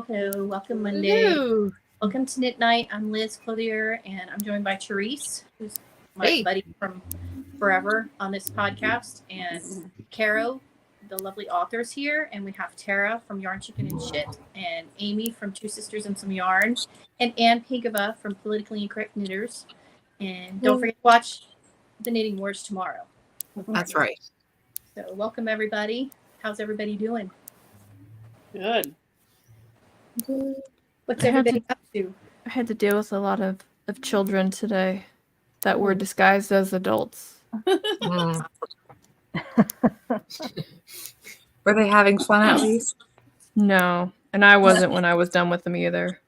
Hello. Welcome Monday. Hello. Welcome to Knit Night. I'm Liz Clothier, and I'm joined by Therese, who's my buddy from forever on this podcast, and Caro, the lovely authors here, and we have Tara from Yarn Chicken and Shit, and Amy from Two Sisters and Some Yarn, and Ann Pigava from Politically Incorrect Knitters. And don't forget to watch the Knitting Wars tomorrow. That's right. So welcome everybody. How's everybody doing? Good. What's everybody up to? I had to deal with a lot of children today that were disguised as adults. Mm. Were they having fun at least? No, and I wasn't when I was done with them either.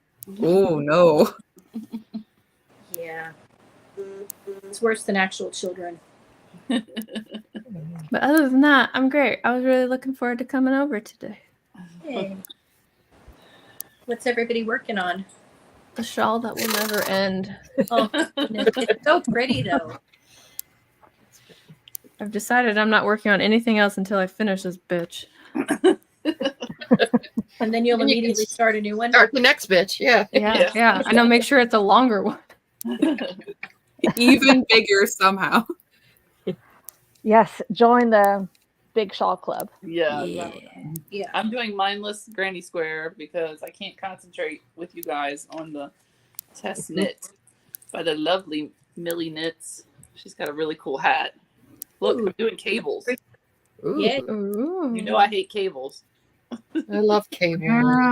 Oh, no. Yeah. It's worse than actual children. But other than that, I'm great. I was really looking forward to coming over today. Hey. What's everybody working on? The shawl that will never end. Oh, it's so pretty though. I've decided I'm not working on anything else until I finish this bitch. And then you'll immediately start a new one. Start the next bitch. Yeah. Yeah. I know. Make sure it's a longer one. Even bigger somehow. Yes, join the Big Shawl Club. Yeah. Yeah. I'm doing mindless Granny Square because I can't concentrate with you guys on the test knit by the lovely Millie Knits. She's got a really cool hat. Look, I'm doing cables. Yeah. Ooh. You know I hate cables. I love cables.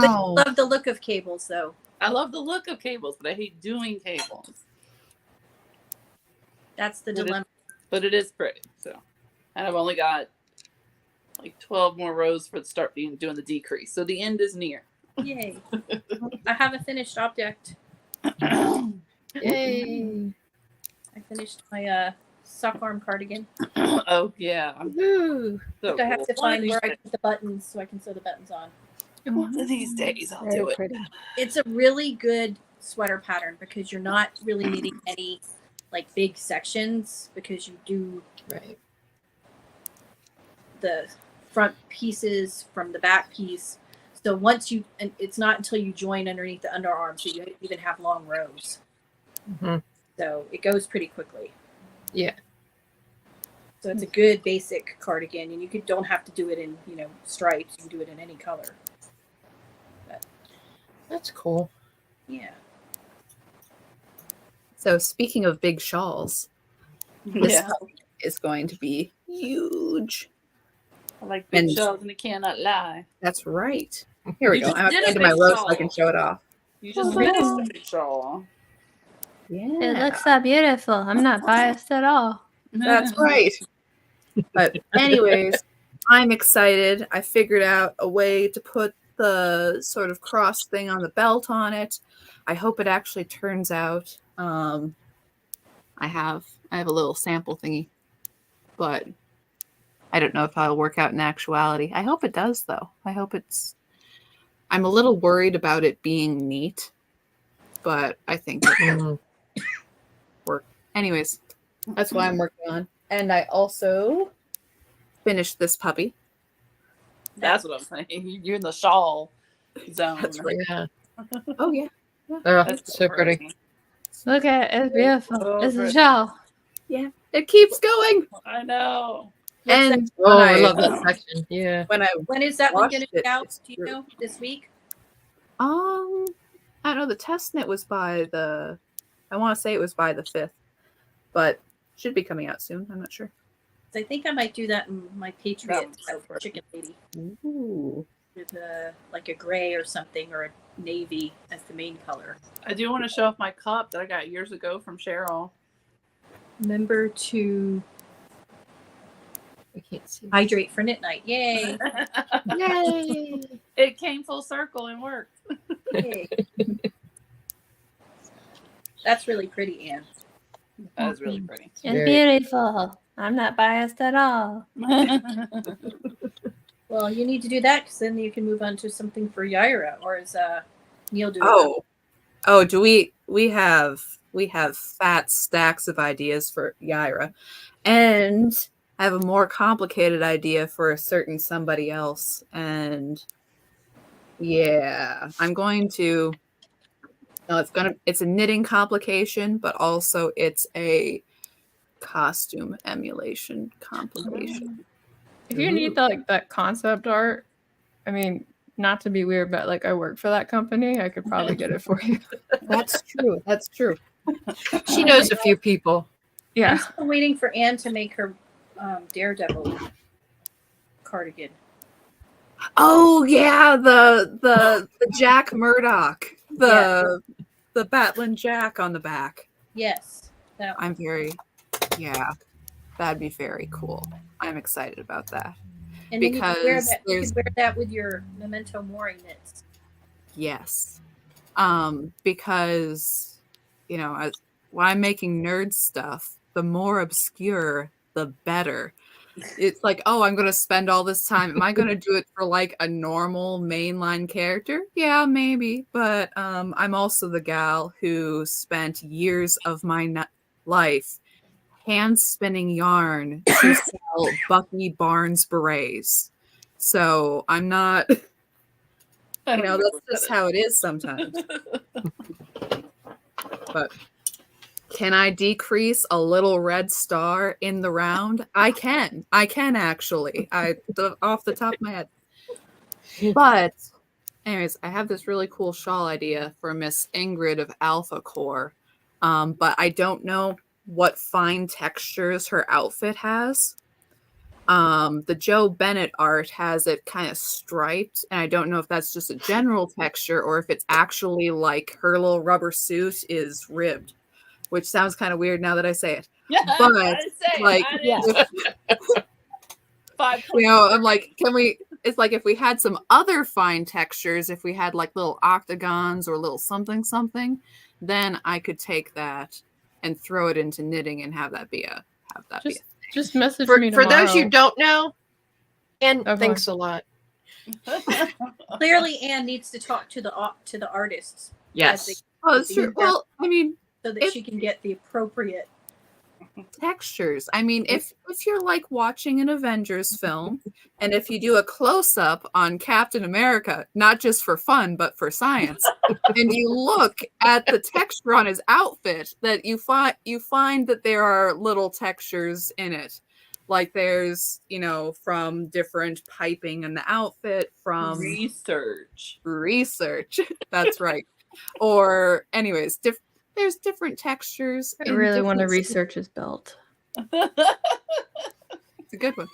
But I love the look of cables though. I love the look of cables, but I hate doing cables. That's the dilemma. But it is pretty. So, and I've only got like 12 more rows for the start being doing the decrease. So the end is near. Yay. I have a finished object. Yay. I finished my sock arm cardigan. Oh yeah. Woo. So I have cool. to find where I put the buttons so I can sew the buttons on. One of these days I'll Very do it. pretty. It's a really good sweater pattern because you're not really needing any like big sections because you do Right. the front pieces from the back piece. So once you, and it's not until you join underneath the underarm, so you even have long rows. hmm So it goes pretty quickly. Yeah. So it's a good basic cardigan, and you don't have to do it in stripes. You can do it in any color. That's cool. Yeah. So speaking of big shawls, this Yeah. is going to be huge. I like big And- shells and it cannot lie. That's right. Here we You go. just I'm did a going to my big row shawl. so I can show it off. You just Oh, finished wow. a big shawl. Yeah. It looks so beautiful. I'm not biased at all. That's right. But anyways, I'm excited. I figured out a way to put the sort of cross thing on the belt on it. I hope it actually turns out. I have a little sample thingy, but I don't know if it'll work out in actuality. I hope it does though. I'm a little worried about it being neat, but I think it'll work. Anyways, that's what I'm working on. And I also finished this puppy. That's what I'm saying. You're in the shawl zone. That's right. Yeah. Oh yeah. Oh, That's so pretty. Look at it. It's beautiful. so It's a pretty. shawl. It keeps going. I know. And Oh, when I love that section. Yeah. When I When is that one Watched going to it. be out? It's Do you true. know? This week? I don't know, the test knit was by I want to say it was by the 5th, but should be coming out soon. I'm not sure. I think I might do that in my Patriot That one's so pretty. chicken lady Ooh. with like a gray or something or a navy as the main color. I do want to show off my cup that I got years ago from Cheryl. Remember to I can't see. hydrate for knit night. Yay! Yay. It came full circle and worked. Yay. That's really pretty, Anne. That was really pretty. It's Very- beautiful. I'm not biased at all. Well, you need to do that because then you can move on to something for Yaira, or is Neil doing? Oh, do we have fat stacks of ideas for Yaira, and I have a more complicated idea for a certain somebody else, and Yeah, I'm going to. No, it's a knitting complication, but also it's a costume emulation complication. If you need that concept art, I mean, not to be weird, but like I work for that company, I could probably get it for you. That's true. That's true. She knows a few people. Yeah. I'm still waiting for Anne to make her Daredevil cardigan. Oh yeah, the Jack Murdoch, the Batlin Jack on the back. Yes. That one. I'm very, yeah, that'd be very cool. I'm excited about that. And then because you there's- could wear that with your Memento Mori knits. Yes, because when I'm making nerd stuff, the more obscure, the better. It's like, oh, I'm going to spend all this time. Am I going to do it for like a normal mainline character? Yeah, maybe. But I'm also the gal who spent years of my life hand spinning yarn to sell Bucky Barnes berets. So I'm not, that's just how it is sometimes. But can I decrease a little red star in the round? I can actually. Off the top of my head. But anyways, I have this really cool shawl idea for Miss Ingrid of Alpha Core. But I don't know what fine textures her outfit has. The Joe Bennett art has it kind of striped, and I don't know if that's just a general texture or if it's actually like her little rubber suit is ribbed. Which sounds kind of weird now that I say it. But like, I'm like, it's like if we had some other fine textures, if we had like little octagons or little something, then I could take that and throw it into knitting and have that be a Just message For me tomorrow. those you don't know, and Okay. thanks a lot. Clearly, Anne needs to talk to the artists. Yes. Oh, that's true. Well, I mean, so that she can get the appropriate textures. I mean, if you're like watching an Avengers film, and if you do a close up on Captain America, not just for fun but for science, and you look at the texture on his outfit, that you find that there are little textures in it. Like there's, from different piping in the outfit, from research. That's right. Or anyways, there's different textures. I really want to research his belt. It's a good one.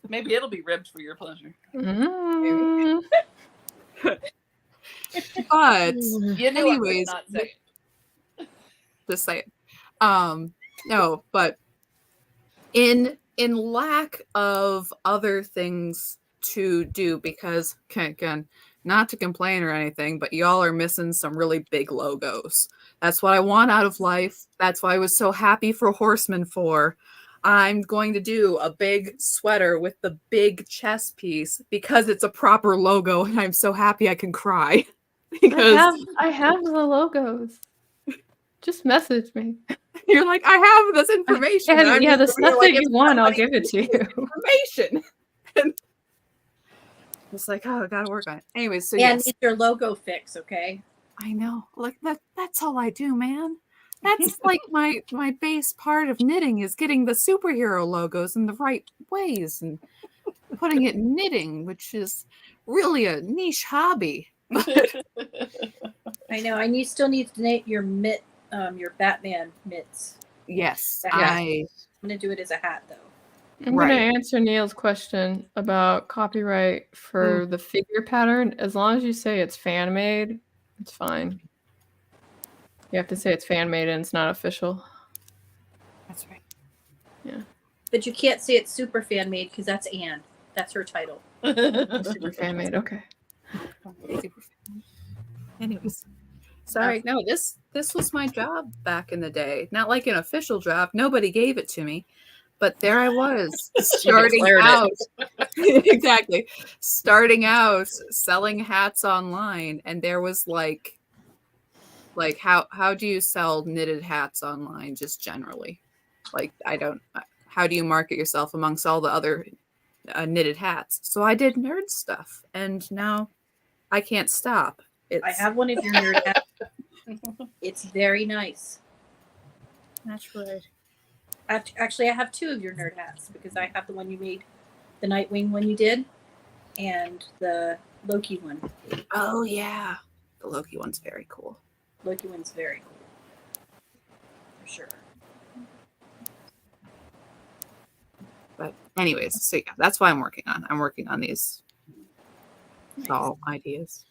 Maybe it'll be ribbed for your pleasure. Mm. But You know, anyways, not say it. just say it. No, but in lack of other things to do, because again, not to complain or anything, but y'all are missing some really big logos. That's what I want out of life. That's why I was so happy for Horseman 4. I'm going to do a big sweater with the big chest piece because it's a proper logo, and I'm so happy I can cry. Because I have the logos. Just message me. you're like, I have this information. And, yeah, the you're stuff like, that you if want, I'll somebody give it to gives me you. Information. And it's like, oh, I gotta work on it. Anyways, so and yes, get your logo fix, okay? I know. Like that's all I do, man. That's like my base part of knitting is getting the superhero logos in the right ways and putting it in knitting, which is really a niche hobby. I know. And you still need to knit your your Batman mitts. Yes, Yeah. I I'm gonna do it as a hat though. I'm going to Right. answer Neil's question about copyright for the figure pattern. As long as you say it's fan made, it's fine. You have to say it's fan made and it's not official. That's right. But you can't say it's super fan made because that's Anne. That's her title. Super fan made. Okay. Anyways, sorry. No, this was my job back in the day. Not like an official job. Nobody gave it to me. But there I was, starting declared it. out. Exactly. Starting out selling hats online. And there was like how do you sell knitted hats online just generally? Like, how do you market yourself amongst all the other knitted hats? So I did nerd stuff. And now I can't stop. It's I have one of your nerd hats. It's very nice. that's right. Actually, I have two of your nerd hats because I have the one you made, the Nightwing one you did, and the Loki one. Oh yeah, the Loki one's very cool. Loki one's very cool. For sure. But anyways, so yeah, that's what I'm working on. I'm working on these doll ideas.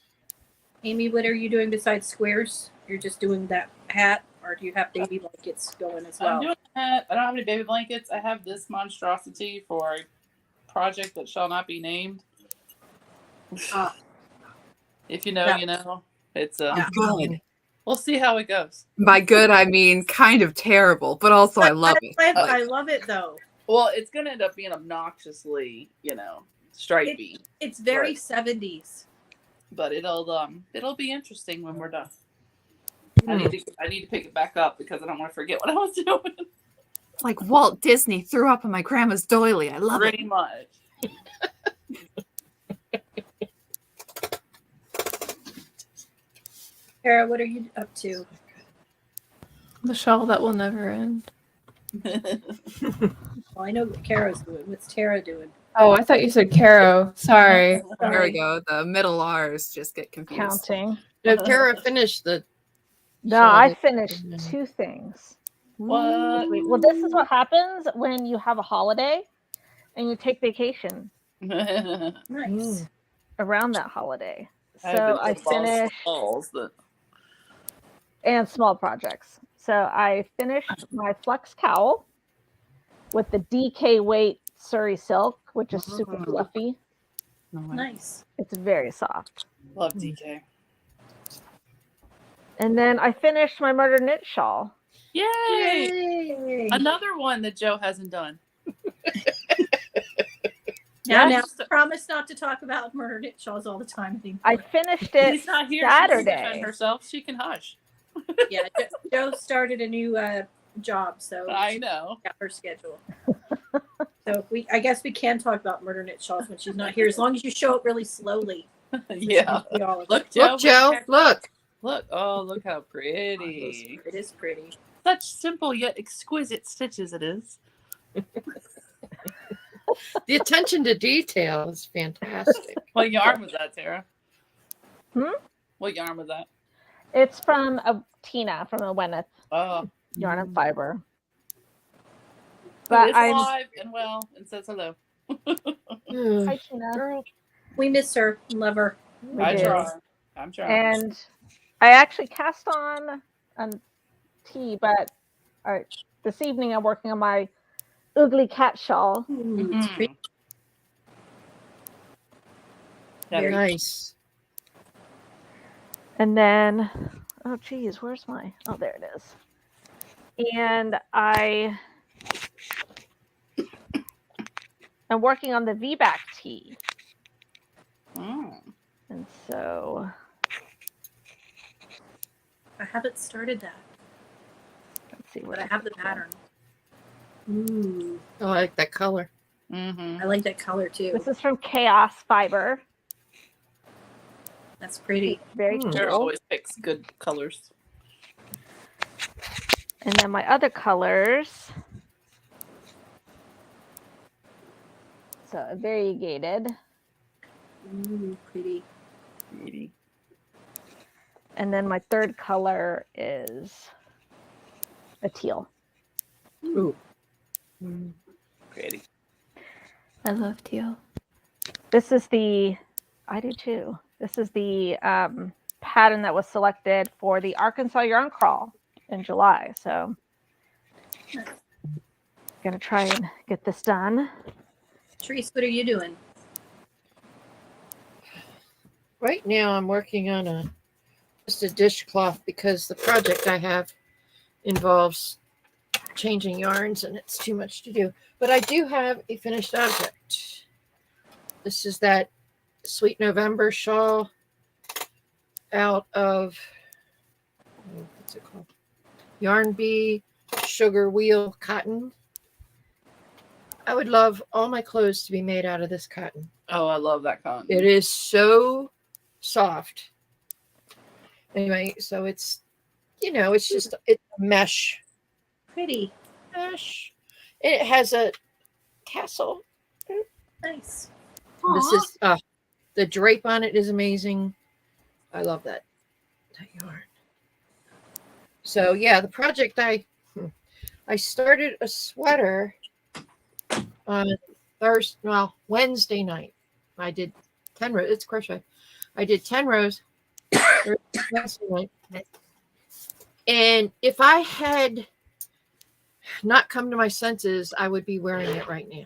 Amy, what are you doing besides squares? You're just doing that hat, or do you have baby blankets going as I'm well? doing that. I don't have any baby blankets. I have this monstrosity for a project that shall not be named. Ah. If you know, Yeah. you know. It's Good. we'll see how it goes. By good, I mean kind of terrible, but also I love it. I love it though. Well, it's gonna end up being obnoxiously, stripey. It's very Right. 70s. But it'll be interesting when we're done. I Hmm. need to pick it back up because I don't want to forget what I was doing. Like Walt Disney threw up on my grandma's doily. I love Pretty it. much. Tara, what are you up to? The shawl that will never end. Well, I know what Kara's doing. What's Tara doing? Oh, I thought you said Caro. Sorry. There we Sorry. go. The middle R's just get confused. Counting. No, Tara finished the. No, shawl I that- finished 2 things. What? Well, this is what happens when you have a holiday and you take vacation Nice. around that holiday. I have So been I little balls- finished balls that and small projects. So I finished my flex cowl with the DK weight Surrey silk, which is super fluffy. Nice. It's very soft. love DK. And then I finished my murder knit shawl. Yay! Yay. Another one that Joe hasn't done. Now, promise not to talk about murder knit shawls all the time anymore. I finished it He's not here. She can defend Saturday. herself. She can hush. Yeah, Joe started a new job, so I know. got her schedule. So I guess we can talk about murder knit shawls when she's not here, as long as you show it really slowly. Yeah. We all- Look, Joe. Look, Joe, look. Look. Oh, look how pretty. It is pretty. Such simple yet exquisite stitches it is. The attention to detail is fantastic. What yarn was that, Tara? What yarn was that? It's from Tina from a Wenneth Oh, Yarn and Fiber. but But I'm alive and well and says hello. hi Tina. Girl, We miss her, love her. We I do. try. I'm trying. And I actually cast on tea, but this evening I'm working on my ugly cat shawl. Ooh, it's pretty. Very nice. And then, oh geez, where's my? Oh, there it is. And I'm working on the VBAC tee, Mm. and so I haven't started that, let's see but what I have the pattern. Ooh, I like that color. Mm-hmm. I like that color too. This is from Chaos Fiber. That's pretty. Very Tara cool. always picks good colors. And then my other colors. So variegated. Ooh, pretty. Pretty. And then my third color is a teal. Ooh. Pretty. I love teal. This is I do too. This is the pattern that was selected for the Arkansas Yarn Crawl in July. So gonna try and get this done. Therese, what are you doing? Right now, I'm working on just a dishcloth because the project I have involves changing yarns and it's too much to do. But I do have a finished object. This is that Sweet November shawl out of what's it called? Yarn Bee Sugar Wheel Cotton. I would love all my clothes to be made out of this cotton. Oh, I love that cotton. It is so soft. Anyway, so it's it's just it's a mesh. Pretty. Mesh. It has a tassel. Nice. This is the drape on it is amazing. I love that yarn. So yeah, the project I started a sweater on Wednesday night. I did 10 rows. It's crochet. I did 10 rows Wednesday night. And if I had not come to my senses, I would be wearing it right now.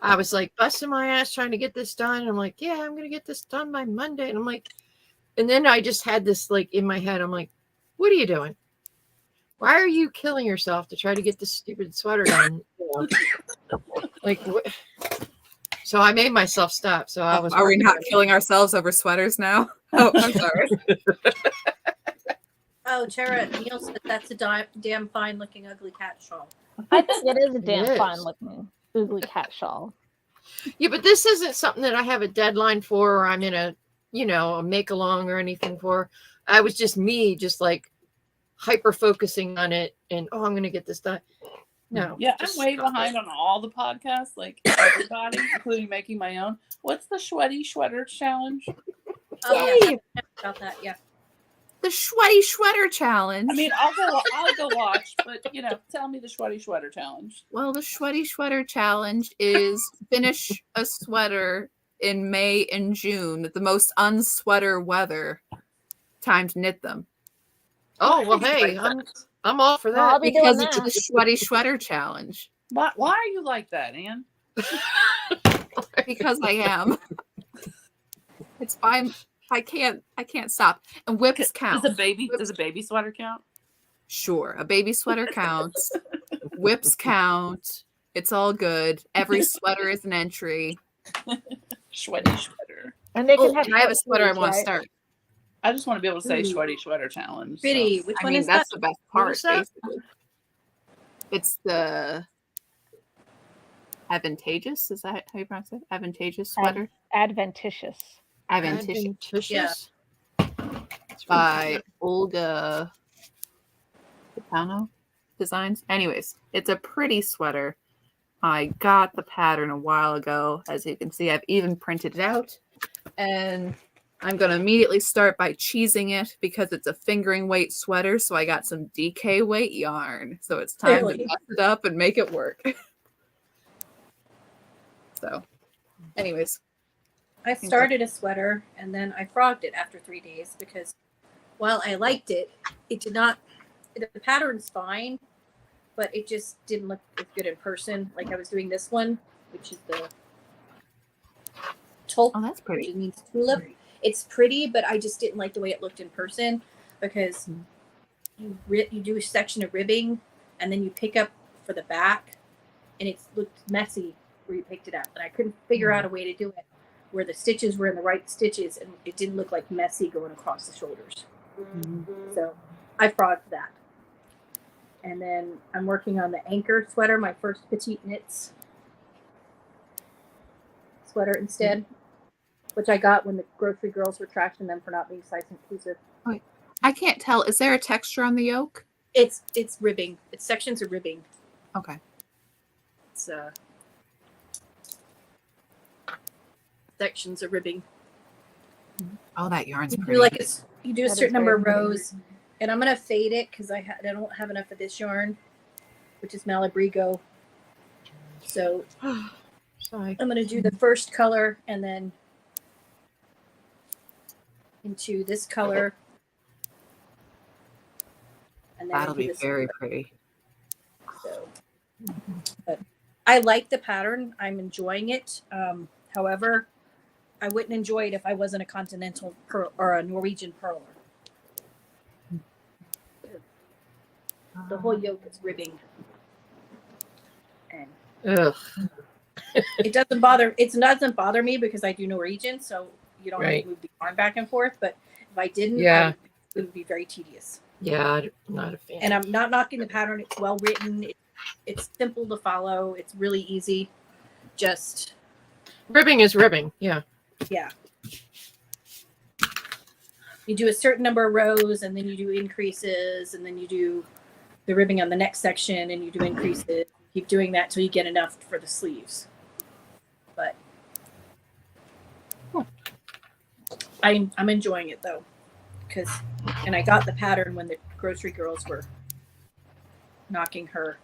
I was like busting my ass trying to get this done. And I'm like, yeah, I'm gonna get this done by Monday. And I'm like, and then I just had this like in my head. I'm like, what are you doing? Why are you killing yourself to try to get this stupid sweater done? Like, so I made myself stop. So I was. Are we not killing ourselves over sweaters now? Oh, I'm sorry. Oh, Tara, Neil said that's a damn fine looking ugly cat shawl. I think it is a damn is. fine looking ugly cat shawl. Yeah, but this isn't something that I have a deadline for, or I'm in a make along or anything for. I was just like hyper focusing on it, and I'm gonna get this done. No, Yeah, I'm just way stop behind it. on all the podcasts, like everybody, including making my own. What's the sweaty sweater challenge? Oh, yeah. About that, yeah. The Sweaty Shredder Challenge. I mean, I'll go watch, but tell me the sweaty sweater challenge. Well, the Sweaty Shredder Challenge is finish a sweater in May and June, the most unsweater weather time to knit them. Oh well, Why are you hey, like that? I'm all for I'll that. be Because doing it's that. the Sweaty Shredder Challenge. Why are you like that, Anne? Because I am. It's fine. I can't stop. And whips count. Does a baby sweater count? Sure, a baby sweater counts. Whips count. It's all good. Every sweater is an entry. Sweaty sweater. And they can Oh, and I have a sweater I want to right? start. I just want to be able to say Ooh. sweaty sweater challenge. Pretty. Which I one mean, is that? that's the best What part, is that? basically. It's the advantageous. Is that how you pronounce it? Advantageous sweater. Adventitious. Advantageous. Yeah. By Olga Capano Designs. Anyways, it's a pretty sweater. I got the pattern a while ago. As you can see, I've even printed it out. And I'm going to immediately start by cheesing it because it's a fingering weight sweater. So I got some DK weight yarn. So it's time Really? to mess it up and make it work. So, anyways. I started a sweater and then I frogged it after 3 days because while I liked it, it did not, the pattern's fine, but it just didn't look as good in person. Like I was doing this one, which is the tulip, Oh, that's which pretty. means tulip. It's pretty, but I just didn't like the way it looked in person because you do a section of ribbing and then you pick up for the back and it looked messy where you picked it up. And I couldn't figure out a way to do it where the stitches were in the right stitches and it didn't look like messy going across the shoulders. So I frogged that. And then I'm working on the anchor sweater, my first petite knits sweater instead, which I got when the grocery girls were trashing them for not being size inclusive. I can't tell. Is there a texture on the yoke? It's ribbing. It's sections of ribbing. Okay. It's sections of ribbing. Oh, that yarn's You pretty. do you do a That is certain number of very pretty. rows, and I'm gonna fade it because I don't have enough of this yarn, which is Malabrigo. So Sorry. I'm gonna do the first color and then into this color, and then That'll into be this very color. pretty. So, but I like the pattern. I'm enjoying it. However, I wouldn't enjoy it if I wasn't a continental pearl or a Norwegian purler. The whole yoke is ribbing, and Ugh. it doesn't bother me because I do Norwegian, so you don't have Right. to move the yarn back and forth. But if I didn't, Yeah. it would be very tedious. Yeah, I'm not a fan. And I'm not knocking the pattern. It's well written. It's simple to follow. It's really easy. Just Ribbing is ribbing. Yeah. Yeah. You do a certain number of rows, and then you do increases, and then you do the ribbing on the next section, and you do increases. Keep doing that till you get enough for the sleeves. But I'm enjoying it though, and I got the pattern when the grocery girls were knocking her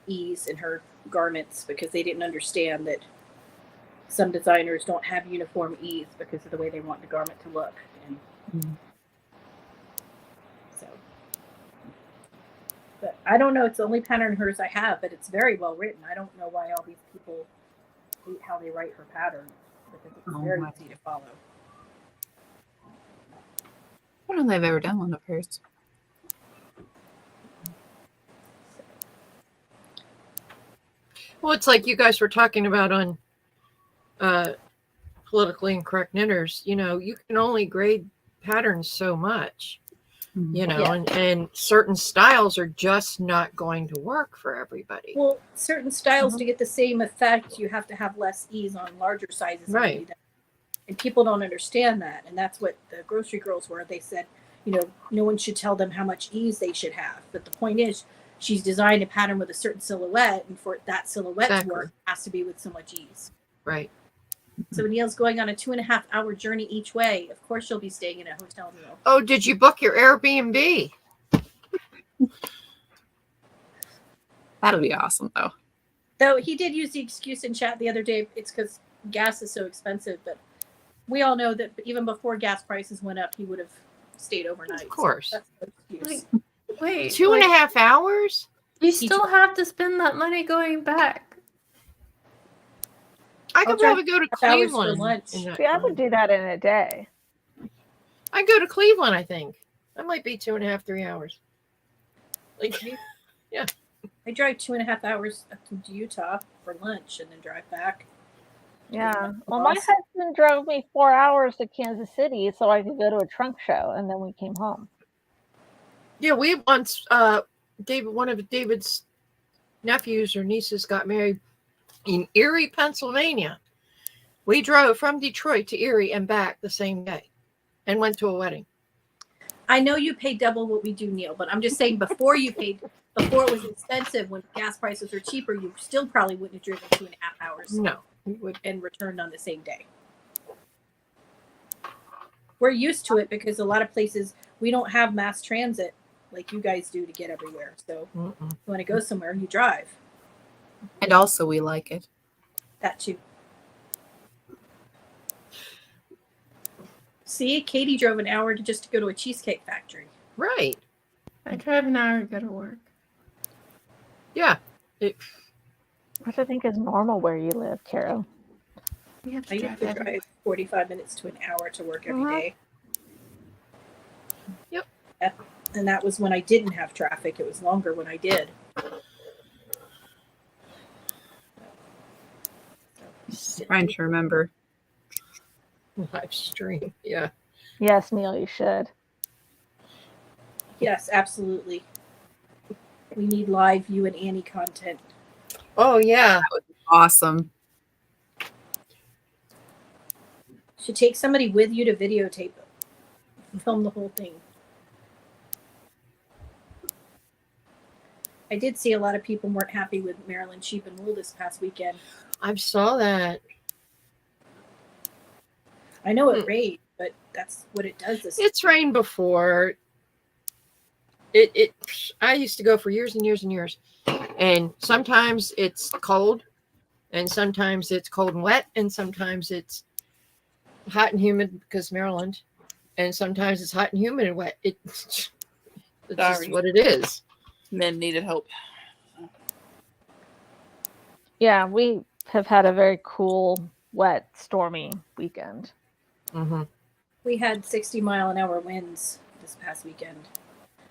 ease in her garments because they didn't understand that some designers don't have uniform ease because of the way they want the garment to look. And so, but I don't know. It's the only pattern of hers I have, but it's very well written. I don't know why all these people hate how they write her pattern because it's very easy to follow. I don't think I've ever done one of hers. Well, it's like you guys were talking about on politically incorrect knitters. You know, you can only grade patterns so much. You know, Yeah. and certain styles are just not going to work for everybody. Well, certain styles to get the same effect, you have to have less ease on larger sizes. Right. And people don't understand that. And that's what the grocery girls were. They said, you know, no one should tell them how much ease they should have. But the point is, she's designed a pattern with a certain silhouette, and for that silhouette to work, it has to be with so much ease. Right. So Neil's going on a 2.5-hour journey each way. Of course, she'll be staying in a hotel room. Oh, did you book your Airbnb? That'll be awesome, though. Though he did use the excuse in chat the other day, it's because gas is so expensive. But we all know that even before gas prices went up, he would have stayed overnight. Of course. So that's no excuse. Wait, 2.5 hours? You still have to spend that money going back. I could drive probably go to 2.5 hours for Cleveland. lunch. in that See, I would time. do that in a day. I go to Cleveland, I think. That might be 2.5, 3 hours. Like, I drive 2.5 hours up to Utah for lunch and then drive back. Yeah. Well, my husband drove me 4 hours to Kansas City so I could go to a trunk show, and then we came home. yeah, we once, one of David's nephews or nieces got married in Erie, Pennsylvania. We drove from Detroit to Erie and back the same day and went to a wedding. I know you pay double what we do, Neil, but I'm just saying before it was expensive, when gas prices are cheaper, you still probably wouldn't have driven 2.5 hours No, we would. and returned on the same day. We're used to it because a lot of places we don't have mass transit like you guys do to get everywhere. So Mm-mm. you want to go somewhere, you drive. And also, we like it. That too. See, Katie drove an hour just to go to a cheesecake factory. Right. I drive an hour to go to work. Yeah. Which I think is normal where you live, Carol. We have I to used to drive. drive 45 minutes to an hour to work every day. Yep. And that was when I didn't have traffic. It was longer when I did. Trying to remember. Live stream. Yeah. Yes, Neil, you should. Yes, absolutely. We need live you and Annie content. Oh, yeah. Awesome. Should take somebody with you to videotape it. Film the whole thing. I did see a lot of people weren't happy with Maryland Sheep and Wool this past weekend. I saw that. I know it rained, but that's what it does. It's rained before. I used to go for years and years and years. And sometimes it's cold, and sometimes it's cold and wet, and sometimes it's hot and humid because Maryland, and sometimes it's hot and humid and wet. It's Sorry. just what it is. Men needed help. Yeah, we have had a very cool, wet, stormy weekend. Mm-hmm. We had 60-mile-an-hour winds this past weekend.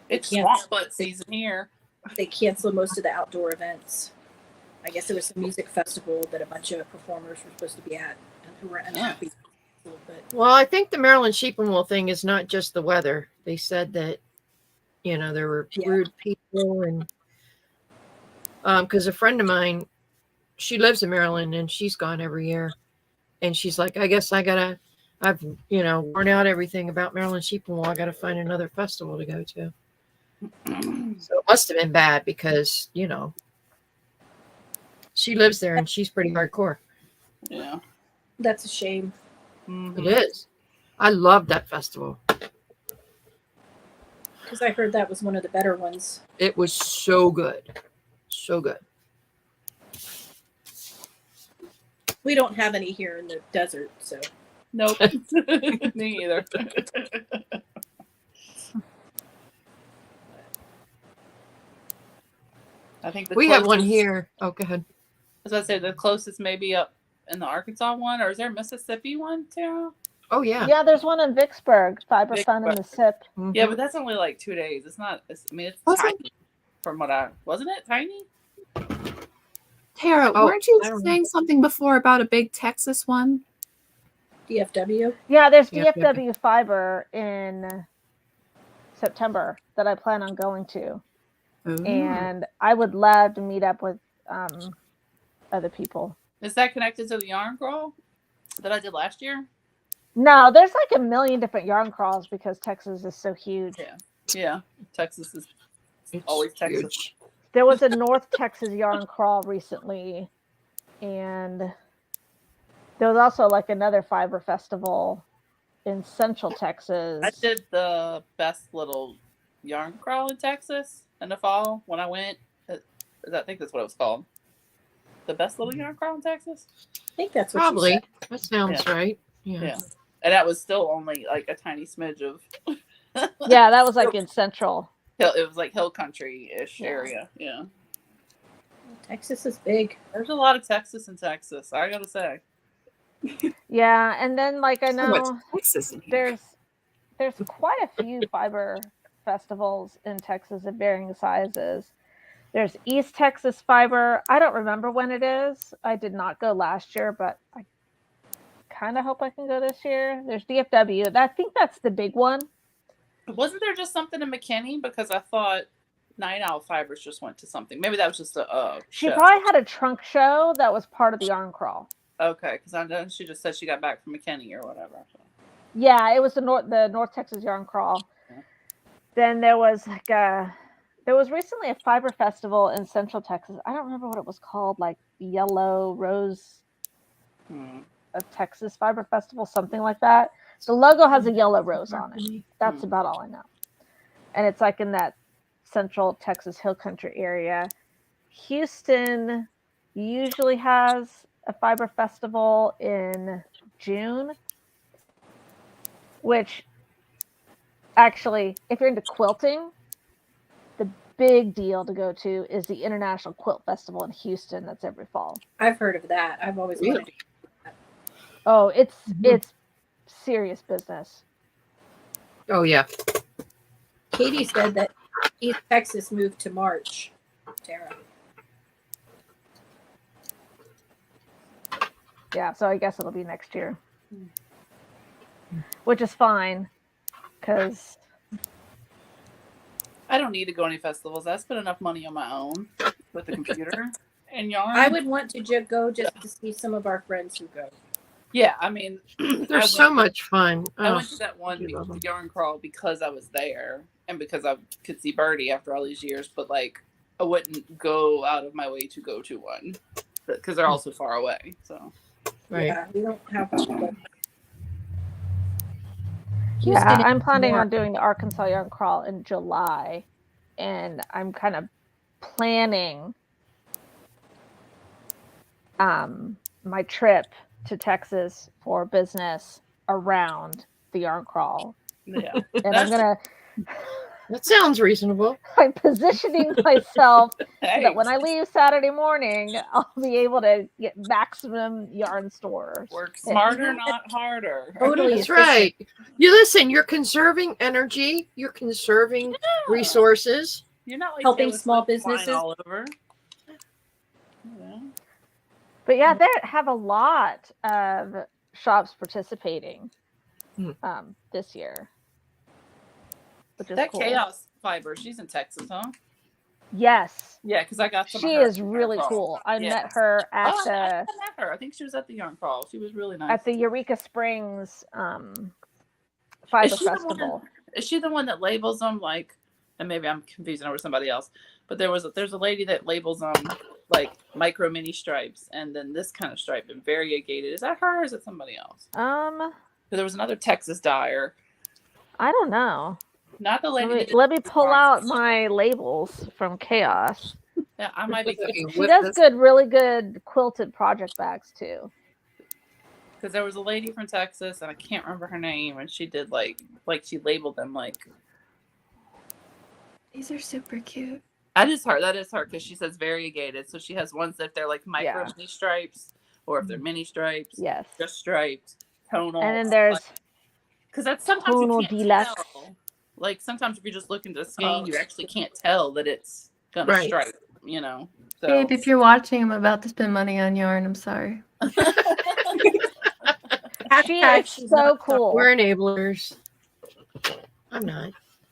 It's can't- swamp butt season here. They canceled most of the outdoor events. I guess there was some music festival that a bunch of performers were supposed to be at and who were unhappy. But Well, I think the Maryland Sheep and Wool thing is not just the weather. They said that, there were Yeah. rude people, and because a friend of mine, she lives in Maryland and she's gone every year, And she's like, I guess I've worn out everything about Maryland Sheep and Wool. I got to find another festival to go to. So it must have been bad because, she lives there and she's pretty hardcore. Yeah. That's a shame. Mhm. It is. I love that festival. Because I heard that was one of the better ones. It was so good. So good. We don't have any here in the desert, so Nope. Me either. I think We have one closest- here. Oh, go ahead. As I said, the closest maybe up in the Arkansas one, or is there a Mississippi one too? Oh, yeah. Yeah, there's one in Vicksburg, Fiber Fun in the SIP. Mhm. Yeah, but that's only like 2 days. It's not. I mean, it's Was it? tiny. From what wasn't it tiny? Tara, Oh, weren't you I don't know. saying something before about a big Texas one? DFW. Yeah, there's Yep, yep, DFW Fiber in September that I plan on going to. Ooh. And I would love to meet up with other people. Is that connected to the yarn crawl that I did last year? No, there's like a million different yarn crawls because Texas is so huge. Yeah, Texas is It's always Texas. huge. There was a North Texas yarn crawl recently, and there was also like another fiber festival in Central Texas. I did the best little yarn crawl in Texas in the fall when I went. I think that's what it was called. The best little yarn crawl in Texas. I think that's what Probably. she said. That sounds right. Yeah. Yeah. And that was still only like a tiny smidge of. Yeah, that was like in Central. It was like hill country ish Yeah. area. Yeah. Texas is big. There's a lot of Texas in Texas. I gotta say. Yeah, and then like I So much know Texas in here. there's quite a few fiber festivals in Texas of varying sizes. There's East Texas Fiber. I don't remember when it is. I did not go last year, but I kind of hope I can go this year. There's DFW. I think that's the big one. Wasn't there just something in McKinney? Because I thought Night Owl Fibers just went to something. Maybe that was just a She show. probably had a trunk show that was part of the yarn crawl. Okay, because I know she just said she got back from McKinney or whatever. Yeah, it was the North Texas Yarn Crawl. Yeah. Then there was like there was recently a fiber festival in Central Texas. I don't remember what it was called, like Yellow Rose of Texas Fiber Festival, something like that. The logo has a yellow rose on it. That's about all I know. And it's like in that Central Texas Hill Country area. Houston usually has a fiber festival in June, which actually, if you're into quilting, the big deal to go to is the International Quilt Festival in Houston. That's every fall. I've heard of that. I've always Really? wanted to. Oh, it's serious business. Oh, yeah. Katie said that East Texas moved to March. Tara. Yeah, so I guess it'll be next year, which is fine because I don't need to go any festivals. I spent enough money on my own with the computer and yarn. I would want to go just to see some of our friends who go. Yeah, I mean, They're so much fun. I Oh, went to that one I love 'em. yarn crawl because I was there and because I could see Birdie after all these years. But like, I wouldn't go out of my way to go to one because they're all so far away. So right. Yeah, we don't have that. yeah, Houston I'm planning more- on doing the Arkansas Yarn Crawl in July, and I'm kind of planning my trip to Texas for business around the yarn crawl, yeah, and I'm gonna That sounds reasonable. I'm positioning myself so hey, that when I leave Saturday morning, I'll be able to get maximum yarn stores. work smarter, not harder. Totally. That's right. You listen, you're conserving energy, you're conserving resources. You're not like Helping Taylor small Swift flying businesses. all over. Yeah. But yeah, they have a lot of shops participating this year, which is That cool. Chaos Fiber, she's in Texas, huh? Yes. Yeah, because I got some. She of her is at the really yarn crawl. cool. I Yeah. met her at Oh, I the met her. I think she was at the yarn crawl. She was really nice. at the Eureka Springs Is Fiber she the Festival. one? Is she the one that labels them like? And maybe I'm confusing her with somebody else. But there's a lady that labels them like micro mini stripes, and then this kind of stripe and variegated. Is that her or is it somebody else? There was another Texas dyer, I don't know. not the lady. that did Let me pull yarn. out my labels from Chaos. Yeah, I might be Okay, She with does this- really good quilted project bags too. because there was a lady from Texas, and I can't remember her name, and she did like she labeled them like. These are super cute. That is her because she says variegated, so she has ones that they're like micro Yeah. mini stripes, or if they're mini stripes, Yes. just stripes, tonal. And then there's because that's sometimes tonal you can't deluxe. tell. Like sometimes if you're just looking at the skein, you actually can't tell that it's gonna Right. stripe. You know. So. Babe, if you're watching, I'm about to spend money on yarn. I'm sorry. she Hashtag is she's so not cool. We're enablers. I'm not.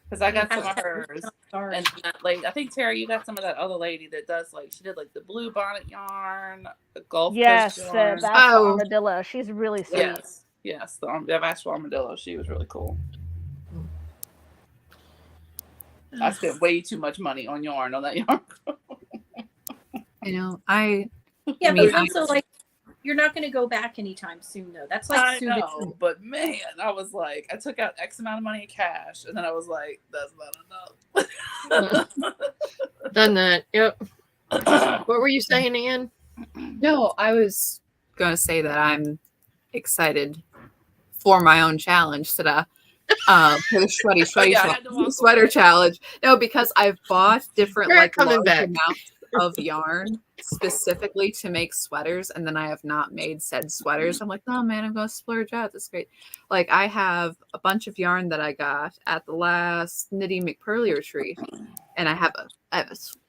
Because I got some of Hashtag hers. not sorry. And that lady, I think Terry, you got some of that other lady that does like she did like the blue bonnet yarn, the Gulf Yes, Coast the yarn. Bashful Oh. Armadillo. She's really sweet. Yes, the Bashful Armadillo. She was really cool. I spent way too much money on yarn on that yarn. You know, I Yeah, mean, but also like you're not going to go back anytime soon, though. That's like I soon. know, but man, I was like, I took out X amount of money in cash, and then I was like, that's not enough. Done that. Yep. What were you saying, Ann? no, I was gonna say that I'm excited for my own challenge today. For the sweaty yeah, I had to walk sweater away. challenge. No, because I've bought different You're like coming large back. amounts of yarn specifically to make sweaters, and then I have not made said sweaters. I'm like, no man, I'm gonna splurge out. That's great. Like I have a bunch of yarn that I got at the last Knitty McPurley retreat, and I have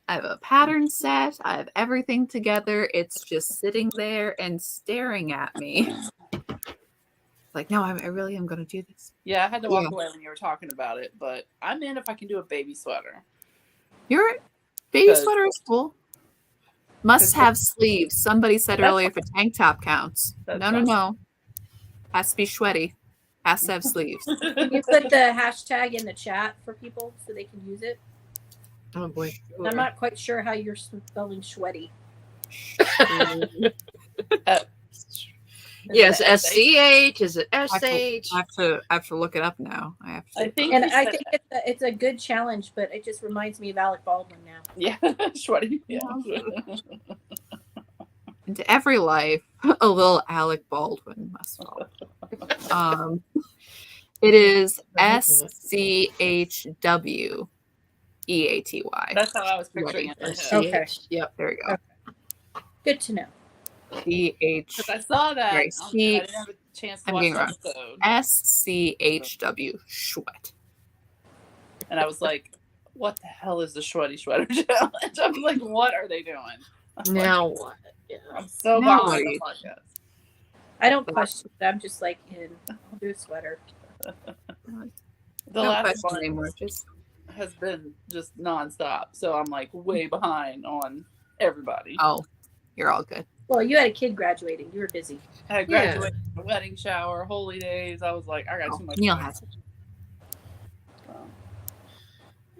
a pattern set. I have everything together. It's just sitting there and staring at me. Like, no, I really am gonna do this. Yeah, I had to walk Yeah. away when you were talking about it, but I'm in if I can do a baby sweater. Your baby Because- sweater is cool. Must have sleeves. Somebody said That's earlier if a tank top counts. That's No. Has to be sweaty. Has to have sleeves. Can you put the hashtag in the chat for people so they can use it? Oh boy. I'm not quite sure how you're spelling sweaty. Yes, SCH. Is it I SH? have to look it up now. I have to. I think And you I said think it's a good challenge, but it just reminds me of Alec Baldwin now. yeah, sweaty. Yeah. Into every life, a little Alec Baldwin must fall. It is SCHWEATY. That's how I was picturing it. in my head. Okay. Yep. There we go. Good to know. CH Because I saw that. Right, I didn't have a chance to I'm watch getting the wrong. episode. SCHW Sweat. And I was like, what the hell is the sweaty sweater challenge? I'm like, what are they doing? I'm like, Now what? Yeah. I'm so Now behind what the podcast. I don't question it. I'm just like, I'll do a sweater. The No last question one anymore. Just has been just nonstop. So I'm like way behind on everybody. you're all good. Well, you had a kid graduating. You were busy. I had Yeah. graduated, a wedding shower, holy days. I was like, I got too much. Neil time. has it.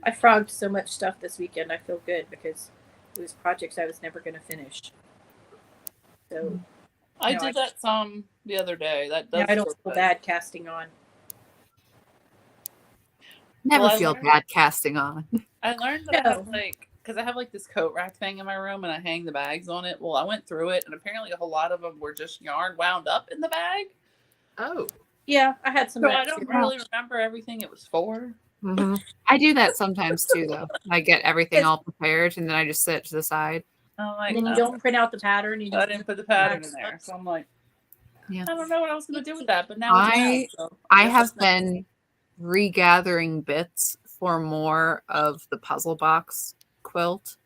I frogged so much stuff this weekend. I feel good because it was projects I was never going to finish. So I No, did that some the other day. That does yeah, I don't feel feel good. bad casting on. Never Well, I feel learned- bad casting on. I learned that I have No. like, because I have like this coat rack thing in my room and I hang the bags on it. Well, I went through it and apparently a whole lot of them were just yarn wound up in the bag. Oh. Yeah, I had some. So of I that don't too. really remember everything it was for. Mhm. I do that sometimes too, though. I get everything all prepared and then I just set it to the side. I'm like, And then you don't print out the pattern. You I just didn't put the pattern in there. So I'm like, Yeah. I don't know what I was going to do with that. But now it's I- out, so I guess have that's next. been regathering bits for more of the puzzle box quilt.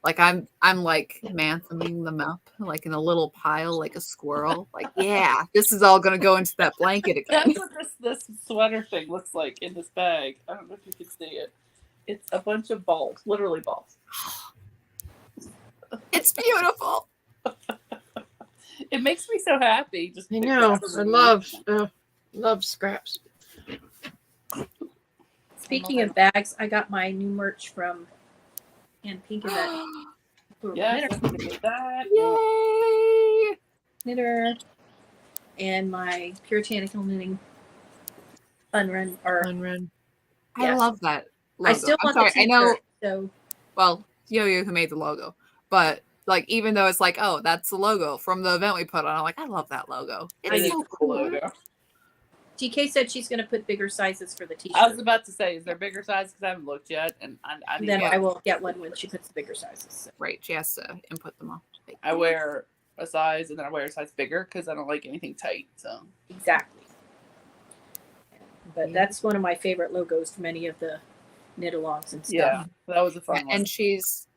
Like I'm like mantheming them up like in a little pile like a squirrel. Like, yeah, this is all gonna go into that blanket again. That's what this sweater thing looks like in this bag. I don't know if you can see it. It's a bunch of balls, literally balls. It's beautiful. It makes me so happy. Just I to know. grab a I little- love scraps. Speaking of bags, I got my new merch from Ann Pink event. Yes, I can get that. Yay! Knitter and my puritanical knitting unrun or Unrun. I Yes. love that. I Logo. still I'm want sorry, the I know. t-shirt, so Well, Yo-Yo who made the logo, but like even though it's like, oh, that's the logo from the event we put on, I'm like, I love that logo. It It's is so a cool. logo. DK said she's going to put bigger sizes for the I t-shirt. was about to say, is there bigger size? Because I haven't looked yet, and I need. Then one. I will get one when she puts the bigger sizes. So. Right, she has to input them all. I wear a size, and then I wear a size bigger because I don't like anything tight. So Exactly. But that's one of my favorite logos from any of the knit-alongs and stuff. yeah, that was a fun Yeah, one. and she's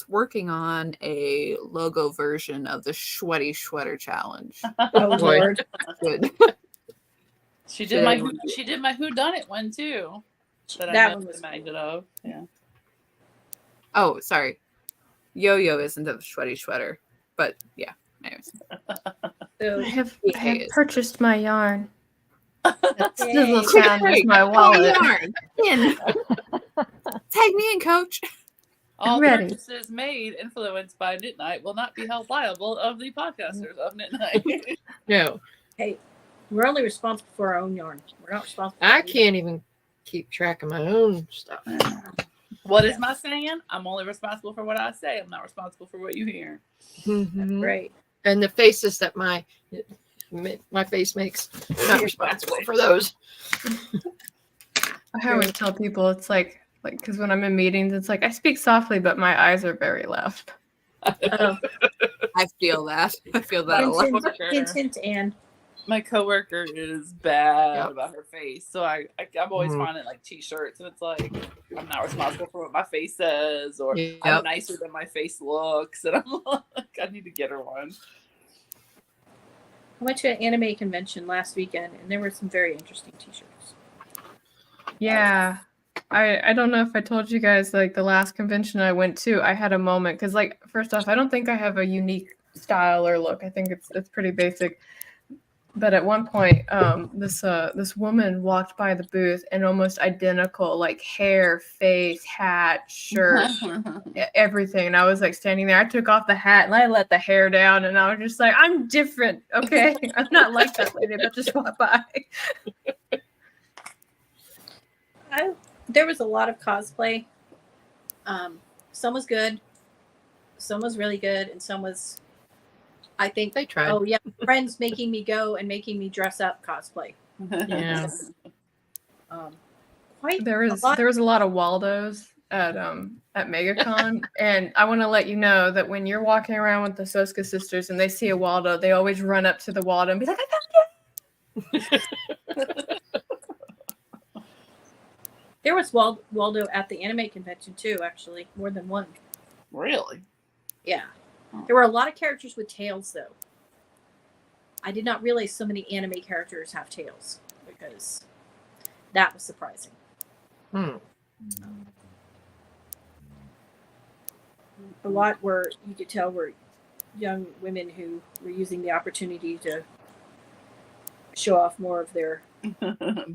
working on a logo version of the Sweaty Shredder challenge. Oh Boy. Lord. Good. She did my Who Done It one too. That I That made one the was magnet of. Yeah. Oh, sorry. Yo-Yo isn't the Sweaty Shredder, but yeah. Anyways. So I have is. purchased my yarn. That Yay. sizzle sound was my wallet. Yarn. In. Tag me in, coach. All ready. purchases made influenced by Knit Night will not be held liable of the podcasters of Knit Night. No, hey, we're only responsible for our own yarn. We're not responsible. I for can't even keep track of my own stuff. What is my saying? I'm only responsible for what I say. I'm not responsible for what you hear. Mhm. Great. And the faces that my face makes, not responsible for those. I always tell people it's like because when I'm in meetings, it's like I speak softly, but my eyes are very loud. Oh, I feel that. I feel that a lot. hint, hint, and My coworker is bad Yep. about her face, so I'm always Mhm. finding like T-shirts, and it's like I'm not responsible for what my face says, or Yep. I'm nicer than my face looks, and I'm like, I need to get her one. I went to an anime convention last weekend, and there were some very interesting T-shirts. Yeah. I don't know if I told you guys like the last convention I went to, I had a moment because like first off, I don't think I have a unique style or look. I think it's pretty basic. But at one point, this woman walked by the booth and almost identical, like hair, face, hat, shirt, everything. And I was like standing there. I took off the hat and I let the hair down, and I was just like, I'm different, okay? I'm not like that lady that just walked by. There was a lot of cosplay. Some was good, some was really good, and some was, I think, They tried. oh yeah, friends making me go and making me dress up cosplay. Yeah. Quite There a lot. was a lot of Waldos at MegaCon, and I want to let you know that when you're walking around with the Soska sisters and they see a Waldo, they always run up to the Waldo and be like, "I found you!" There was Waldo at the anime convention too, actually, more than one. Really? Yeah. There were a lot of characters with tails, though. I did not realize so many anime characters have tails, because that was surprising. Hmm. A lot were, you could tell, were young women who were using the opportunity to show off more of their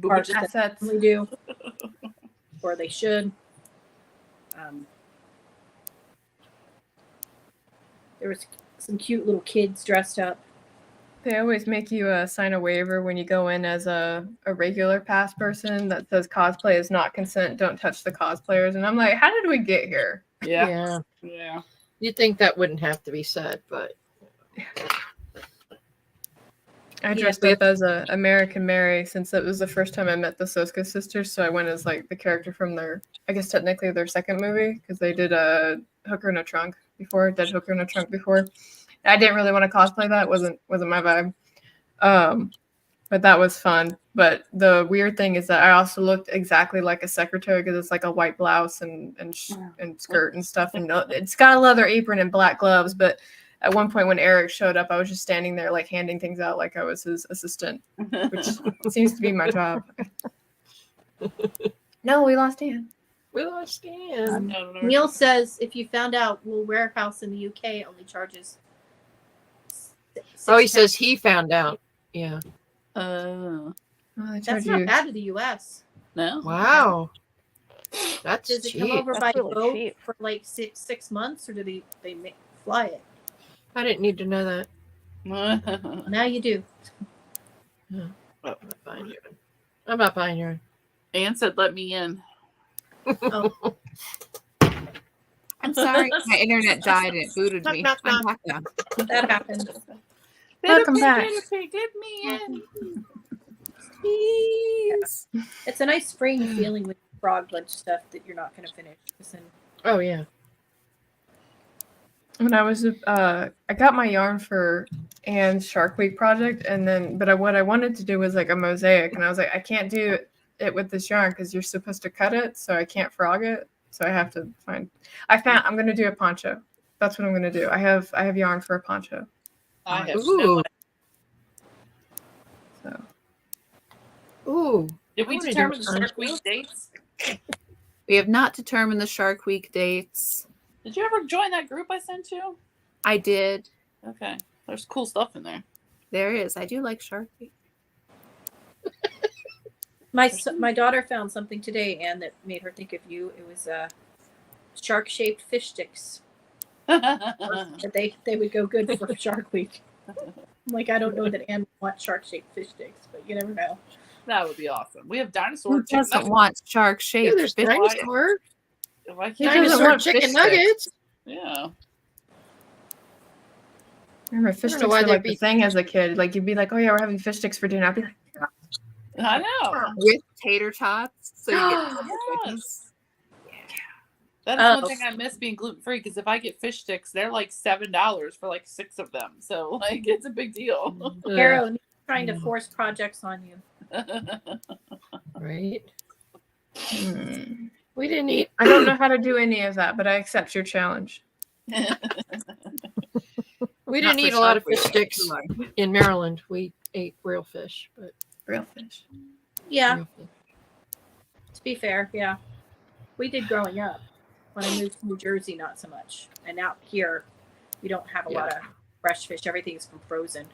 parts than Assets. they do, or they should. There was some cute little kids dressed up. They always make you sign a waiver when you go in as a regular pass person that says cosplay is not consent. Don't touch the cosplayers. And I'm like, how did we get here? Yeah. Yeah. Yeah. You'd think that wouldn't have to be said, but I dressed up as a American Mary since it was the first time I met the Soska sisters. So I went as like the character from their, I guess technically their second movie, because they did a Hooker in a Trunk before, Dead Hooker in a Trunk before. I didn't really want to cosplay that. Wasn't my vibe. But that was fun. But the weird thing is that I also looked exactly like a secretary because it's like a white blouse and skirt and stuff, and it's got a leather apron and black gloves. But at one point when Eric showed up, I was just standing there like handing things out like I was his assistant, which seems to be my job. No, we lost Anne. Will I scan? No, no, Neil says if you found out Wool Warehouse in the UK only charges. Oh, he £6. says he found out. Yeah. Oh, they That's charge not you. bad to the US. no. Wow. That's Does it come cheap. over That's by really boat cheap. for like six months, or do they fly it? I didn't need to know that. Now you do. Oh, I'm not buying you. I'm not buying you. Anne said, "Let me in." Oh, I'm sorry, my internet died and it booted me. Knock, knock, I'm back now. that happens. Welcome back. Get me in. Please. It's a nice spring feeling with frog lunch stuff that you're not going to finish. Listen, Oh yeah. When I was, I got my yarn for Anne's Shark Week project, and then, what I wanted to do was like a mosaic, and I was like, I can't do it with this yarn because you're supposed to cut it, so I can't frog it. So I have to find. I'm gonna do a poncho. That's what I'm gonna do. I have yarn for a poncho. I have Ooh. no. So Ooh. Did we I wanna do determine the a Shark poncho. Week dates? We have not determined the Shark Week dates. Did you ever join that group I sent you? I did. Okay, there's cool stuff in there. There is. I do like Shark Week. my daughter found something today, Anne, that made her think of you. It was shark-shaped fish sticks. That they would go good for Shark Week. Like, I don't know that Anne would want shark-shaped fish sticks, but you never know. That would be awesome. We have dinosaur Who chicken doesn't nuggets. want shark Yeah, shaped there's fish? dinosaur. Why Who can't doesn't Dinosaur want fish chicken sticks? nuggets. Yeah. remember, fish I don't know sticks why were they'd like the be- thing as a kid. Like you'd be like, oh yeah, we're having fish sticks for dinner. I'd be like, I know. With tater tots. So you get Yes. That is Oh. one thing I miss being gluten free because if I get fish sticks, they're like $7 for like 6 of them. So like it's a big deal. Carol, Neil's trying to force projects on you. Right. hmm. We didn't eat. I don't know how to do any of that, but I accept your challenge. We Not didn't for eat a lot of Shark fish Week. sticks in Maryland. We ate real fish, but Real fish. Yeah, real fish. to be fair, yeah. We did growing up. When I moved to New Jersey, not so much. And out here, we don't have a lot of fresh fish. Everything's from frozen.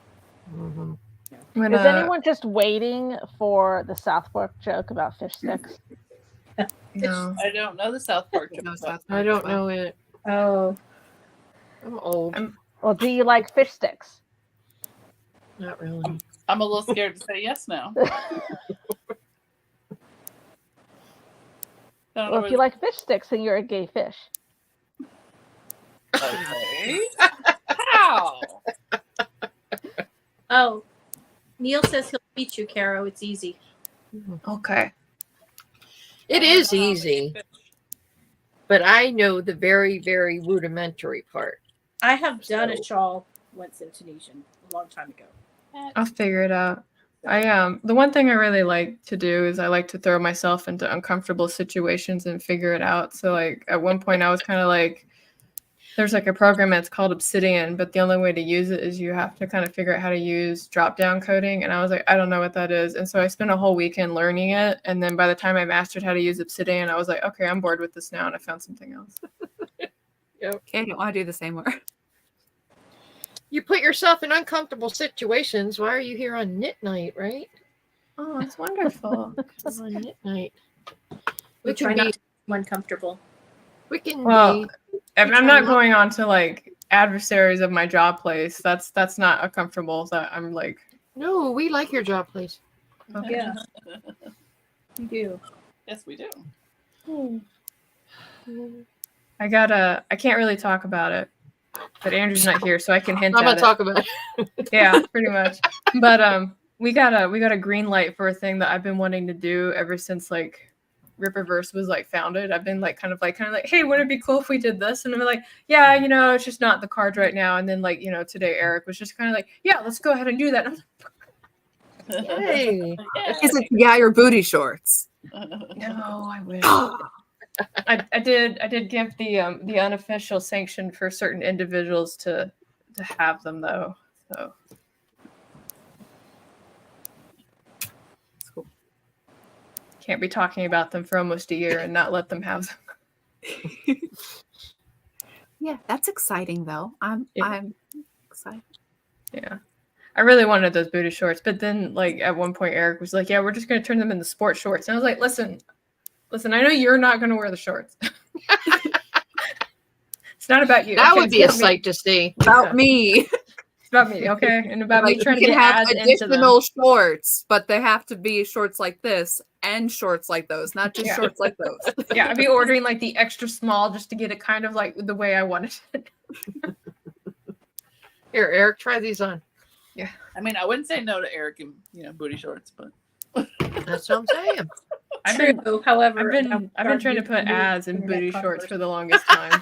Mhm. When, Is anyone just waiting for the South Park joke about fish sticks? no. I don't know the South Park joke. No but South I Park don't stuff. know it. Oh, I'm old. Well, do you like fish sticks? Not really. I'm a little scared to say yes now. Well, if you like fish sticks, then you're a gay fish. Okay. How? oh. Neil says he'll teach you, Caro. It's easy. Okay. It is easy, but I know the very, very rudimentary part. I have done a So- shawl once in Tunisian a long time ago. I'll figure it out. The one thing I really like to do is I like to throw myself into uncomfortable situations and figure it out. So like at one point I was kind of like, there's like a program that's called Obsidian, but the only way to use it is you have to kind of figure out how to use drop down coding. And I was like, I don't know what that is. And so I spent a whole weekend learning it. And then by the time I mastered how to use Obsidian, I was like, okay, I'm bored with this now. And I found something else. Okay, I don't want to do the same work. You put yourself in uncomfortable situations. Why are you here on knit night, right? Oh, it's wonderful. Come on knit night. We We try can not be. to be uncomfortable. We can Well, be. I'm not going on to like adversaries of my job place. That's not a comfortable. That I'm like, No, we like your job, please. okay. Yeah, you do. Yes, we do. I can't really talk about it, but Andrew's not here, so I can hint I'm at gonna it. talk about it. Yeah, pretty much. But we got a green light for a thing that I've been wanting to do ever since like Rippaverse was like founded. I've been like kind of like, hey, wouldn't it be cool if we did this? And I'm like, yeah, it's just not the cards right now. And then like, today Eric was just kind of like, yeah, let's go ahead and do that. And I'm Hey. Is it your booty shorts? like, no, I wish. I did give the unofficial sanction for certain individuals to have them though. So can't be talking about them for almost a year and not let them have them. Yeah, that's exciting though. I'm excited. Yeah. I really wanted those booty shorts, but then like at one point Eric was like, "Yeah, we're just gonna turn them into sport shorts." And I was like, "Listen, I know you're not gonna wear the shorts. It's not about you. That okay? would It's be a about me. sight to see. About me. It's about me, okay? And about me Like, trying to you get can have ads into them. additional shorts, but they have to be shorts like this and shorts like those, not just Yeah. shorts like those. Yeah, I'd be ordering like the extra small just to get it kind of like the way I wanted it. Here, Eric, try these on. I mean, I wouldn't say no to Eric and booty shorts, but That's what I'm saying. I've been True. However, I've been trying to put ads in booty shorts for the longest time.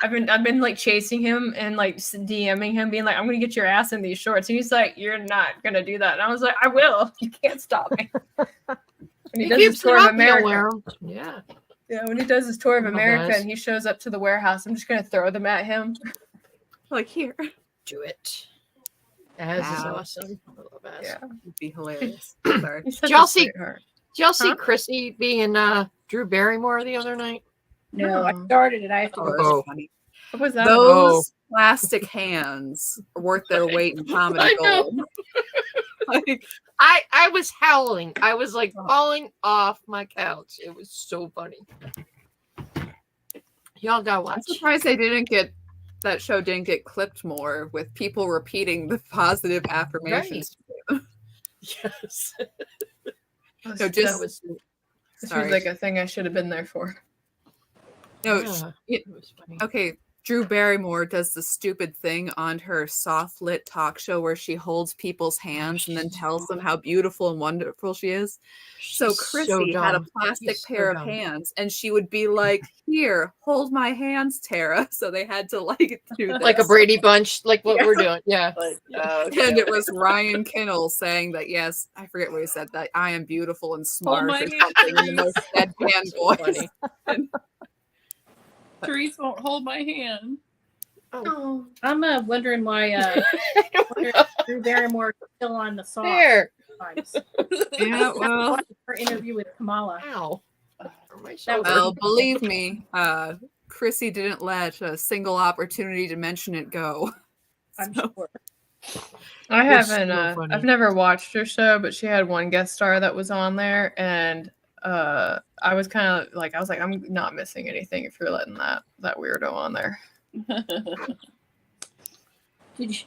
I've been like chasing him and like DMing him, being like, "I'm gonna get your ass in these shorts," and he's like, "You're not gonna do that." And I was like, "I will. You can't stop me." When he does his tour of America, Yeah. yeah, when he does his tour of Oh, America guys. and he shows up to the warehouse, I'm just gonna throw them at him. Like here. Do it. Az is Wow. awesome. I love Az. Yeah, It'd be hilarious. Sorry. he's such Y'all a see- sweetheart. Did y'all see Huh? Chrissy being Drew Barrymore the other night? No, I No. started it. I have to Oh, go. that's Oh. funny. What was that? Those plastic hands are worth their weight in comedy I know. gold. Like, I was howling. I was like falling off my couch. It was so funny. Y'all gotta I'm watch. surprised that show didn't get clipped more with people repeating the positive affirmations. Yes. Oh, So That just was, this sorry. was like a thing I should have been there for. no, yeah, it- it was funny. okay. Drew Barrymore does the stupid thing on her soft lit talk show where she holds people's hands and then tells them how beautiful and wonderful she is. So She's Chrissy had a dumb. plastic She's so pair of dumb. hands, and she would be like, "Here, hold my hands, Tara." So they had to like do this. Like a Brady Bunch, like what Yeah. we're doing. Yeah. like, And it was Ryan Kinnell saying that, yes, I forget what he said, that I am beautiful and smart my or something in the most deadpan So voice. funny. Therese won't hold my hand. Oh, I'm wondering why I don't know. Drew Barrymore is still on the sauce There. sometimes. Yeah, well, Her interview with Kamala. Ow. My That shoulder. well, believe me, Chrissy didn't let a single opportunity to mention it go. I'm So- sure. I was haven't. so funny. I've never watched her show, but she had one guest star that was on there, and I was kind of like, I was like, I'm not missing anything if you're letting that weirdo on there. Did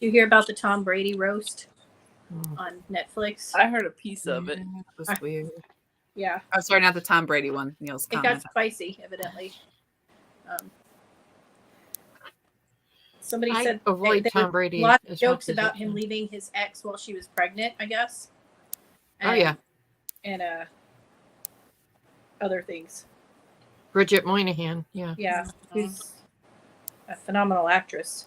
you hear about the Tom Brady roast Mm. on Netflix? I heard a piece of it. Yeah, it was weird. Yeah, Oh, sorry, not the Tom Brady one. Neil's it got comment. spicy, evidently. Somebody I said avoid there Tom were Brady. lots of as jokes much as I about him can. leaving his ex while she was pregnant, I guess. Oh yeah, and other things. Bridget Moynihan. Yeah. Yeah, who's a phenomenal actress.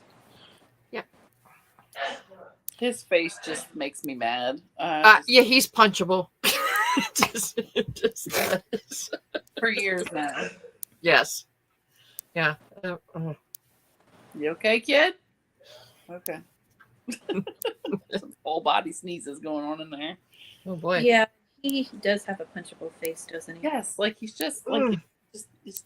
His face just makes me mad. Yeah, he's punchable. just does. For years now. Yes. Yeah. You okay, kid? Okay. Some whole body sneezes going on in there. Oh boy. Yeah, he does have a punchable face, doesn't he? Yes, like he's just like Mm.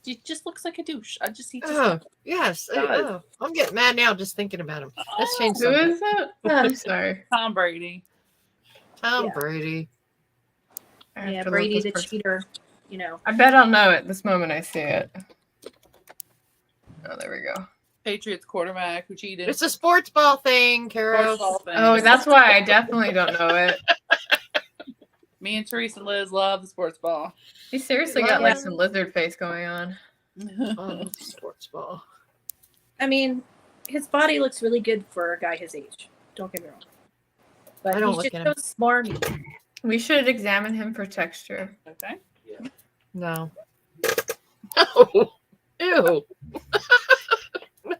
he just looks like a douche. He just Oh, yes. does. I'm getting mad now just thinking about him. Let's change Who something. is it? I'm sorry. Tom Brady. Tom Yeah. Brady. I have Yeah, to look Brady this the person- cheater. You know, I bet I'll know it this moment I see it. Oh, there we go. Patriots quarterback who cheated. It's a sports ball thing, Carol. Sports ball thing. Oh, that's why I definitely don't know it. Me and Teresa Liz love the sports ball. He seriously got like some lizard face going on. Oh, sports ball. I mean, his body looks really good for a guy his age. Don't get me wrong. But I don't he's look just at so smarmy. We should examine him for texture. Okay. No. No. Ew. No.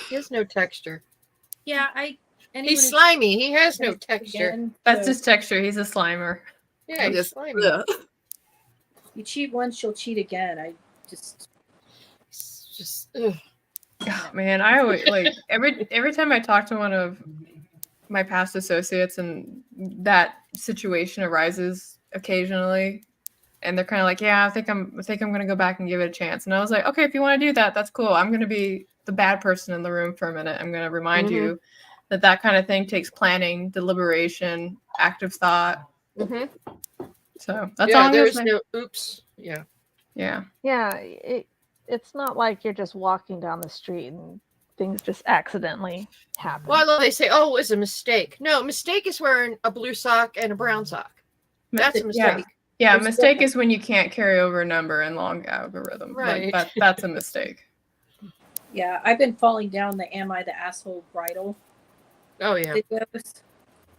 He has no texture. Yeah, He's slimy. He has no texture. That's his texture. He's a slimer. Yeah, he's Just- slimy. Ugh. You cheat once, you'll cheat again. I just It's just ugh. Oh, man, I always like every time I talk to one of my past associates and that situation arises occasionally, and they're kind of like, yeah, I think I'm gonna go back and give it a chance. And I was like, okay, if you want to do that, that's cool. I'm gonna be the bad person in the room for a minute. I'm gonna remind you that kind of thing takes planning, deliberation, active thought. So that's all. There's no oops. Yeah. Yeah. Yeah, it's not like you're just walking down the street and things just accidentally happen. Well, I love they say, "Oh, it was a mistake." No, mistake is wearing a blue sock and a brown sock. That's a mistake. Yeah, There's mistake different- is when you can't carry over a number in long algorithm. Right. Like that's a mistake. Yeah, I've been falling down the "Am I the Asshole" bridal Oh yeah. videos,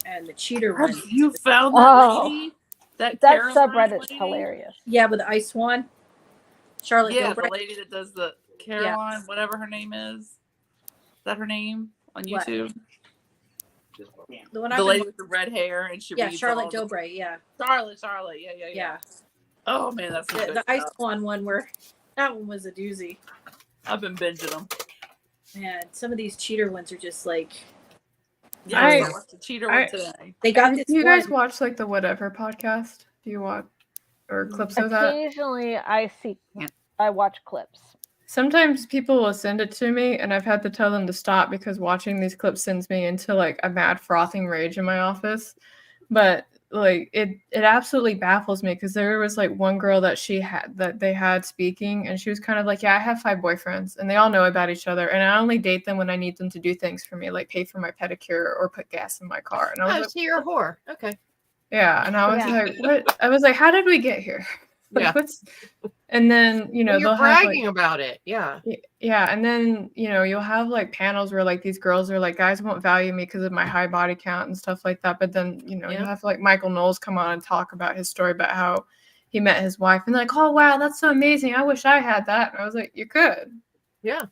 and the cheater Have ones. you found that Oh. lady? That That Caroline subreddit's lady? hilarious. Yeah, with the ice swan. Charlotte Yeah, Gilbreth. the lady that does the Caroline, whatever her name is. Is that her name on What? YouTube? The one The I've lady been, with the red hair and she yeah, reads Charlotte all the- Gilbreth. Yeah, Charlotte, yeah. yeah. Oh man, that's some good The ice stuff. swan one where that one was a doozy. I've been binging them. Man, some of these cheater ones are just like Yeah, I- I watched the cheater one today. they got Do this. you guys one- watch like the Whatever podcast? Do you watch or clips of that? Occasionally, I see, Yeah. I watch clips. Sometimes people will send it to me, and I've had to tell them to stop because watching these clips sends me into like a mad frothing rage in my office. But like it absolutely baffles me because there was like one girl that they had speaking, and she was kind of like, yeah, I have 5 boyfriends and they all know about each other, and I only date them when I need them to do things for me, like pay for my pedicure or put gas in my car. And I was Oh, like, so you're a whore. Okay. yeah, and I was Yeah. like, what? I was like, how did we get here? Like, Yeah. And then Well, you're they'll have bragging like, about it. Yeah. yeah, and then you'll have like panels where like these girls are like, guys won't value me because of my high body count and stuff like that. But then you Yeah. have like Michael Knowles come on and talk about his story about how he met his wife, and they're like, oh wow, that's so amazing. I wish I had that. And I was like, you could. Yeah.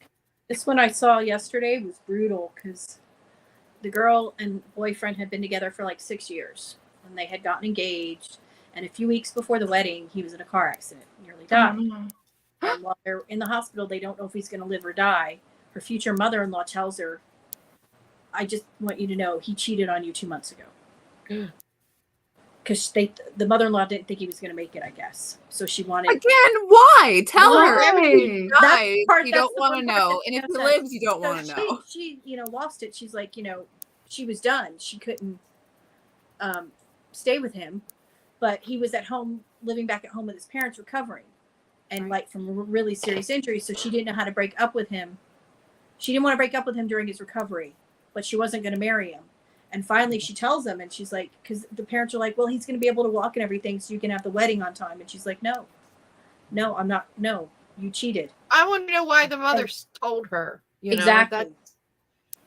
This one I saw yesterday was brutal because the girl and boyfriend had been together for like 6 years, and they had gotten engaged. And a few weeks before the wedding, he was in a car accident, nearly died. And while they're in the hospital, they don't know if he's going to live or die. Her future mother-in-law tells her, I just want you to know he cheated on you 2 months ago. Because the mother-in-law didn't think he was going to make it, I guess. So she wanted... Again, why? Tell her. Why? If he That's dies, the part- you that's don't the want to one part know. that And if he makes lives, you don't So want to know. She lost it. She's like, she was done. She couldn't stay with him, but he was at home, living back at home with his parents, recovering, and like from really serious injuries. So she didn't know how to break up with him. She didn't want to break up with him during his recovery, but she wasn't going to marry him. And finally, she tells him, and she's like, because the parents are like, well, he's going to be able to walk and everything, so you can have the wedding on time. And she's like, no, I'm not. No, you cheated. I want to know why the mother told her. You know, Exactly. that-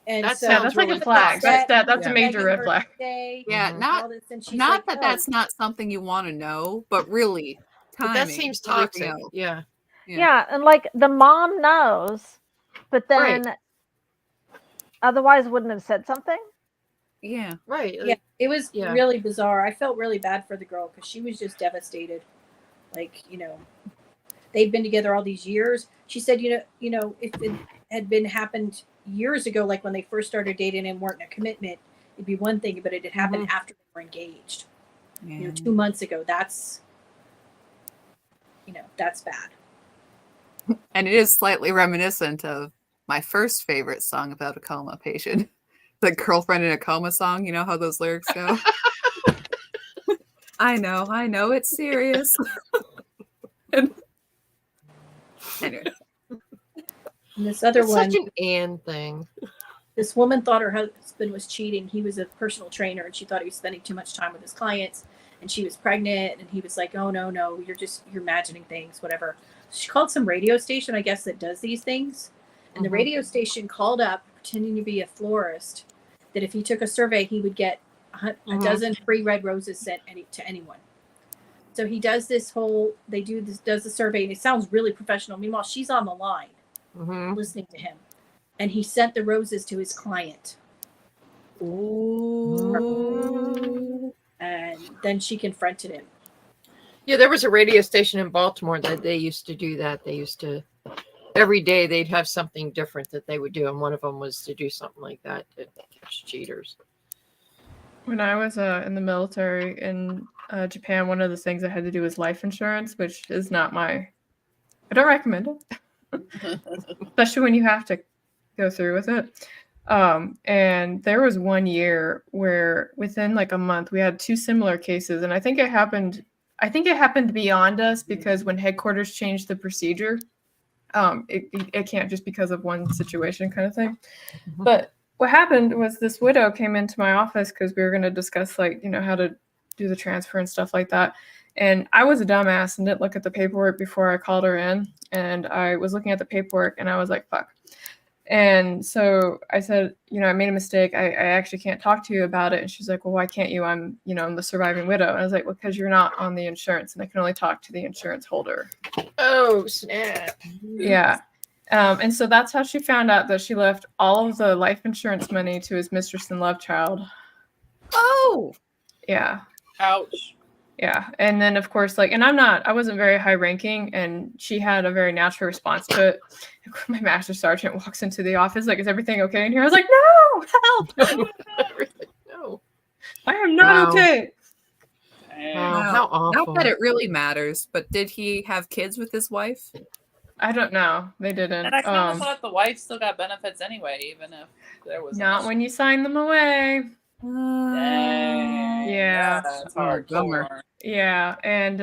And that so Yeah, sounds that's like really a flag. tough. That's Yeah. a major red flag. Yeah, Mhm. not She's not like, that no. that's not something you want to know, but really, but timing. that seems Really toxic. no. Yeah. Yeah. Yeah. And like the mom knows, but then otherwise wouldn't have said something. Yeah. Right. Yeah, it was Yeah. really bizarre. I felt really bad for the girl because she was just devastated. Like, they'd been together all these years. She said, if it had been happened years ago, like when they first started dating and weren't in a commitment, it'd be one thing, but it had happened after they were engaged. Yeah. 2 months ago. That's bad. And it is slightly reminiscent of my first favorite song about a coma patient. The girlfriend in a coma song. You know how those lyrics go? I know, it's serious. Anyway. And this other It's one, such an Anne thing. this woman thought her husband was cheating. He was a personal trainer, and she thought he was spending too much time with his clients, and she was pregnant, and he was like, oh no, you're imagining things, whatever. She called some radio station, I guess, that does these things, and the radio station called up pretending to be a florist, that if he took a survey, he would get a dozen free red roses sent to anyone. So he does does the survey, and it sounds really professional. Meanwhile, she's on the line listening to him, and he sent the roses to his client. Ooh. And then she confronted him. Yeah, there was a radio station in Baltimore that they used to do that. They used to every day they'd have something different that they would do, and one of them was to do something like that to catch cheaters. When I was in the military in Japan, one of the things I had to do was life insurance, which is not I don't recommend it, especially when you have to go through with it. And there was 1 year where within like a month we had 2 similar cases, and I think it happened beyond us because when headquarters changed the procedure, it can't just because of one situation kind of thing. But what happened was this widow came into my office because we were going to discuss how to do the transfer and stuff like that. And I was a dumbass and didn't look at the paperwork before I called her in. And I was looking at the paperwork and I was like, fuck. And so I said, I made a mistake. I actually can't talk to you about it. And she's like, well, why can't you? I'm the surviving widow. And I was like, well, because you're not on the insurance and I can only talk to the insurance holder. Oh, snap. Yeah. And so that's how she found out that she left all of the life insurance money to his mistress and love child. Oh, Yeah. Ouch. Yeah. And then of course, I wasn't very high ranking and she had a very natural response to it. My master sergeant walks into the office, like, is everything okay in here? I was like, no, help. No. I am not Wow. okay. Dang. Wow, how awful. not that it really matters, but did he have kids with his wife? I don't know. They didn't. And I kind of thought the wife still got benefits anyway, even if there was Not when you sign them away. Dang. Yeah. That's bummer. hardcore. Yeah. And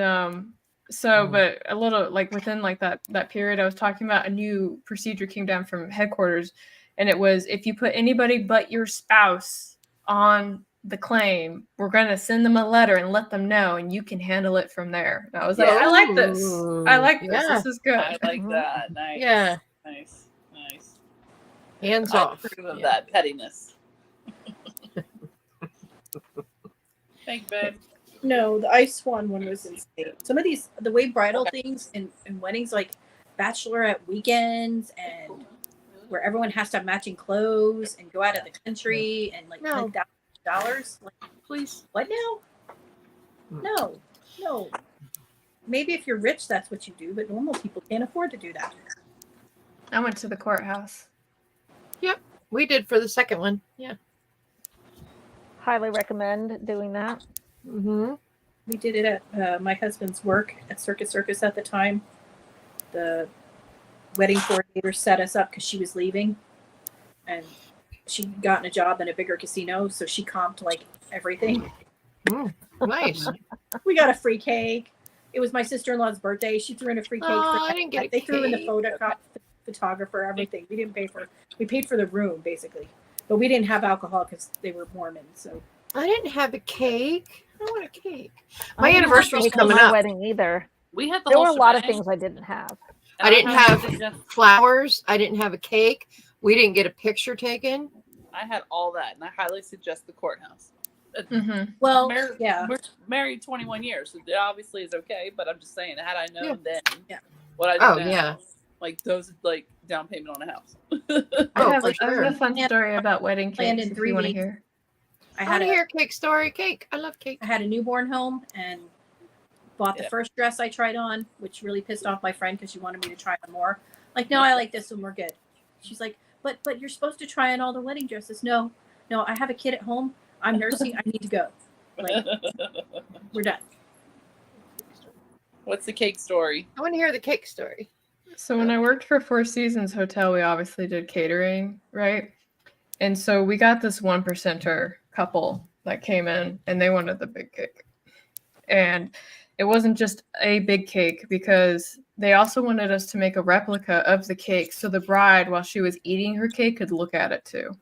but a little within that period I was talking about, a new procedure came down from headquarters, and it was if you put anybody but your spouse on the claim, we're going to send them a letter and let them know, and you can handle it from there. And I was like, I like this. I like this. Yeah. This is good. I like that. Nice. Yeah. Nice. Nice. Hands I off. approve of Yeah. that pettiness. Thanks, babe. No, the Ice Swan one was insane. Some of the way bridal things and weddings, like bachelorette weekends, and where everyone has to have matching clothes and go out of the country and No. $10,000. Like, Please. what now? No. Maybe if you're rich, that's what you do, but normal people can't afford to do that. I went to the courthouse. We did for the second one. Yeah. Highly recommend doing that. Mm-hmm. We did it at my husband's work at Circus at the time. The wedding coordinator set us up because she was leaving, and she'd gotten a job in a bigger casino, so she comped everything. Nice. We got a free cake. It was my sister-in-law's birthday. She threw in a free cake. Oh, I didn't get a They threw in the cake. photographer, everything. We didn't pay for. We paid for the room basically, but we didn't have alcohol because they were Mormon. So I didn't have a cake. I want a cake. I My didn't have anniversary's cake at coming my up. wedding either. We had the There whole were a lot of shebang. things I didn't have. I didn't have just- flowers. I didn't have a cake. We didn't get a picture taken. I had all that, and I highly suggest the courthouse. Mm-hmm. well, We're married 21 years, so it obviously is okay. But I'm just saying, had I known then, Yeah. what I Oh, do now, yeah. those down payment on a house. Oh, I for have sure. a fun story about wedding Planned cakes in if 3 you want to weeks. hear. I I had want to a, hear a cake story. Cake. I love cake. I had a newborn home and bought the Yeah. first dress I tried on, which really pissed off my friend because she wanted me to try on more. Like, no, I like this one. We're good. She's like, but you're supposed to try on all the wedding dresses. No, I have a kid at home. I'm nursing. I need to go. Like, we're done. What's the cake story? I want to hear the cake story. So when I worked for Four Seasons Hotel, we obviously did catering, right? And so we got this 1%er couple that came in and they wanted the big cake. And it wasn't just a big cake because they also wanted us to make a replica of the cake so the bride, while she was eating her cake, could look at it too.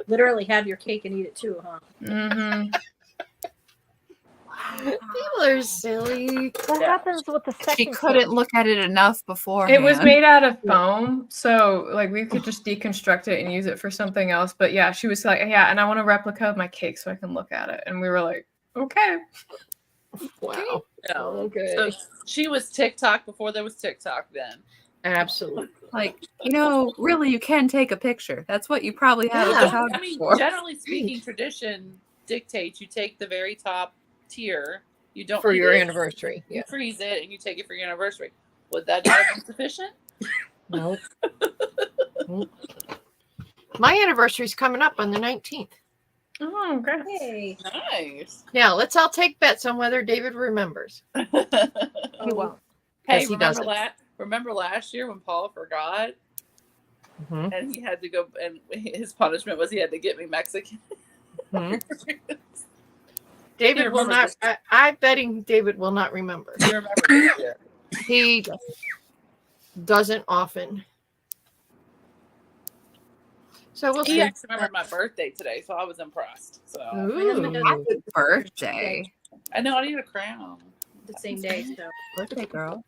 Literally have your cake and eat it too, huh? Mm-hmm. People are silly. What happens with the second She cake? couldn't look at it enough before. It was made out of foam, so we could just deconstruct it and use it for something else. But yeah, she was like, yeah, and I want a replica of my cake so I can look at it. And we were like, okay. Wow. No. Okay. So she was TikTok before there was TikTok then. Absolutely. Really, you can take a picture. That's what you probably have Yeah. a photographer I mean, for. generally speaking, tradition dictates you take the very top tier. You don't For eat your it, anniversary. You Yeah. freeze it and you take it for your anniversary. Would that not be sufficient? Nope. Nope. My anniversary's coming up on the 19th. Oh, okay. Hey. Nice. Now let's all take bets on whether David remembers. He Oh, won't. Hey, Yes, he doesn't. remember last year when Paul forgot Mhm. and he had to go, and his punishment was he had to get me Mexican. Mhm. You David will remember not. this. I'm betting David will not remember. You remember this year. He doesn't often. So we'll He see. actually remembered my birthday today, so I was impressed. So husband does- Ooh. Happy birthday. I know I need a crown. the same day. So Birthday girl.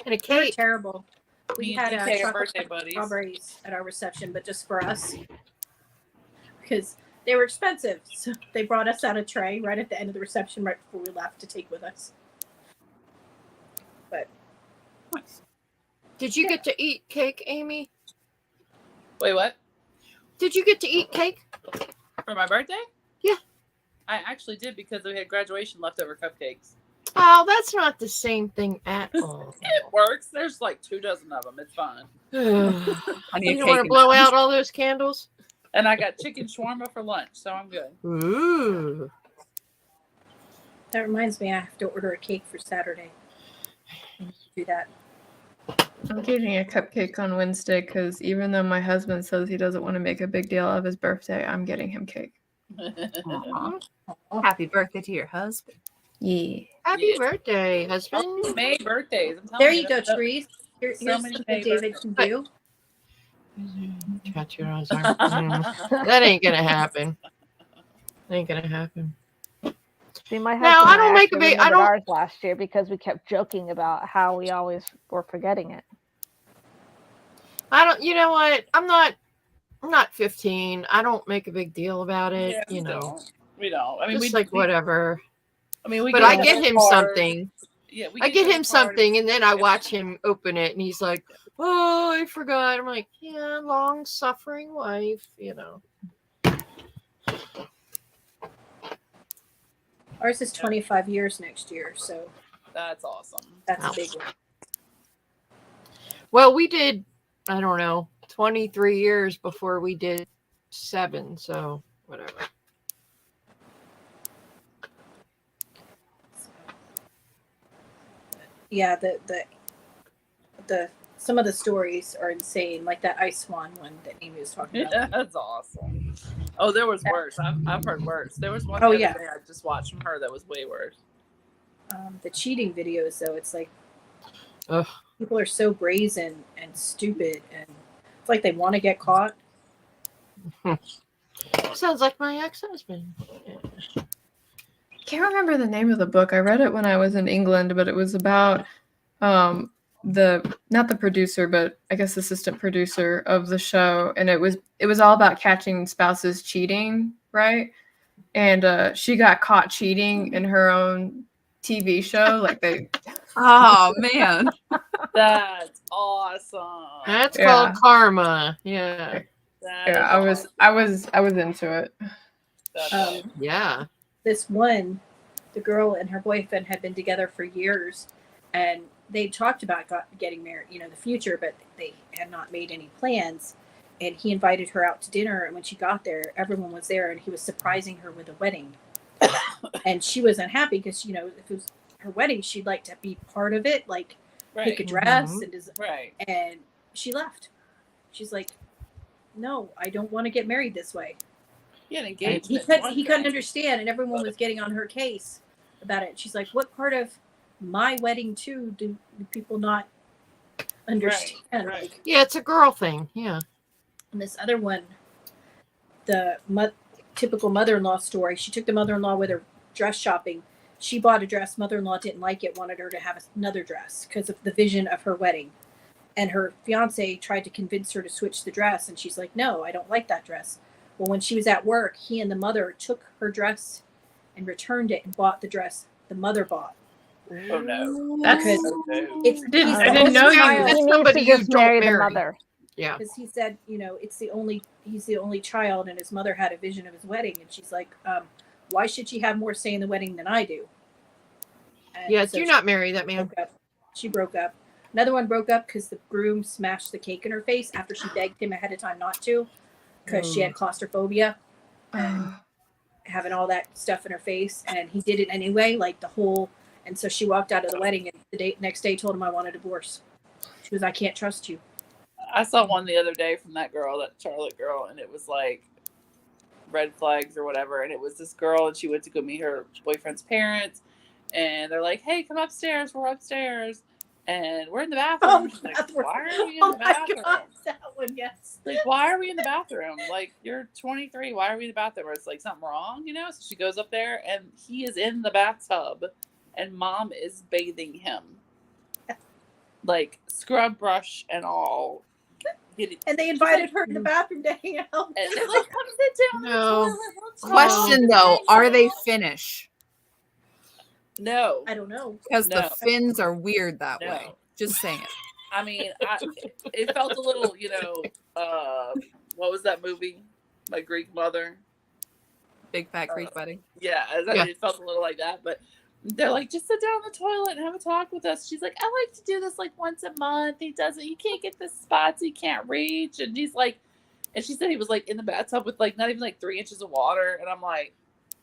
And a they were cake. terrible. We Me had and a DK are chocolate birthday buddies. strawberries at our reception, but just for us because they were expensive. So they brought us out a tray right at the end of the reception, right before we left to take with us. But Did you get to eat cake, Amy? Wait, what? Did you get to eat cake? For my birthday? Yeah. I actually did because we had graduation leftover cupcakes. Oh, that's not the same thing at all. It works. There's like 24 of them. It's fine. you Honey, a don't want to cake blow and- out all those candles? And I got chicken shawarma for lunch, so I'm good. Ooh. that reminds me, I have to order a cake for Saturday. I need to do that. I'm getting a cupcake on Wednesday because even though my husband says he doesn't want to make a big deal of his birthday, I'm getting him cake. Aw. Happy birthday to your husband. Yeah. Happy Yeah. birthday, husband. May birthdays. I'm telling There you go, that's- Therese. Here's so many something favors. David can do. Tattoo on his arm. That ain't gonna happen. Ain't gonna happen. See, my No, husband I and don't make a actually big- I remembered don't- ours last year because we kept joking about how we always were forgetting it. I don't. You know what? I'm not 15. I don't make a big deal about it. Yeah, you know, we don't. I mean, just we like whatever. I mean, we But get I get him cards. something. Yeah, we I get each him other something, cards. and then I watch him open it, and he's like, "Oh, I forgot." I'm like, "Yeah, long-suffering wife, you know." Ours is 25 years next year, so That's awesome. that's Wow. a big one. Well, we did, I don't know, 23 years before we did 7, so whatever. Yeah, the some of the stories are insane, like that Ice Swan one that Amy was talking about. Yeah, that's awesome. Oh, there was worse. I've heard worse. There was one Oh, the other yeah. day I just watched from her that was way worse. The cheating videos, though, it's like Ugh. people are so brazen and stupid, and it's like they want to get caught. Sounds like my ex-husband. Yeah. Can't remember the name of the book. I read it when I was in England, but it was about the not the producer, but I guess assistant producer of the show, and it was all about catching spouses cheating, right? And she got caught cheating in her own TV show. Like they Oh man. That's awesome. That's Yeah. called karma. Yeah. That yeah, is I was into it. That's awesome. Yeah. This one, the girl and her boyfriend had been together for years, and they talked about getting married, the future, but they had not made any plans. And he invited her out to dinner, and when she got there, everyone was there, and he was surprising her with a wedding. And she was unhappy because, if it was her wedding, she'd like to be part of it, like pick a Right. dress Mhm. Right. and she left. She's like, "No, I don't want to get married this way." Yeah, an And engagement. he couldn't understand, and everyone was getting on her case about it. She's like, "What part of my wedding too do people not understand?" right. Like, Yeah, it's a girl thing. Yeah. and this other one, the typical mother-in-law story. She took the mother-in-law with her dress shopping. She bought a dress. Mother-in-law didn't like it, wanted her to have another dress because of the vision of her wedding. And her fiance tried to convince her to switch the dress, and she's like, "No, I don't like that dress." Well, when she was at work, he and the mother took her dress and returned it and bought the dress the mother bought. Oh no. That's Because Oh, no. it's I didn't- he's I the didn't only know you- child. That's He needs somebody to you just don't marry the marry. mother. Yeah. Because he said, it's he's the only child, and his mother had a vision of his wedding, and she's like, why should she have more say in the wedding than I do? And Yeah, so do she not marry that man. broke up. She broke up. Another one broke up because the groom smashed the cake in her face after she begged him ahead of time not to, because she had claustrophobia. And having all that stuff in her face, and he did it anyway, like the whole. And so she walked out of the wedding, and next day told him, I want a divorce. She goes, I can't trust you. I saw one the other day from that girl, that Charlotte girl, and it was like red flags or whatever. And it was this girl, and she went to go meet her boyfriend's parents, and they're like, "Hey, come upstairs. We're upstairs, and we're in the bathroom." She's like, why are we in the bathroom? God, that one, yes. Like, why are we in the bathroom? Like, you're 23. Why are we in the bathroom? Or it's like something wrong, you know? So she goes up there, and he is in the bathtub, and mom is bathing him, like scrub brush and all. And they invited her to the bathroom to hang out. And they're like, "Come sit down No. in the toilet. We'll talk." Question though, are they Finnish? No. I don't know. Because the No. Finns are weird that No. way. Just saying. I mean, it felt a little, you know, what was that movie? My Greek Mother. Big Fat Greek Wedding. Yeah, it felt a little like that. But they're like, just sit down on the toilet and have a talk with us. She's like, I like to do this like once a month. He doesn't. You can't get the spots he can't reach. And he's like, and she said he was like in the bathtub with like not even like 3 inches of water. And I'm like,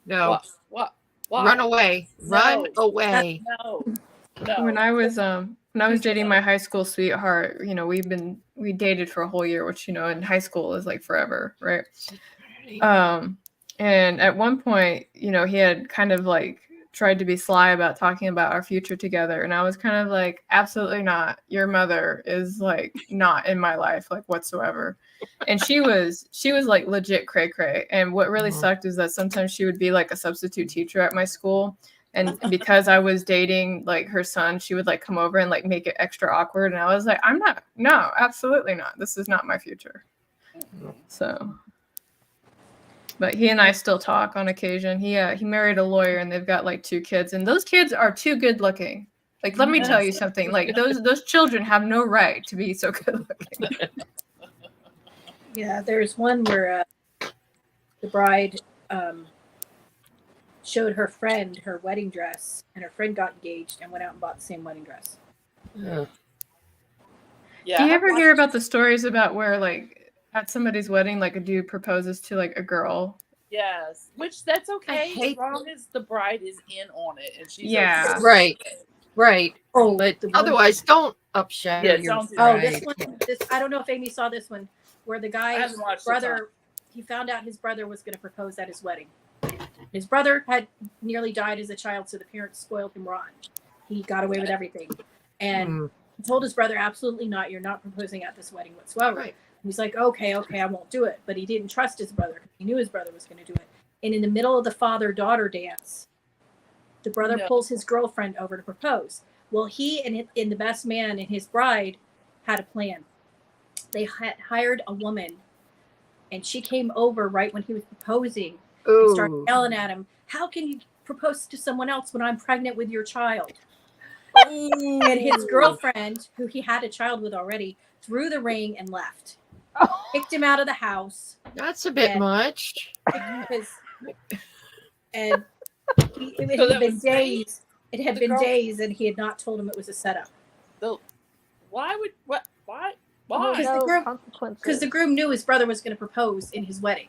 No. What? Why? Run away. Run No. away. No. When I was dating my high school sweetheart, you know, we dated for a whole year, which, you know, in high school is like forever, right? And at one point, you know, he had kind of like tried to be sly about talking about our future together, and I was kind of like, absolutely not. Your mother is like not in my life like whatsoever. And she was like legit cray cray. And what really sucked is that sometimes she would be like a substitute teacher at my school. And because I was dating like her son, she would like come over and like make it extra awkward. And I was like, no, absolutely not. This is not my future. So, but he and I still talk on occasion. He married a lawyer, and they've got like 2 kids, and those kids are too good looking. Like, let me tell you something. Like those children have no right to be so good looking. Yeah, there's one where the bride showed her friend her wedding dress, and her friend got engaged and went out and bought the same wedding dress. Yeah. Yeah. Do you ever hear about the stories about where like at somebody's wedding, like a dude proposes to like a girl? Yes, which that's okay hate- as long as the bride is in on it and she's Yeah. okay. Right. Oh, But the one- otherwise, don't upshatter Yeah, your don't do Oh, that. this one. I don't know if Amy saw this one, where the I guy's haven't watched the brother, he found out his brother was going to propose at his wedding. His brother had nearly died as a child, so the parents spoiled him rotten. He got away with everything, and he told his brother, "Absolutely not. You're not proposing at this wedding whatsoever." Right. He's like, "Okay, I won't do it." But he didn't trust his brother. He knew his brother was going to do it. And in the middle of the father-daughter dance, the brother No. pulls his girlfriend over to propose. Well, he and the best man and his bride had a plan. They had hired a woman, and she came over right when he was proposing and started Ooh. yelling at him, "How can you propose to someone else when I'm pregnant with your child?" And his girlfriend, who he had a child with already, threw the ring and left. Kicked him out of the house. That's a bit And- much. And it So had that been was days. It had The been girl- days, and he had not told him it was a setup. Why would what? Why? There's Why? Because the no groom- consequences. Because the groom knew his brother was going to propose in his wedding,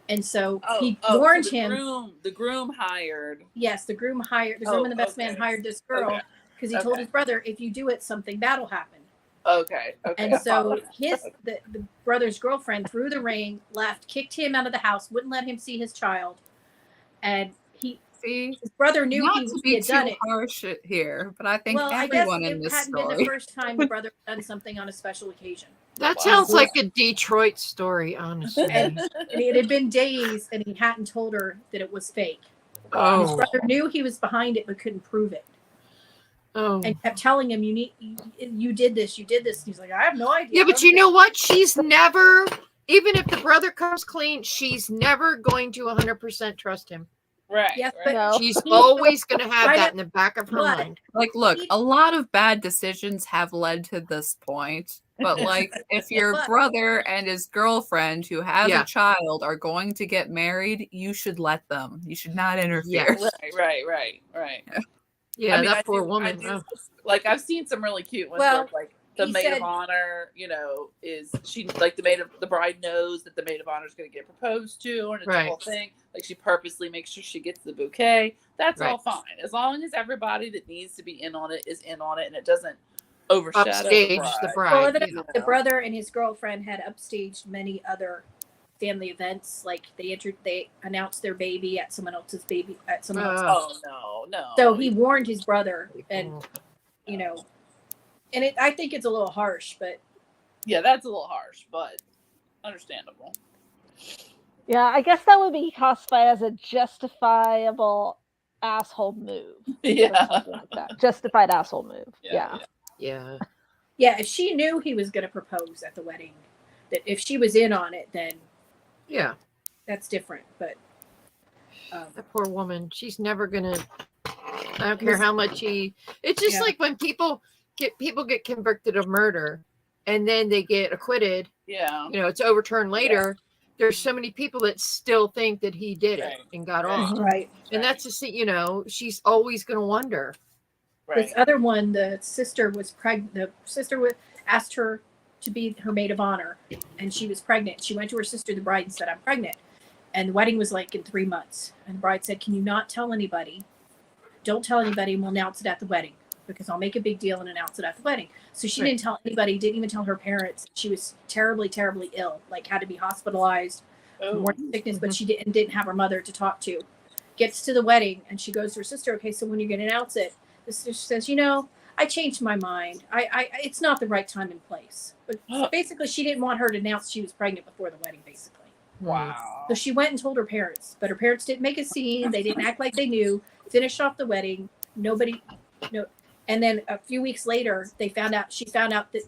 and so he so warned the him. The groom hired. Yes, the groom and the best man hired this girl Okay. because he told Okay. his brother, "If you do it, something bad will happen." Okay. And so the brother's girlfriend threw the ring, left, kicked him out of the house, wouldn't let him see his child, and See, his brother knew not he to had be done too it. harsh here, but I think Well, I guess everyone in it this hadn't been the story. first time the brother had done something on a special occasion. That Wow. sounds like a Detroit story, honestly. And it had been days, and he hadn't told her that it was fake. His Oh. brother knew he was behind it, but couldn't prove it, Oh. and kept telling him, "You did this, you did this." And he's like, "I have no idea." Yeah, but you know what? She's never, even if the brother comes clean, she's never going to 100% trust him. Right. Yes, right. but No. She's always going to have Right that up- in the back of her but- mind. Like, look, a lot of bad decisions have led to this point. But like, if your But- brother and his girlfriend who has Yeah. a child are going to get married, you should let them. You should not interfere. Yes. Right. Yeah, I mean, that I poor do- woman. I do- oh. Like I've seen some really cute ones. Well- where, like the he maid said- of honor, is she like the bride knows that the maid of honor is going to get proposed to, and it's a whole Right. thing. Like she purposely makes sure she gets the bouquet. That's all Right. fine as long as everybody that needs to be in on it is in on it, and it doesn't overshadow Upstage the Well, bride. the brother and his girlfriend had upstaged many other family events. Like they announced their baby at someone else's baby at someone else's. Oh no. So he warned his brother, and Mm. and I think it's a little harsh, but Yeah, that's a little harsh, but understandable. Yeah, I guess that would be classified as a justifiable asshole move. or Yeah. something like that. Justified asshole move. Yeah. Yeah. yeah, if she knew he was going to propose at the wedding, that if she was in on it, then Yeah. that's different. But That poor woman. She's never gonna. I don't care how much he. It's just Yeah. like when people get convicted of murder, and then they get acquitted. Yeah. It's overturned later. There's so many people that still think that he did it Right. and got Right. off. right. And that's just she's always gonna wonder. Right. This other one, the sister was pregnant. The sister asked her to be her maid of honor, and she was pregnant. She went to her sister, the bride, and said, "I'm pregnant." And the wedding was like in 3 months. And the bride said, "Can you not tell anybody? Don't tell anybody, and we'll announce it at the wedding because I'll make a big deal and announce it at the wedding." So she Right. didn't tell anybody. Didn't even tell her parents. She was terribly, terribly ill. Like had to be hospitalized, Oh. morning sickness, but she didn't have her mother to talk to. Gets to the wedding and she goes to her sister. "Okay, so when you're going to announce it?" The sister says, "I changed my mind. I it's not the right time and place." But basically, she didn't want her to announce she was pregnant before the wedding, basically. Wow. So she went and told her parents, but her parents didn't make a scene. They didn't act like they knew. Finished off the wedding. Nobody, no. And then a few weeks later, she found out that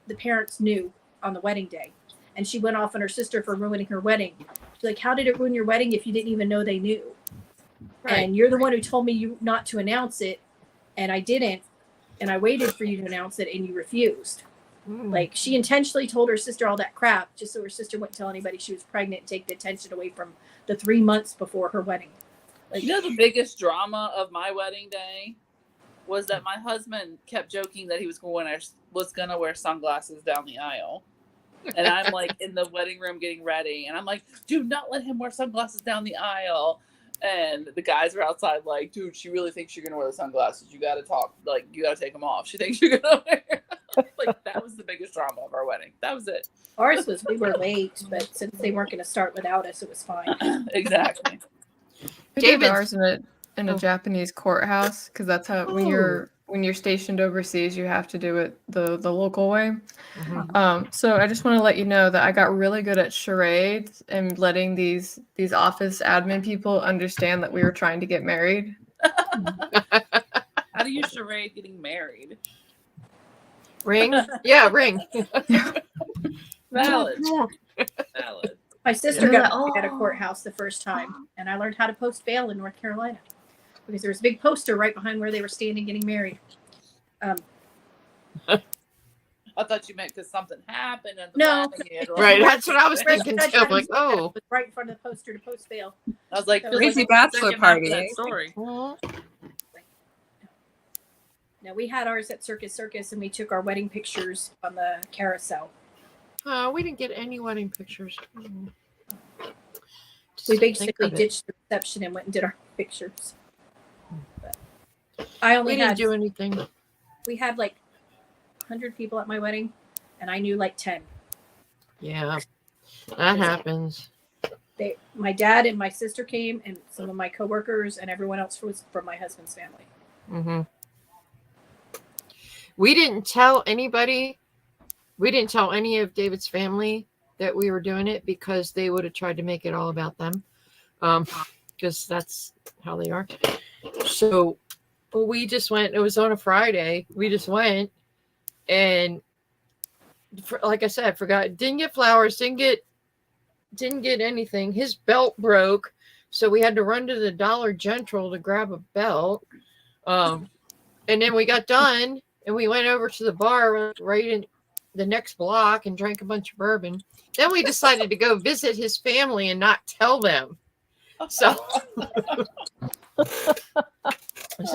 the parents knew on the wedding day, and she went off on her sister for ruining her wedding. She's like, "How did it ruin your wedding if you didn't even know they knew? Right. And you're the one who told me you not to announce it, and I didn't, and I waited for you to announce it, and you refused." Mm. Like she intentionally told her sister all that crap just so her sister wouldn't tell anybody she was pregnant and take the attention away from the 3 months before her wedding. Like, The biggest drama of my wedding day was that my husband kept joking that he was going to wear sunglasses down the aisle. And I'm like in the wedding room getting ready, and I'm like, "Do not let him wear sunglasses down the aisle." And the guys are outside like, "Dude, she really thinks you're gonna wear the sunglasses. You gotta you gotta take them off. She thinks you're gonna wear." Like that was the biggest drama of our wedding. That was it. ours was we were late, but since they weren't going to start without us, it was fine. Exactly. We did David's- ours in a Oh. Japanese courthouse because that's how when you're stationed overseas, you have to do it the local way. Mhm. So I just want to let you know that I got really good at charades and letting these office admin people understand that we were trying to get married. How do you charade getting married? Ring? Yeah, ring. Valid. Valid. My sister Yeah. got married at a courthouse the first time, and I learned how to post bail in North Carolina because there was a big poster right behind where they were standing getting married. I thought you meant because something happened. And No. Right, that's what I was Where's thinking the judge too. I'm had like, his back oh. was right in front of the poster to post bail. I was like, Crazy like bachelor second half of party, that eh? story. No, we had ours at Circus Circus, and we took our wedding pictures on the carousel. Oh, we didn't get any wedding pictures. Just We think basically of it. ditched the reception and went and did our pictures. But I only We didn't had do anything. we had like 100 people at my wedding, and I knew like 10. Yeah, that happens. My dad and my sister came, and some of my coworkers, and everyone else was from my husband's family. Hmm. We didn't tell anybody. We didn't tell any of David's family that we were doing it because they would have tried to make it all about them. Because that's how they are. So we just went. It was on a Friday. We just went, and like I said, forgot. Didn't get flowers. Didn't get anything. His belt broke, so we had to run to the Dollar General to grab a belt. And then we got done, and we went over to the bar right in the next block and drank a bunch of bourbon. Then we decided to go visit his family and not tell them. So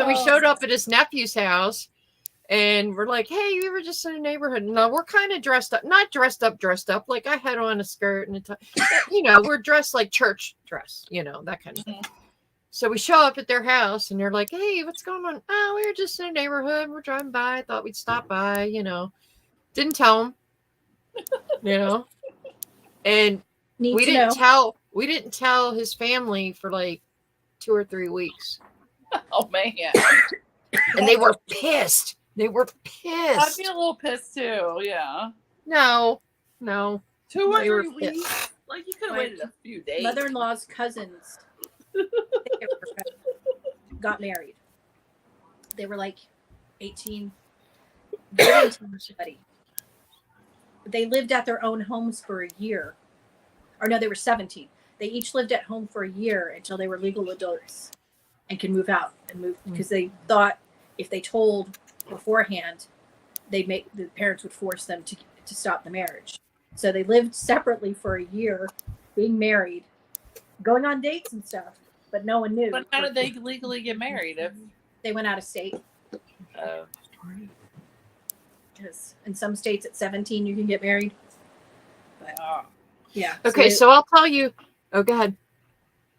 we showed up at his nephew's house, And we're like, hey, we were just in a neighborhood. No, we're kind of dressed up, not dressed up. Like I had on a skirt and a top. We're dressed like church dress, that kind of thing. So we show up at their house and they're like, hey, what's going on? Oh, we were just in a neighborhood. We're driving by. Thought we'd stop by, Didn't tell them, And we didn't tell his family for like 2 or 3 weeks. Oh man. And they were pissed. I'd be a little pissed too. Yeah. No. 2 or They were 3 weeks. Like you could have waited a few days. Mother-in-law's cousins got married. They were like 18. They lived at their own homes for a year. Or no, they were 17. They each lived at home for a year until they were legal adults and could move out and move because they thought if they told beforehand, the parents would force them to stop the marriage. So they lived separately for a year, being married, going on dates and stuff, but no one knew. But how did they legally get married? If they went out of state? Because in some states at 17 you can get married. But yeah. Okay, so I'll tell you. Oh, go ahead.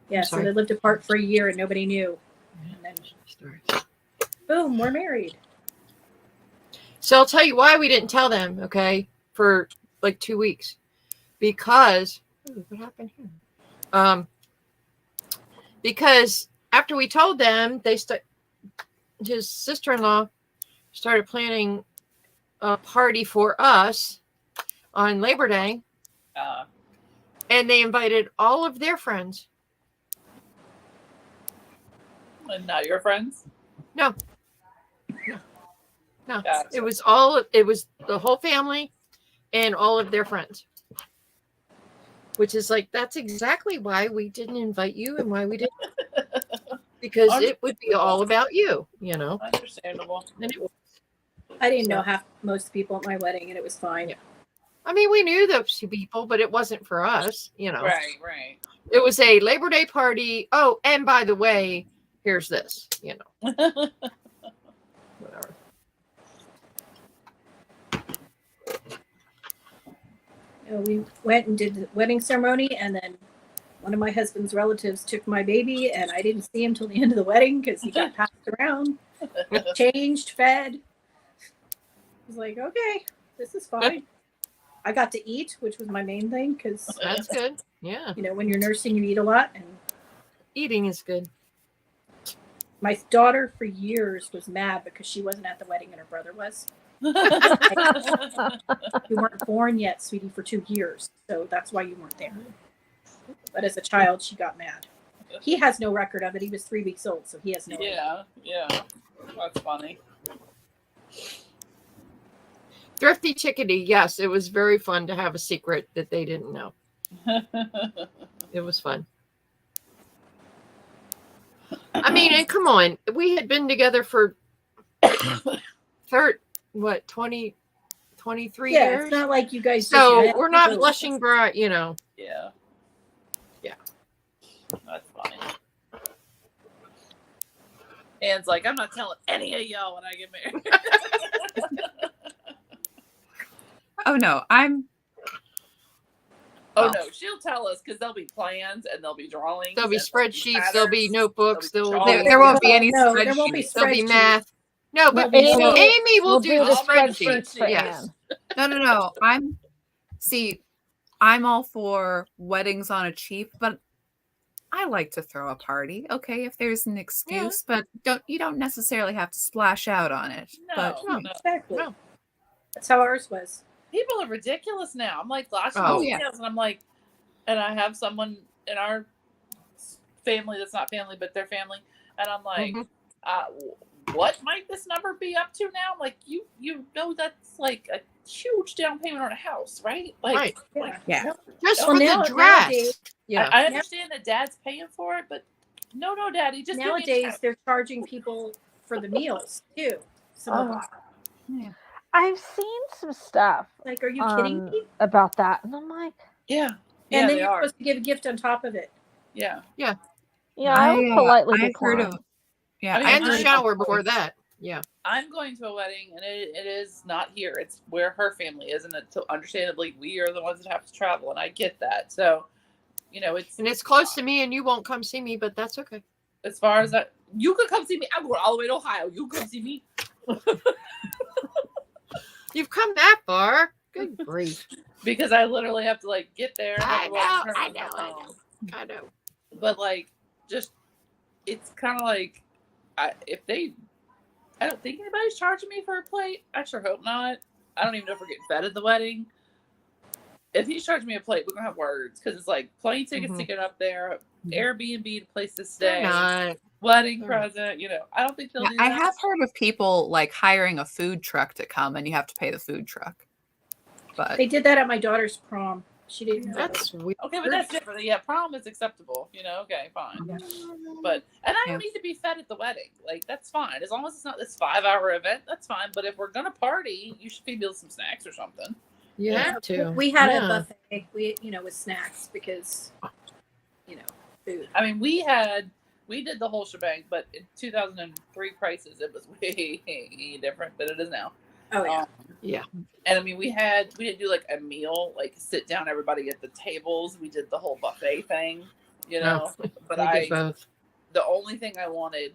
Yeah, so they lived apart for a year and nobody knew. And then, boom, we're married. So I'll tell you why we didn't tell them, okay, for like 2 weeks. Because, what happened here? Because after we told them, his sister-in-law started planning a party for us on Labor Day. And they invited all of their friends. And not your friends? No. Gotcha. It was the whole family and all of their friends. Which is like, that's exactly why we didn't invite you and why we didn't. Because it would be all about you, Understandable. And it was. I didn't know most people at my wedding and it was fine. Yeah. I mean, we knew those two people, but it wasn't for us, Right. It was a Labor Day party. Oh, and by the way, here's this, Whatever. We went and did the wedding ceremony, and then one of my husband's relatives took my baby, and I didn't see him till the end of the wedding because he got passed around, changed, fed. I was like, okay, this is fine. I got to eat, which was my main thing because That's good. Yeah. when you're nursing, you eat a lot. And Eating is good. my daughter for years was mad because she wasn't at the wedding and her brother was. You weren't born yet, sweetie, for 2 years, so that's why you weren't there. But as a child, she got mad. He has no record of it. He was 3 weeks old, so he has no idea. Yeah. That's funny. Thrifty Chickadee. Yes, it was very fun to have a secret that they didn't know. It was fun. I mean, and come on, we had been together for 23 years. It's not like you guys. So just we're not blushing bright, Yeah. Yeah. That's funny. Anne's like, I'm not telling any of y'all when I get married. Oh no, Oh no, she'll tell us because there'll be plans and there'll be drawings. There'll be and spreadsheets. There'll be patterns, notebooks. there'll be There'll be, drawings. there won't be any No, there won't be spreadsheets. there'll be spreadsheets. math. No, but Amy- Amy will we'll do do the the spreadsheets. for Yes. Anne. No. I'm all for weddings on a cheap, but I like to throw a party. Okay, if there's an excuse, but you don't necessarily have to splash out on it. No, But no. Exactly. No. That's how ours was. People are ridiculous now. I'm like watching Oh, these yeah. videos and I'm like, and I have someone in our family that's not family, but their family, and I'm like, what might this number be up to now? I'm like, you know that's like a huge down payment on a house, right? Like, Right. like, Yeah. no, Just Well, for now- the dress. nowadays- Yeah. I understand that dad's paying for it, but no, daddy, just give me a Nowadays, check. they're charging people for the meals too. Some of them. I've seen some stuff Like, are you kidding me? about that, and I'm like, Yeah, And then they you're are. supposed to give a gift on top of it. Yeah, I would politely I've decline. heard of. Yeah, I mean, And I've the heard shower before that. Yeah. I'm going to a wedding, and it is not here. It's where her family is, and so understandably, we are the ones that have to travel, and I get that. So, And it's close to me, and you won't come see me, but that's okay. as far as that, you could come see me. I'm going all the way to Ohio. You come see me. You've come that far. Good grief. Because I literally have to get there. I know. I know. But just it's kind of if they, I don't think anybody's charging me for a plate. I sure hope not. I don't even know if we're getting fed at the wedding. If he's charging me a plate, we're gonna have words because it's plane tickets to get up there, Airbnb place to stay, Not. wedding present. I don't think they'll do that. I have heard of people hiring a food truck to come, and you have to pay the food truck. But They did that at my daughter's prom. She didn't. That's weird. Okay, but that's different. Yeah, prom is acceptable. Okay, fine. But and I don't need to be fed at the wedding. That's fine as long as it's not this 5-hour event. That's fine. But if we're gonna party, you should feed me with some snacks or something. You have to. We had Yeah. a buffet. We with snacks because food. I mean, we did the whole shebang, but in 2003 prices, it was way different than it is now. Oh yeah. Yeah. And I mean, we didn't do a meal, sit down everybody at the tables. We did the whole buffet thing, No, but we did both. the only thing I wanted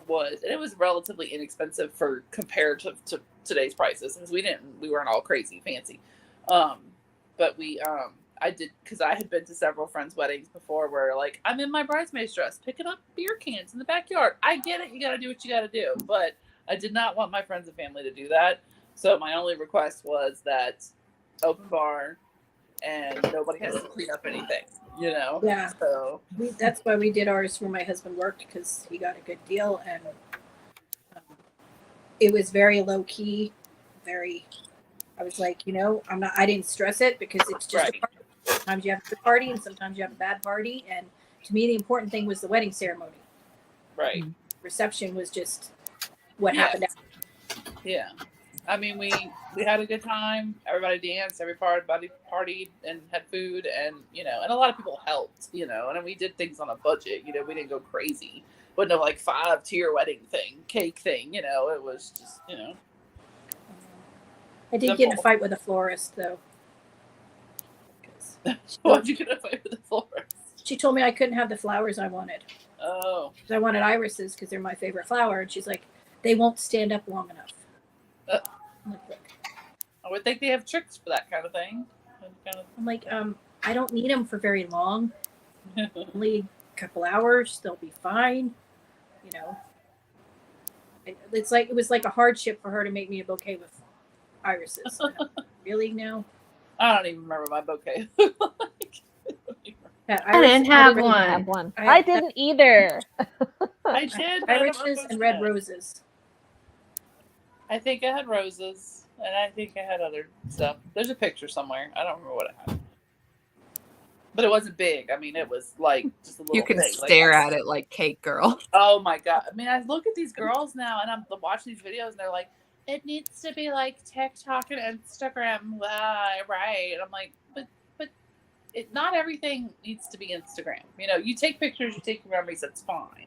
was, and it was relatively inexpensive compared to today's prices, since we weren't all crazy fancy. But I did, because I had been to several friends' weddings before where I'm in my bridesmaid's dress, picking up beer cans in the backyard. I get it. You got to do what you got to do. But I did not want my friends and family to do that. So my only request was that open bar and nobody has to clean up anything, Yeah. So That's why we did ours where my husband worked, because he got a good deal, and it was very low key. I was I didn't stress it because it's just Right. a party. Sometimes you have a good party and sometimes you have a bad party. And to me, the important thing was the wedding ceremony. right. Reception was just what Yeah. happened. Yeah. I mean, we had a good time. Everybody danced. Everybody partied and had food, and and a lot of people helped. And we did things on a budget. We didn't go crazy. Wasn't no 5-tier wedding thing, cake thing. It was just I did get in a fight with a florist though. Why'd you get a fight with the florist? She told me I couldn't have the flowers I wanted. Oh, 'Cause I wanted irises because they're my favorite flower, and she's like, they won't stand up long enough. I'm like, "Look." I would think they have tricks for that kind of thing. I'm like, I don't need them for very long. Only a couple hours, they'll be fine. It's it was like a hardship for her to make me a bouquet with irises. Really now? I don't even remember my bouquet. I didn't have I didn't one. have one. I- I didn't either. I did. but I don't Irises remember and red what it was. roses. I think I had roses, and I think I had other stuff. There's a picture somewhere. I don't remember what I had. But it wasn't big. I mean, it was just a little you can thing. stare at it like Cake Girl. Oh my God. I mean, I look at these girls now, and I'm watching these videos, and they're like, it needs to be like TikTok and Instagram. Right. And I'm like, but not everything needs to be Instagram. You take pictures, you take memories, that's fine.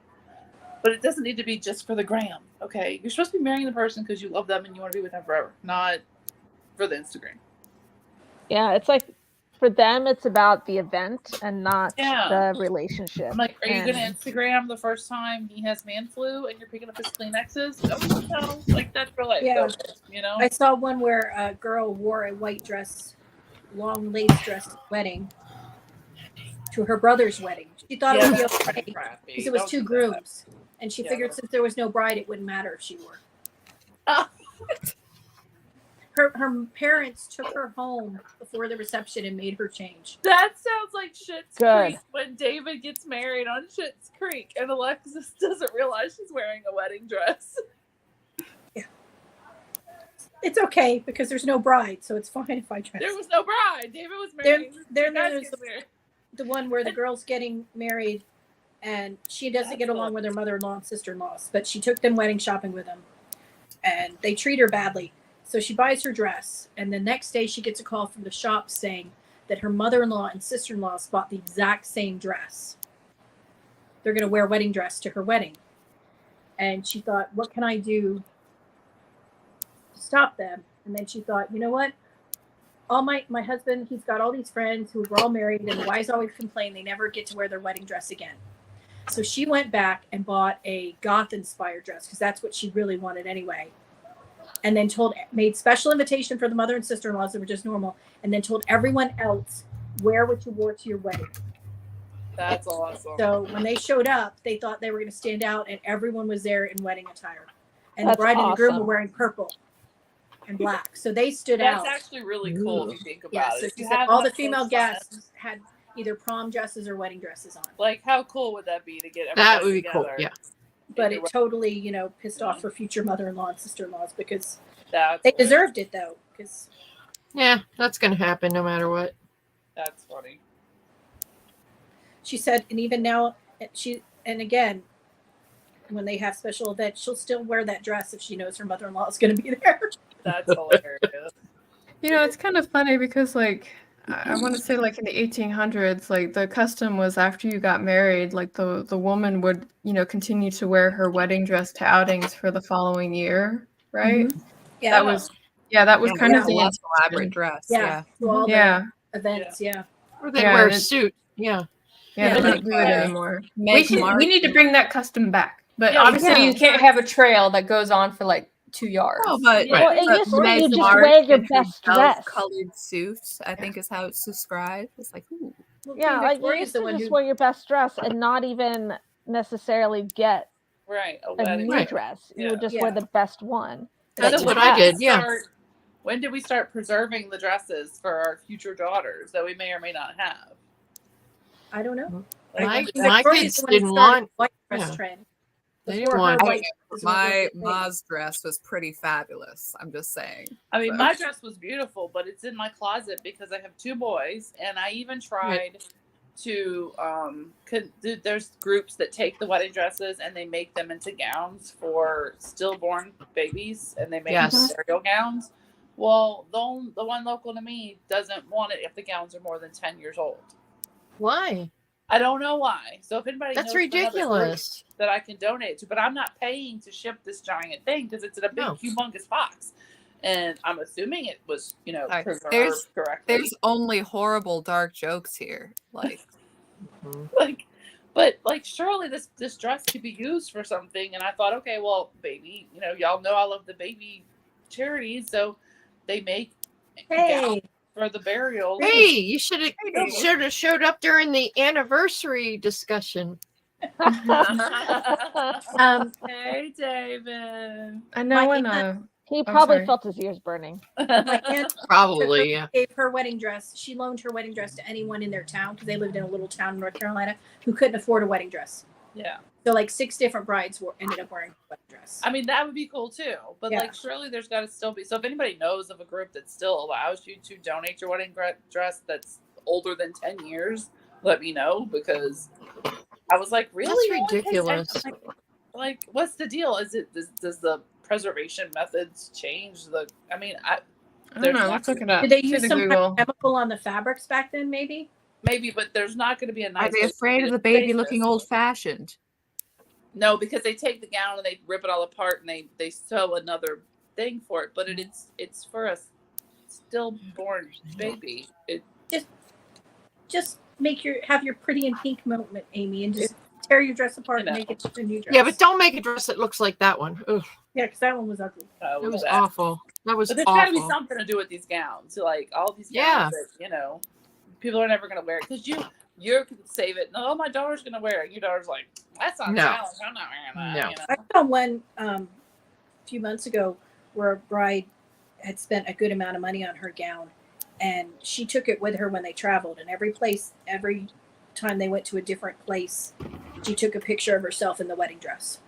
But it doesn't need to be just for the gram, okay? You're supposed to be marrying the person because you love them and you want to be with them forever, not for the Instagram. Yeah, it's for them, it's about the event and not Yeah. the relationship. I'm like, are you going to And- Instagram the first time he has man flu and you're picking up his Kleenexes? Oh, no. That's for life. Yeah. Go, I saw one where a girl wore a white dress, long lace dress to the wedding, to her brother's wedding. She thought it would be that's okay pretty crappy. because it was Don't 2 do that. grooms. And she Yeah, figured no. since there was no bride, it wouldn't matter if she wore. Ah. Her parents took her home before the reception and made her change. That sounds like Schitt's Good. Creek when David gets married on Schitt's Creek and Alexis doesn't realize she's wearing a wedding dress. It's okay because there's no bride, so it's fine if I dress. There was no bride. David was There- married. there- You guys there's get married. The one where the girl's getting married and she doesn't That's get along cool. with her mother-in-law and sister-in-laws, but she took them wedding shopping with them and they treat her badly. So she buys her dress, and the next day she gets a call from the shop saying that her mother-in-law and sister-in-law bought the exact same dress. They're going to wear wedding dress to her wedding. And she thought, what can I do stop them. And then she thought, you know what? All my husband, he's got all these friends who were all married, and the wives always complain they never get to wear their wedding dress again. So she went back and bought a goth-inspired dress because that's what she really wanted anyway. And then made special invitation for the mother and sister-in-laws that were just normal, and then told everyone else, wear what you wore to your wedding. That's awesome. So when they showed up, they thought they were going to stand out, and everyone was there in wedding attire. And That's the bride and the groom were awesome. wearing purple and black. So they stood That's out. actually really cool if you think about Yeah, it. so If she you said have all the that female close guests had either prom dresses or wedding dresses on. like how cool would that be to get everybody That would be cool. together? Yeah. But in it your totally, pissed off her future mother-in-law and sister-in-laws because That's they funny. deserved it though. Because Yeah, that's going to happen no matter what. That's funny. she said, and even now, and again, when they have special events, she'll still wear that dress if she knows her mother-in-law is going to be there. That's hilarious. It's kind of funny because, like, I want to say, like, in the 1800s, like, the custom was after you got married, like, the woman would, continue to wear her wedding dress to outings for the following year, right? Yeah, That was, that was Yeah, kind of a the less elaborate intention. dress. yeah, to all Yeah, the events. Yeah. Or they Yeah, wear a and suit. Yeah. yeah, Yeah, they don't do it like, anymore. Meg We need to bring that custom back, but Yeah, obviously yeah. you can't have a trail that goes on for like 2 yards. Oh, but Yeah. Well, it but used to be Meg you just March wear your in her best dress. colored suit, I think is how it's described. It's like, ooh. Well, Yeah, Queen like you Victoria's used the to one just who wear your best dress and not even necessarily get Right. A a wedding. new Right. dress. You Yeah. would just Yeah. wear the best one. That's that you what I have. did. Yeah. When did we start preserving the dresses for our future daughters that we may or may not have? I don't know. Like, My- when did Queen my Victoria's kids the one who didn't started want- the white dress yeah. trend. They Before didn't want- her white was what My was the thing. Ma's dress was pretty fabulous. I'm just saying. I mean, So- my dress was beautiful, but it's in my closet because I have 2 boys, and I even tried to there's groups that take the wedding dresses and they make them into gowns for stillborn babies, and they make Yes. them burial gowns. Well, the one local to me doesn't want it if the gowns are more than 10 years old. Why? I don't know why. So if anybody That's knows of another group ridiculous. that I can donate to, but I'm not paying to ship this giant thing because it's in a big, No. humongous box. And I'm assuming it was, Like, preserved correctly. There's only horrible dark jokes here. Like, But surely this dress could be used for something. And I thought, okay, well, baby, y'all know I love the baby charities, so they make gowns Hey, for the burial. Hey, you should have showed up during the anniversary discussion. Hey, David. I know My when aunt- He probably sorry. felt his ears burning. my aunt Probably, yeah. gave her wedding dress. She loaned her wedding dress to anyone in their town because they lived in a little town in North Carolina who couldn't afford a wedding dress. Yeah. So like 6 different brides ended up wearing a wedding dress. I mean, that would be cool too. But Yeah. surely there's got to still be. So if anybody knows of a group that still allows you to donate your wedding dress that's older than 10 years, let me know, because I was like, really? That's You only pay 10? ridiculous. Like, what's the deal? Is it does the preservation methods change? I don't There's know. not Let's look it up. Did they See use the some kind Google. of chemical on the fabrics back then? Maybe. maybe, but there's not going to be a nice. are they way to afraid get of the it baby faceless. looking old fashioned? No, because they take the gown and they rip it all apart and they sew another thing for it. But it's for a stillborn baby. Just have your pretty and pink moment, Amy, and just tear your dress apart and make it a new dress. Yeah, but don't make a dress that looks like that one. Ugh, Yeah, because that one was ugly. it was bad. awful. That was But there's got to be awful. something to do with these gowns. Like all these Yeah. gowns that, people are never going to wear it. Because you can save it. No, my daughter's going to wear it. Your daughter's like, that's not No. challenge. I'm not wearing that. No. I found one a few months ago where a bride had spent a good amount of money on her gown, and she took it with her when they traveled. And every time they went to a different place, she took a picture of herself in the wedding dress.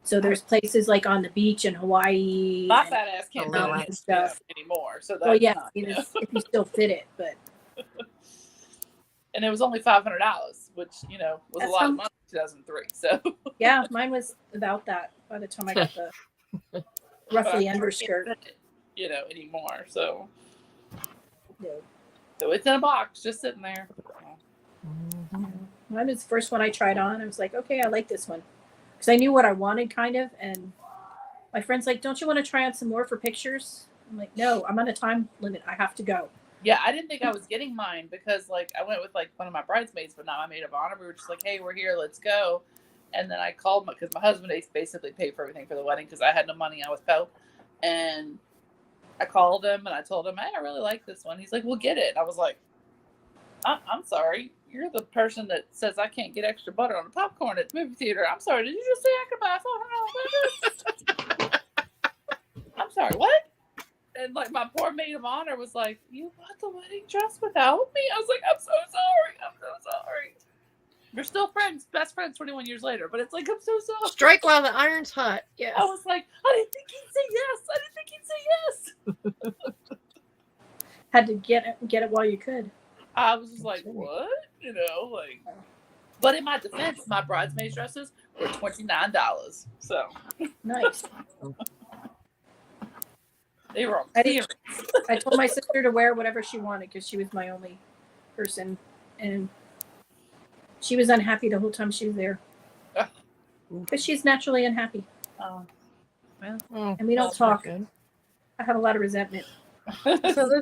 So there's places like on the beach in Hawaii. My and- fat ass can't do mountains that and stuff stuff. anymore. So that's Well, yeah, not, if you still fit it, but And it was only $500, which, was That's a lot how- of money in 2003. So yeah, mine was about that by the time I got the roughly underskirt. Anymore. So Yeah. so it's in a box, just sitting there. Mine was the first one I tried on. I was like, okay, I like this one. Because I knew what I wanted, kind of, and My friend's like, don't you want to try on some more for pictures? I'm like, no, I'm on a time limit. I have to go. Yeah, I didn't think I was getting mine because like I went with like one of my bridesmaids, but not my maid of honor. We were just like, hey, we're here, let's go. And then I called because my husband basically paid for everything for the wedding because I had no money. I was broke, and I called him and I told him, hey, I really like this one. He's like, well, get it. And I was like, I'm sorry. You're the person that says I can't get extra butter on the popcorn at the movie theater. I'm sorry. Did you just say I could buy $400 butter? I'm sorry. What? And like my poor maid of honor was like, you bought the wedding dress without me? I was like, I'm so sorry. I'm so sorry. We're still friends, best friends 21 years later. But it's like, I'm so sorry. Strike while the iron's hot. Yeah. I was like, I didn't think he'd say yes. I didn't think he'd say yes. Had to get it while you could. I was just like, what? You know, like. But in my defense, my bridesmaid dresses were $29. So Nice. they were on I clearance. I told my sister to wear whatever she wanted because she was my only person, and she was unhappy the whole time she was there. Ugh. Because she's naturally unhappy, Oh, and we don't that's not talk. good. I have a lot of resentment. So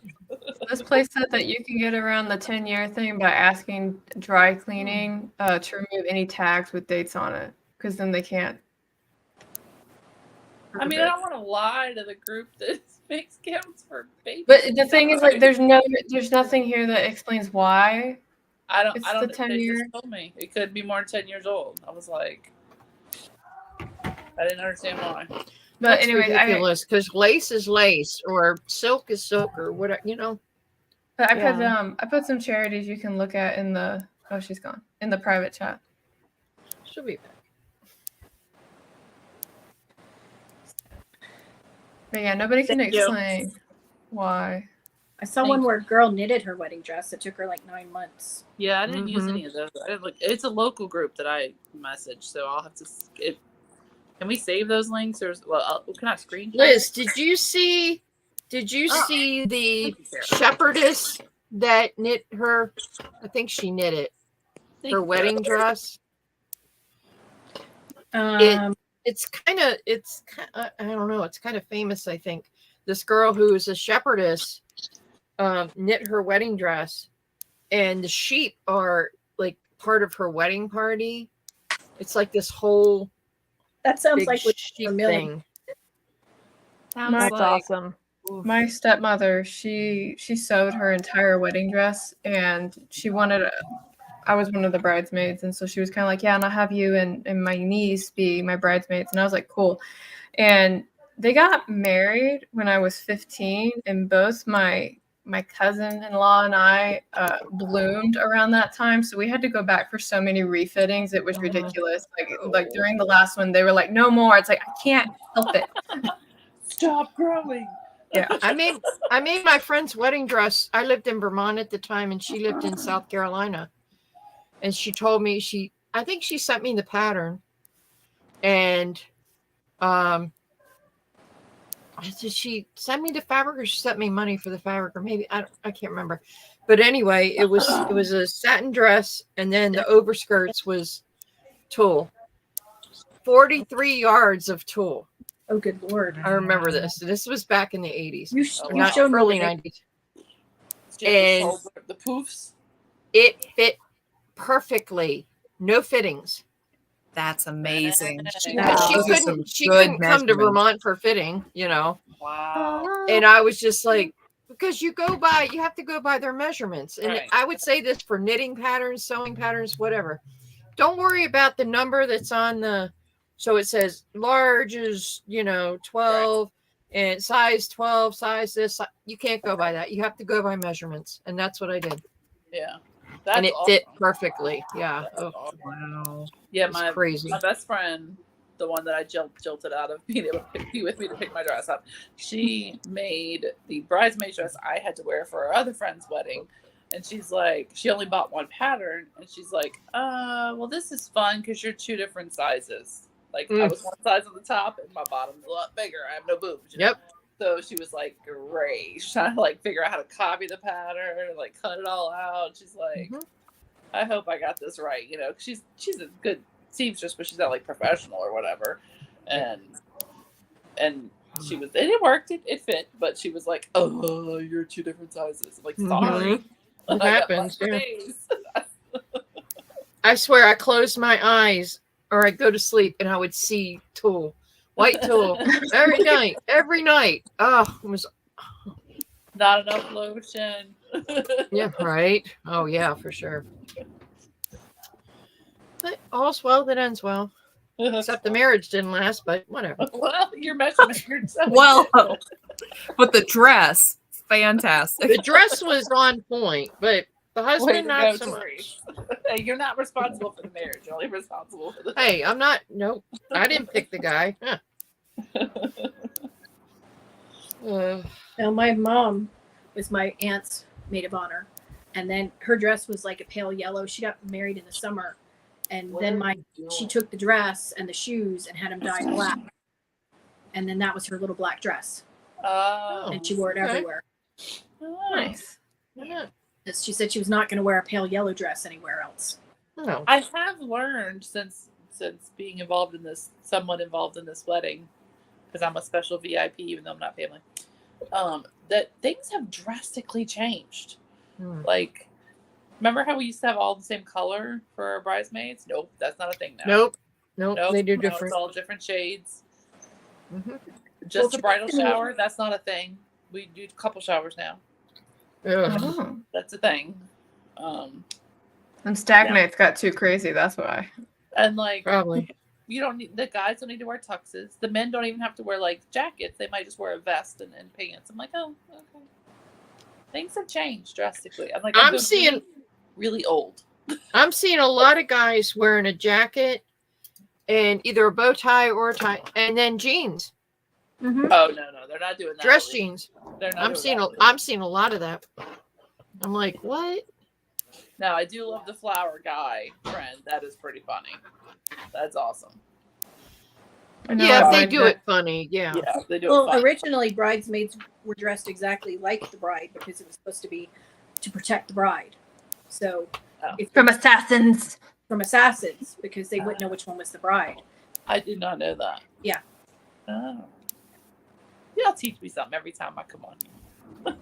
this place said that you can get around the 10-year thing by asking dry cleaning to remove any tags with dates on it, because then they can't. I mean, I don't want to lie to the group that makes gowns for babies. But the thing is, like, there's nothing here that explains why. I don't. it's I don't. the They 10-year. just told me it could be more than 10 years old. I was like, I didn't understand why. But That's anyway, ridiculous because lace is lace or silk is silk or whatever, you know. Yeah. I put some charities you can look at in the she's gone in the private chat. She'll be back. But yeah, nobody can Thank you. explain why. I saw one where a girl knitted her wedding dress. It took her like 9 months. Yeah, I didn't use Mhm. any of those. I didn't look. It's a local group that I messaged, so I'll have to. Can we save those links or can I screen? Liz, did you see the shepherdess that knit her? I think she knit it. Her wedding dress. It's kind of I don't know. It's kind of famous. I think this girl who is a shepherdess knit her wedding dress, and the sheep are like part of her wedding party. It's like this whole That sounds big like what sheep Millie. thing. Sounds My- That's like awesome. My stepmother, she sewed her entire wedding dress, and she wanted. I was one of the bridesmaids, and so she was kind of like, "Yeah, and I'll have you and my niece be my bridesmaids," and I was like, "Cool." And they got married when I was 15, and both my cousin-in-law and I bloomed around that time, so we had to go back for so many refittings. It was ridiculous. Like during the last one, they were like, "No more." It's like I can't help it. Stop growing. Yeah. I made my friend's wedding dress. I lived in Vermont at the time, and she lived in South Carolina. And she told me I think she sent me the pattern, and did she send me the fabric, or she sent me money for the fabric, or maybe I can't remember. But anyway, it was a satin dress, and then the overskirts was tulle. 43 yards of tulle. Oh, good Lord. I remember this. This was back in the 80s. You Not showed me early the- 90s. And And- the poofs. It fit perfectly. No fittings. that's amazing. But she Those are some couldn't good come to measurements. Vermont for fitting, you know. Wow. And I was just like, because you have to go by their measurements. And Right. I would say this for knitting patterns, sewing patterns, whatever. Don't worry about the number that's on so it says large is, 12 and size 12, size this. You can't go by that. You have to go by measurements. And that's what I did. Yeah. That's And it awesome. fit perfectly. Yeah. That's Oh, awesome. Wow. Yeah, it's crazy. my best friend, the one that I jilted out of being able to be with me to pick my dress up, she made the bridesmaid dress I had to wear for our other friend's wedding. And she's like, she only bought one pattern. And she's like, well, this is fun because you're two different sizes. Like, I was one size on the top and my bottom's a lot bigger. I have no boobs. you know? Yep. So she was like, great. She's trying to like figure out how to copy the pattern and like cut it all out. She's like, Mhm. I hope I got this right. She's a good seamstress, but she's not like professional or whatever. And and it worked. It fit, but she was like, "Oh, you're 2 different sizes." I'm like, sorry. It I got happens, lots of yeah. days. I swear I closed my eyes or I'd go to sleep and I would see tulle, white tulle every night. Oh, it was, Not enough lotion. yeah, right. Oh, yeah, for sure. But all's well that ends well. Except the marriage didn't last, but whatever. Well, your measurement. Well, but the dress, fantastic. The dress was on point, but the Way husband to not go, so Therese. much. Hey, you're not responsible for the marriage. You're only responsible for the. Hey, I'm not. Nope, I didn't pick the guy. Huh. Now, my mom was my aunt's maid of honor, and then her dress was like a pale yellow. She got married in the summer, and then she took the dress and the shoes and had them dyed black, and then that was her little black dress, Oh, and she wore it okay. everywhere. Nice. Yeah. She said she was not going to wear a pale yellow dress anywhere else. No. I have learned since being somewhat involved in this wedding, because I'm a special VIP, even though I'm not family. That things have drastically changed. Like, remember how we used to have all the same color for our bridesmaids? Nope, that's not a thing now. Nope. They do Now different. It's all different shades. Mhm. Just a bridal shower, that's not a thing. We do couple showers now. Ugh. Oh. That's a thing. And Stag Night's got too crazy. That's why. And like, Probably. you don't need, the guys don't need to wear tuxes. The men don't even have to wear like jackets. They might just wear a vest and pants. I'm like, oh, okay. Things have changed drastically. I'm like, I'm seeing really old. I'm seeing a lot of guys wearing a jacket and either a bow tie or a tie, and then jeans, Mm-hmm. Oh no, they're not doing that. dress Elise. jeans. They're not. I'm doing seeing that. I'm seeing a lot of that. I'm like, what? Now I do love the flower guy trend. That is pretty funny. That's awesome. I know Yeah, I if they like do that. it funny. Yeah. Yeah, they do it. Well, fun. originally bridesmaids were dressed exactly like the bride because it was supposed to be to protect the bride. So, if From assassins. from assassins, because they wouldn't know which one was the bride. I did not know that. Yeah. Oh. Y'all teach me something every time I come on here.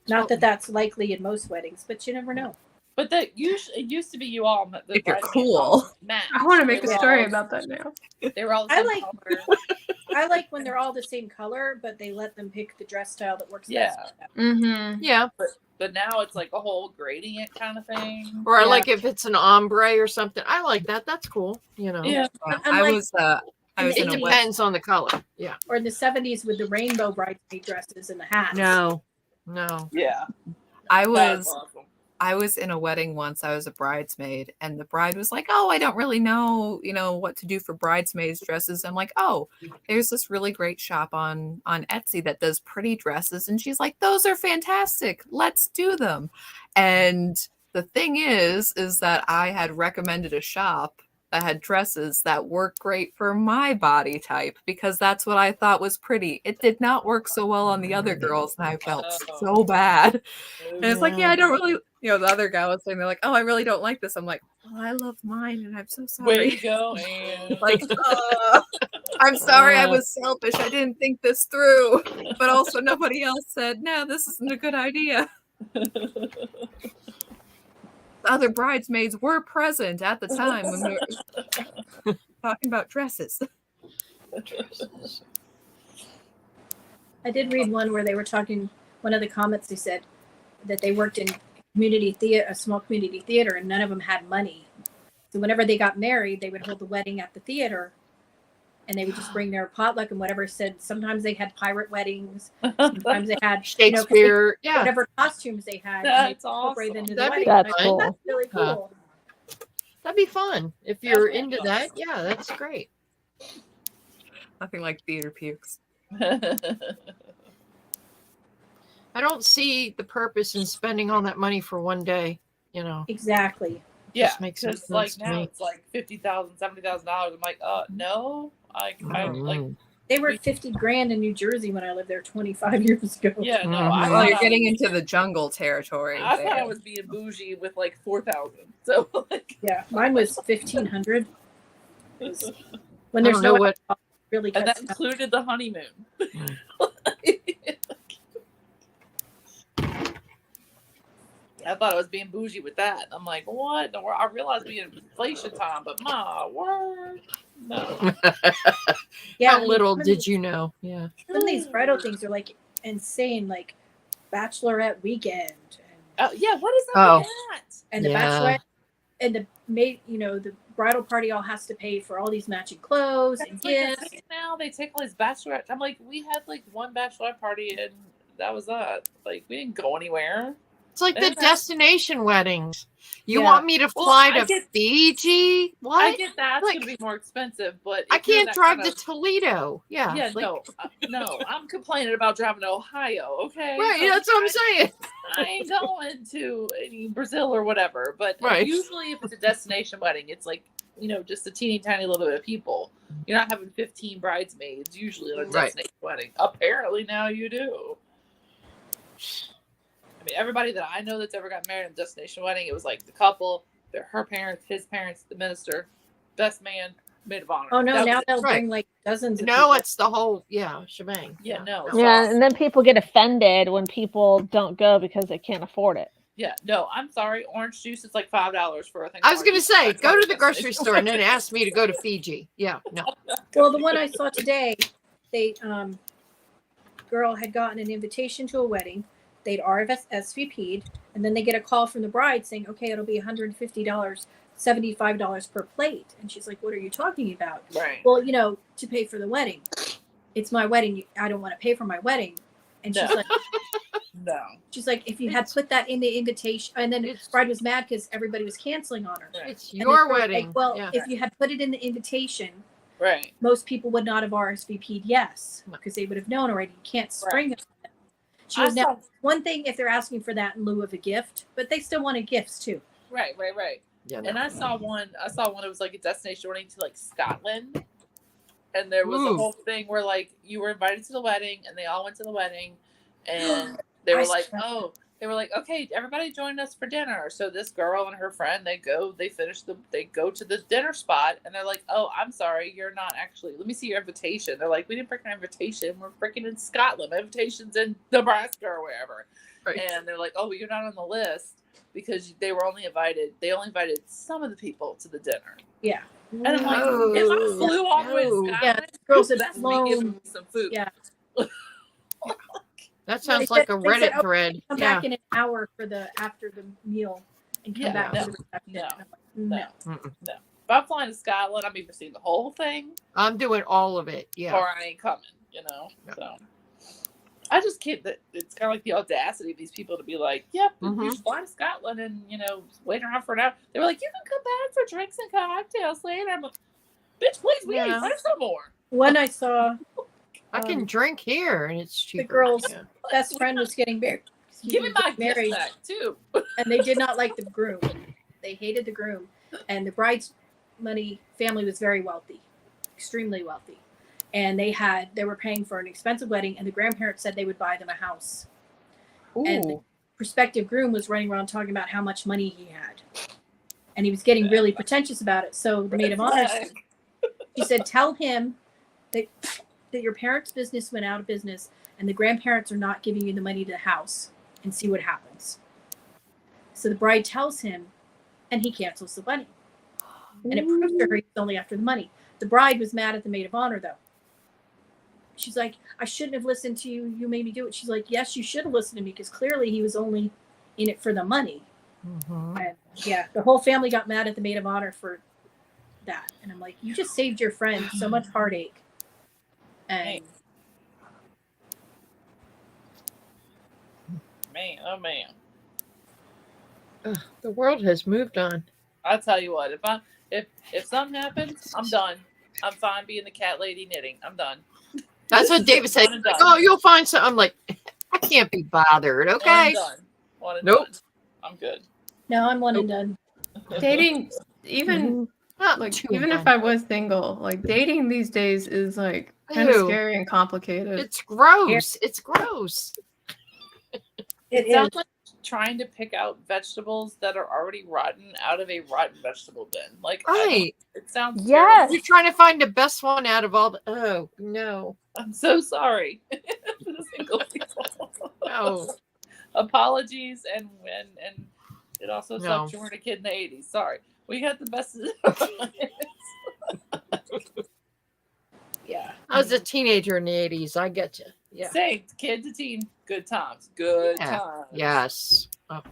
Not that that's likely in most weddings, but you never know. But it used to be you all. The If you're bridesmaids cool. all matched. I want to make They a were story all- about that now. They were all the I same like- color. I like when they're all the same color, but they let them pick the dress style that works Yeah. best. for them. Mm-hmm. Yeah. But now it's like a whole gradient kind of thing. Or I Yeah. like if it's an ombre or something. I like that. That's cool. You know. Yeah. I'm like- I was It in a wedding. depends on the color. Yeah. Or in the 70s with the rainbow bridesmaid dresses and the hats. No. Yeah. I That was awesome. I was in a wedding once. I was a bridesmaid, and the bride was like, "Oh, I don't really know, what to do for bridesmaids dresses." I'm like, "Oh, there's this really great shop on Etsy that does pretty dresses." And she's like, "Those are fantastic. Let's do them." And the thing is that I had recommended a shop that had dresses that work great for my body type because that's what I thought was pretty. It did not work so well on the other girls, and I felt so bad. And it's like, yeah, I don't really, the other guy was saying, they're like, "Oh, I really don't like this." I'm like, "Oh, I love mine, and I'm so Way to sorry." go, Anne. Like, I'm sorry, I was selfish. I didn't think this through. But also, nobody else said, "No, this isn't a good idea." The other bridesmaids were present at the time when we were talking about dresses. I did read one where they were talking, one of the comments, they said that they worked in community theater, a small community theater, and none of them had money. So whenever they got married, they would hold the wedding at the theater and they would just bring their potluck and whatever. Said sometimes they had pirate weddings, sometimes they had Shakespeare. Yeah. whatever costumes they had. and That's they incorporated awesome. into the That'd be wedding. That's I cool. think that's really cool. That'd be fun. If you're That's into awesome. that, yeah, that's great. Nothing like theater pukes. I don't see the purpose in spending all that money for one day, Exactly. Yeah, Just makes because sense like to now me. it's like $50,000, $70,000. I'm like, no, I like, They were at 50 grand in New Jersey when I lived there 25 years ago. yeah, no. Mhm. I Well, thought you're I getting was- into the jungle territory. I thought I there. was being bougie with like 4,000. So like, Yeah, mine was 1,500. When I there's don't know no what really And that cuts down. included the honeymoon. I thought I was being bougie with that. I'm like, what? No, I realized we in inflation time, but my word, no. Yeah, How I mean, little some of did these- you know? Yeah. Some of these bridal things are like insane, like bachelorette weekend Yeah, what is up Oh. with that? and the Yeah. bachelorette and the maid, the bridal party all has to pay for all these matching clothes and It's like a gifts. thing now. They take all these bachelorette. I'm like, we had like one bachelorette party and that was that. Like, we didn't go anywhere. It's like the Yeah. destination weddings. You Yeah. want me to Well, fly I to get- Fiji? What? I get that's Like, gonna be more expensive, but I if you're can't that drive kind to Toledo. Yeah. Yeah, like- no, I'm complaining about driving to Ohio. Okay, Right. So That's what I'm saying. I ain't going to any Brazil or whatever. But Right. usually, if it's a destination wedding, it's like just a teeny tiny little bit of people. You're not having 15 bridesmaids usually at a Right. destination wedding. Apparently now you do. I mean, everybody that I know that's ever got married at a destination wedding, it was like the couple, her parents, his parents, the minister, best man, maid of honor. Oh no, That now was it. they'll Right. bring like dozens of No, people. it's the whole shebang. Yeah, no. Yeah, So- and then people get offended when people don't go because they can't afford it. Yeah, no, I'm sorry. Orange juice is like $5 for a thing. I was gonna say, That's go not to the a grocery destination store and then wedding. ask me to go to Fiji. Yeah, no. Well, the one I saw today, they girl had gotten an invitation to a wedding. They'd RSVP'd, and then they get a call from the bride saying, "Okay, it'll be $150, $75 per plate." And she's like, "What are you talking about?" Right. Well, to pay for the wedding. It's my wedding. I don't want to pay for my wedding. And she's No. like, No. if you had put that in the invitation, and then the It's- bride was mad because everybody was canceling on her. Right. It's And the your girl's like, wedding. well, yeah. if you had put it in the invitation, Right. most people would not have RSVP'd yes because they would have known already. You can't spring it. She was now one thing if they're asking for that in lieu of a gift, but they still wanted gifts too. Right. Yeah, And no. I saw one that was like a destination wedding to like Scotland. And there was Ooh. a whole thing where like you were invited to the wedding and they all went to the wedding and they were I like, saw okay, everybody join us for dinner. So this girl and her friend, they go to the dinner spot and they're like, oh, I'm sorry, you're not actually, let me see your invitation. They're like, we didn't break an invitation. We're freaking in Scotland. My invitation's in Nebraska or wherever. Right. And they're like, oh, you're not on the list because they only invited some of the people to the dinner. Yeah. And I'm like, No. if I flew all the way to No. Scotland, Yeah, girls had that's me giving flown. me some food. Yeah. That sounds They like said- a they said, Reddit "Oh, thread. Come Yeah. back in an hour for after the meal and come Yeah, back no, to the reception. no, And I'm like, no. Mm-mm. If I'm flying to Scotland, I'm either seeing the whole thing I'm doing all of it. Yeah. or I ain't coming, Yeah. So I just can't, it's kind of like the audacity of these people to be like, yep, you Mhm. should fly to Scotland and, wait around for an hour. They were like, you can come back for drinks and cocktails later. I'm like, bitch, please, we Yeah. ain't find some more. One I saw, I can drink here and it's cheaper. girls- Yeah. best friend was getting married. Give me my married, gift back, too. and they did not like the groom. They hated the groom, and the bride's family was very wealthy, extremely wealthy, and they were paying for an expensive wedding, and the grandparents said they would buy them a house. And the prospective groom was running around talking about how much money he had, and he was getting really pretentious about it. So the maid of honor, she said, tell him that your parents' business went out of business and the grandparents are not giving you the money to the house, and see what happens. So the bride tells him, and he cancels the wedding. And it proves to her he's only after the money. The bride was mad at the maid of honor, though. She's like, I shouldn't have listened to you. You made me do it. She's like, yes, you should have listened to me because clearly he was only in it for the money. Mhm. And yeah, the whole family got mad at the maid of honor for that. And I'm like, you just saved your friend so much heartache. And Man, oh man. Ugh, the world has moved on. I tell you what, if something happens, I'm done. I'm fine being the cat lady knitting. I'm done. That's what David said. One and done. Oh, you'll find some. I'm like, I can't be bothered. One Okay. and done. One and Nope. done. I'm good. no, I'm one and done. Dating, even Not like too even if bad. I was single, like dating these days is like kind of Ew. scary and complicated. It's gross. It's gross. It Sounds is. like trying to pick out vegetables that are already rotten out of a rotten vegetable bin. Like, Right. it sounds Yes. You're trying to find the best one out of all the. Oh no. I'm so sorry. For the single people. No. Apologies, and it also No. sucks you weren't a kid in the 80s. Sorry. We got the best Yeah. I was a teenager in the 80s. I get you. Yeah. Same. Kid to teen. Good times. Good Yeah. times. Yes. Oh.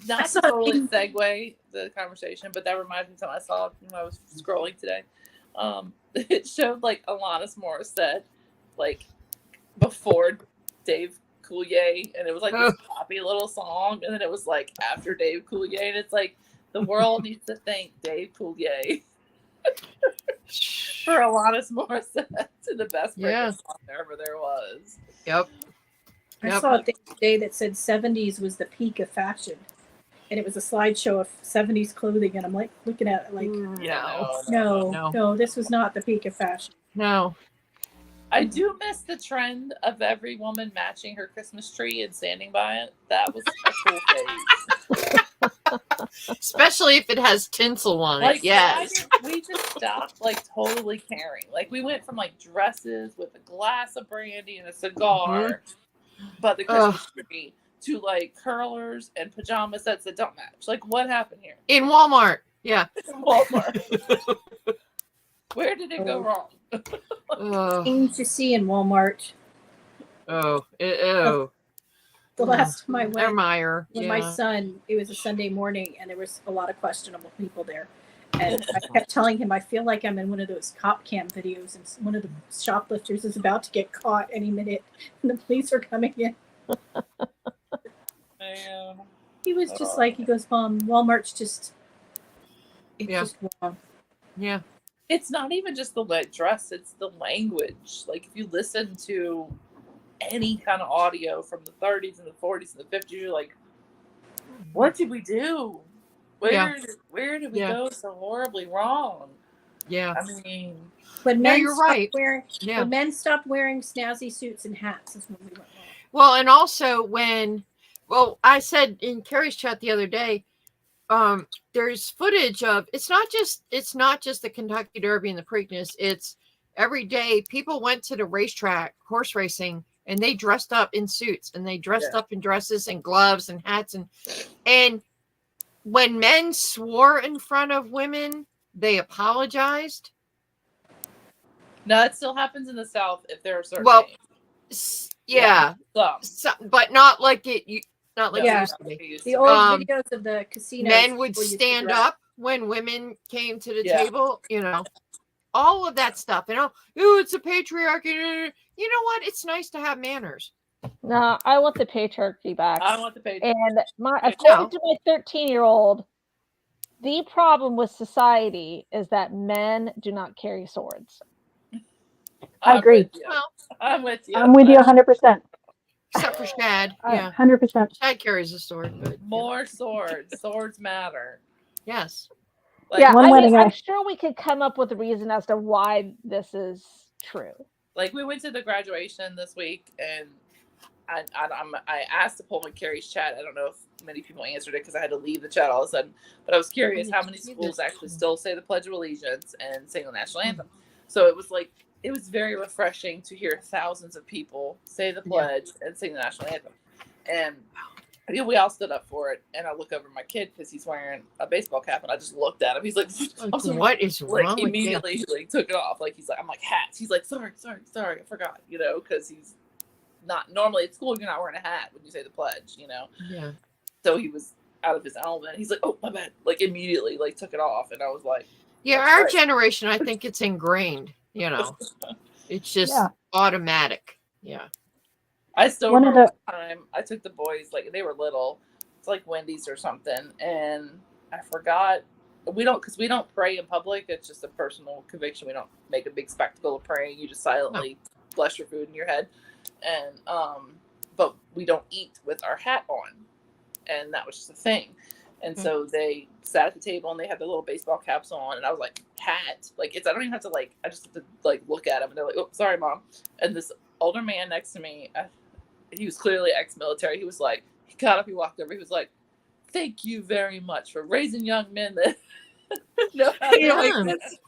Not to totally segue the conversation, but that reminds me of something I saw when I was scrolling today. It showed like Alanis Morissette, like before Dave Coulier, and it was like this poppy little song, and then it was like after Dave Coulier, and it's like the world needs to thank Dave Coulier for Alanis Morissette to the best breakfast song ever there was. Yep. I saw a thing today that said 70s was the peak of fashion. And it was a slideshow of 70s clothing. And I'm like looking at it like, no, this was not the peak of fashion. No. I do miss the trend of every woman matching her Christmas tree and standing by it. That was a cool phase. Especially if it has tinsel on it. Like, Yes. we just stopped like totally caring. Like we went from like dresses with a glass of brandy and a cigar, but the Christmas tree, to like curlers and pajama sets that don't match. Like what happened here? In Walmart. Yeah. Walmart. Where did it go wrong? Things you see in Walmart. Oh. The last time I went, Meyer. with my son, it was a Sunday morning, and there was a lot of questionable people there. And I kept telling him, I feel like I'm in one of those cop cam videos, and one of the shoplifters is about to get caught any minute, and the police are coming in. He was just like, he goes, Mom, Walmart's just, it's just wrong. Yeah. It's not even just the dress, it's the language. Like if you listen to any kind of audio from the 30s and the 40s and the 50s, you're like, what did we do? Where did we go so horribly wrong? Yeah. I mean, when men you're right. When men stopped wearing snazzy suits and hats is when we went wrong. Well, and also I said in Carrie's chat the other day, there's footage of it's not just the Kentucky Derby and the Preakness. It's every day people went to the racetrack, horse racing, and they dressed up in suits and they dressed up in dresses and gloves and hats and when men swore in front of women, they apologized. no, it still happens in the South if there are certain names. But not like it used to be. The old videos of the casinos. Men would stand up when women came to the table, all of that stuff. It's a patriarchy. You know what? It's nice to have manners. No, I want the patriarchy back. I want the patriarchy. And according to my 13-year-old, the problem with society is that men do not carry swords. I agree. I'm with you. I'm with you 100%. Except for Shad. 100%. Shad carries a sword. But, more swords. Swords matter. Yes. I'm sure we could come up with a reason as to why this is true. Like we went to the graduation this week, and I asked to pull my Carrie's chat. I don't know if many people answered it because I had to leave the chat all of a sudden. But I was curious how many schools actually still say the Pledge of Allegiance and sing the national anthem. So it was very refreshing to hear thousands of people say the pledge and sing the national anthem. And we all stood up for it. And I look over at my kid because he's wearing a baseball cap, and I just looked at him. He's like, "What is wrong with you?" Immediately, he took it off. Like I'm like, hats. He's like, sorry, I forgot. Because he's not normally at school. You're not wearing a hat when you say the pledge. Yeah. So he was out of his element. He's like, oh my bad. Like immediately, like took it off, and I was like, yeah, our generation, I think it's ingrained. It's just automatic. Yeah. I still remember the time I took the boys, like they were little. It's like Wendy's or something, and I forgot. We don't pray in public. It's just a personal conviction. We don't make a big spectacle of praying. You just silently bless your food in your head, and but we don't eat with our hat on, and that was just a thing. And so they sat at the table and they had their little baseball caps on, and I was like, hat? Like I don't even have to I just have to look at them, and they're like, oh, sorry, Mom. And this older man next to me, he was clearly ex-military. He was like, he got up, he walked over, he was like, "Thank you very much for raising young men that know how to Yeah. like this."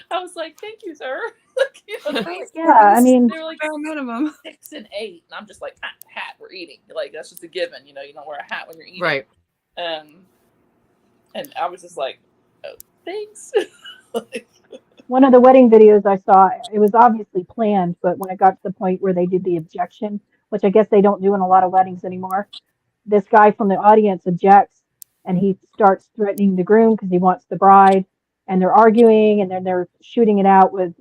I was like, "Thank you, sir." Like, you know, Yeah, I mean, they were like Bare minimum. 6 and 8, and I'm just like, hat, we're eating. Like, that's just a given, you know. You don't wear a hat when you're eating, Right. And I was just like, "Oh, thanks." Like, one of the wedding videos I saw, it was obviously planned, but when it got to the point where they did the objection, which I guess they don't do in a lot of weddings anymore, this guy from the audience objects and he starts threatening the groom because he wants the bride, and they're arguing, and then they're shooting it out with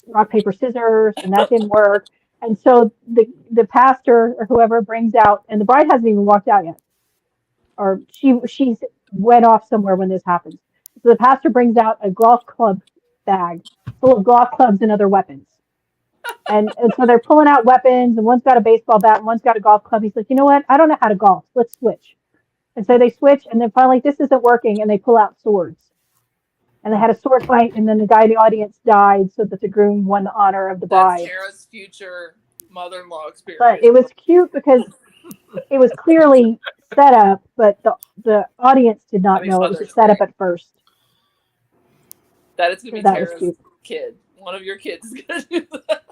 rock, paper, scissors, and that didn't work. And so the pastor or whoever brings out, and the bride hasn't even walked out yet, or she's went off somewhere when this happens. So the pastor brings out a golf club bag full of golf clubs and other weapons. And so they're pulling out weapons, and one's got a baseball bat and one's got a golf club. He's like, you know what? I don't know how to golf. Let's switch. And so they switch, and then finally, this isn't working, and they pull out swords. And they had a sword fight, and then the guy in the audience died so that the groom won the honor of the that's bride. Tara's future mother-in-law experience. But it was cute because it was clearly set up, but the audience did not know it was a setup at first. That is going to be That was Tara's cute. kid. One of your kids is going to do that.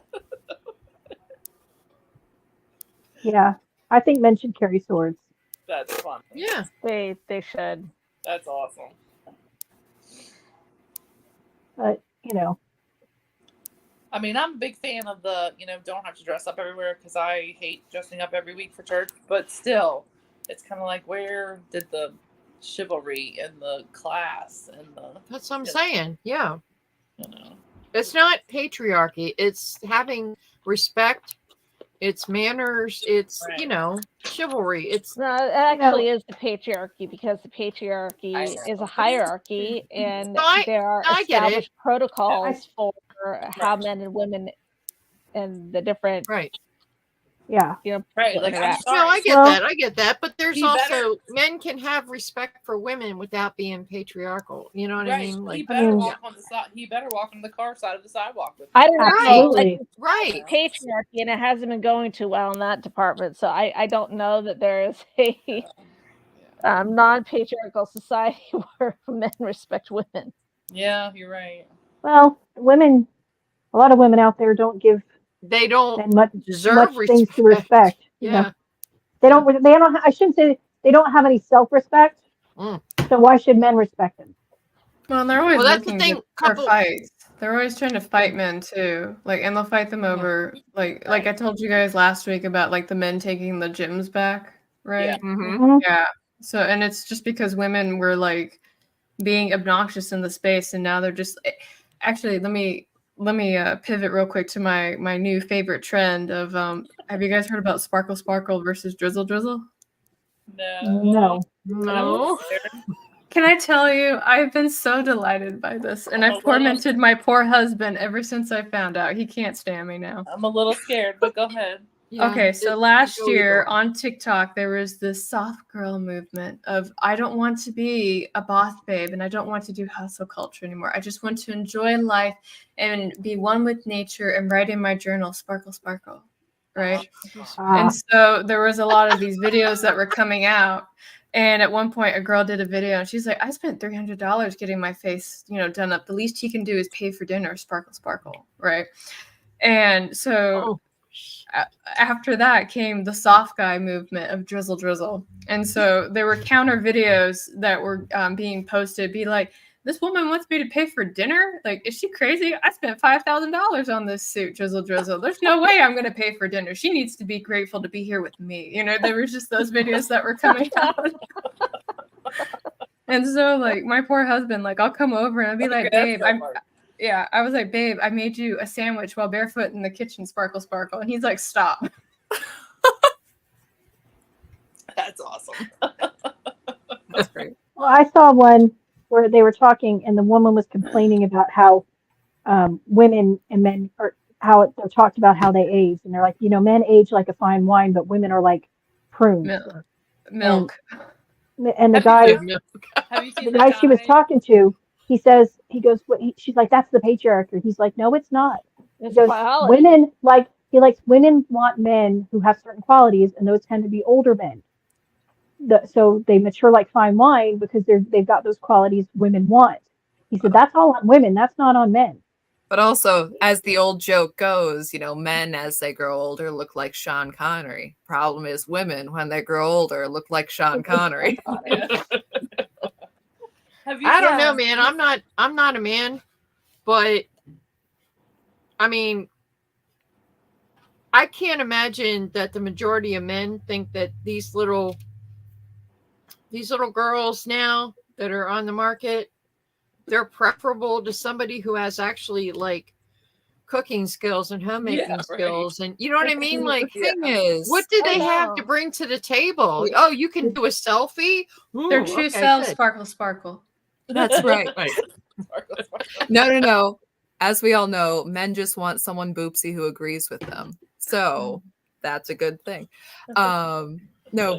Yeah, I think men should carry swords. That's fun. Yeah. They should. That's awesome. But you know, I mean, I'm a big fan of the, don't have to dress up everywhere because I hate dressing up every week for church. But still, it's kind of like, where did the chivalry and the class and the, That's what I'm saying. Yeah. you know? It's not patriarchy. It's having respect. It's manners. It's, Right. Chivalry. It's No, it actually is the patriarchy, because the patriarchy I know. is a hierarchy, and No, there are I get it. established protocols for how men and women and the different, right. yeah. Right. Like, I'm interact. sorry. No, I get Well- that. I get that. But there's He also better- men can have respect for women without being patriarchal. You know what I Right. mean? He Like, better mean- walk on the side. He better walk on the car side of the sidewalk with I don't know. Absolutely. Like, right. patriarchy, and it hasn't been going too well in that department. So I don't know that there is a non-patriarchal society where men respect women. Yeah, you're right. Well, women, a lot of women out there don't give They don't men much deserve things to respect. respect. you know. Yeah. They don't. They don't. I shouldn't say they don't have any self-respect. Mm. So why should men respect them? Well, and they're always Well, that's the looking thing, for couple- fights. They're always trying to fight men too. Like, and they'll fight them over. Like I told you guys last week about like the men taking the gyms back, right? Yeah. Mhm. Mhm. Yeah. So, and it's just because women were like being obnoxious in the space, and now they're just. Actually, let me pivot real quick to my new favorite trend of have you guys heard about Sparkle Sparkle versus Drizzle Drizzle? No. No. Can I tell you, I've been so delighted by this, and I've tormented my poor husband ever since I found out. He can't stand me now. I'm a little scared, but go ahead. Yeah, Okay, so it- last go year either. on TikTok, there was this soft girl movement of I don't want to be a boss babe and I don't want to do hustle culture anymore. I just want to enjoy life and be one with nature and write in my journal, sparkle, sparkle, right? Ah, And so there was a lot of these videos that were coming out. And at one point, a girl did a video and she's like, I spent $300 getting my face, done up. The least he can do is pay for dinner, sparkle, sparkle, right? And so after that came the soft guy movement of drizzle, drizzle. And so there were counter videos that were being posted, be like, this woman wants me to pay for dinner? Like, is she crazy? I spent $5,000 on this suit, drizzle, drizzle. There's no way I'm going to pay for dinner. She needs to be grateful to be here with me. There were just those videos that were coming out. And so, like, my poor husband, like, I'll come over and I'll be like, babe, I was like, babe, I made you a sandwich while barefoot in the kitchen, sparkle, sparkle. And he's like, stop. That's awesome. That's great. well, I saw one where they were talking, and the woman was complaining about how women and men are they're talked about how they age, and they're like, men age like a fine wine, but women are like prunes. Milk. And the guy, Have you seen the guy she was talking to, he goes, she's like, that's the patriarchy. He's like, no, it's not. He It's goes, biology. women like He likes women want men who have certain qualities, and those tend to be older men. So they mature like fine wine because they've got those qualities women want. He said that's all on women. That's not on men. But also, as the old joke goes, you know, men as they grow older look like Sean Connery. Problem is, women when they grow older look like Sean Connery. Have you I don't know, seen- man. I'm not a man, but I mean, I can't imagine that the majority of men think that these little girls now that are on the market, they're preferable to somebody who has actually like cooking skills and homemaking Yeah, right. skills, and you know what I mean? Like, Yeah. Thing is, what do I they have to know. bring to the table? Oh, you can do a selfie. Their Ooh, true okay, selves good. sparkle. that's right. Sparkle, sparkle. No. As we all know, men just want someone boopsy who agrees with them. So that's a good thing. No,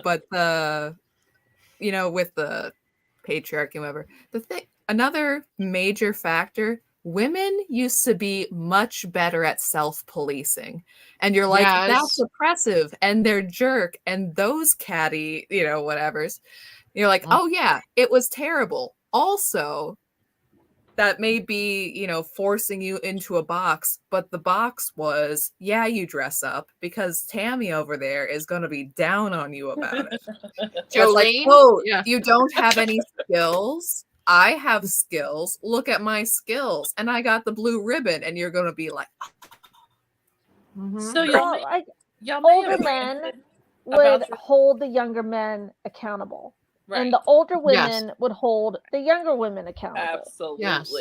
but with the patriarchy and whatever, another major factor, women used to be much better at self-policing. And you're like, Yes. that's oppressive, and they're jerk, and those catty, whatevers. You're like, oh yeah, it was terrible. Also, that may be, forcing you into a box, but the box was, yeah, you dress up because Tammy over there is going to be down on you about it. It's like, Jolene? oh, Yeah. you don't have any skills. I have skills. Look at my skills. And I got the blue ribbon. And you're going to be like, Mhm. So y'all Well, may, like y'all may older have men ranted would about your- hold the younger men accountable, right. and the older Yes. women would hold the younger women accountable. Absolutely. Yes.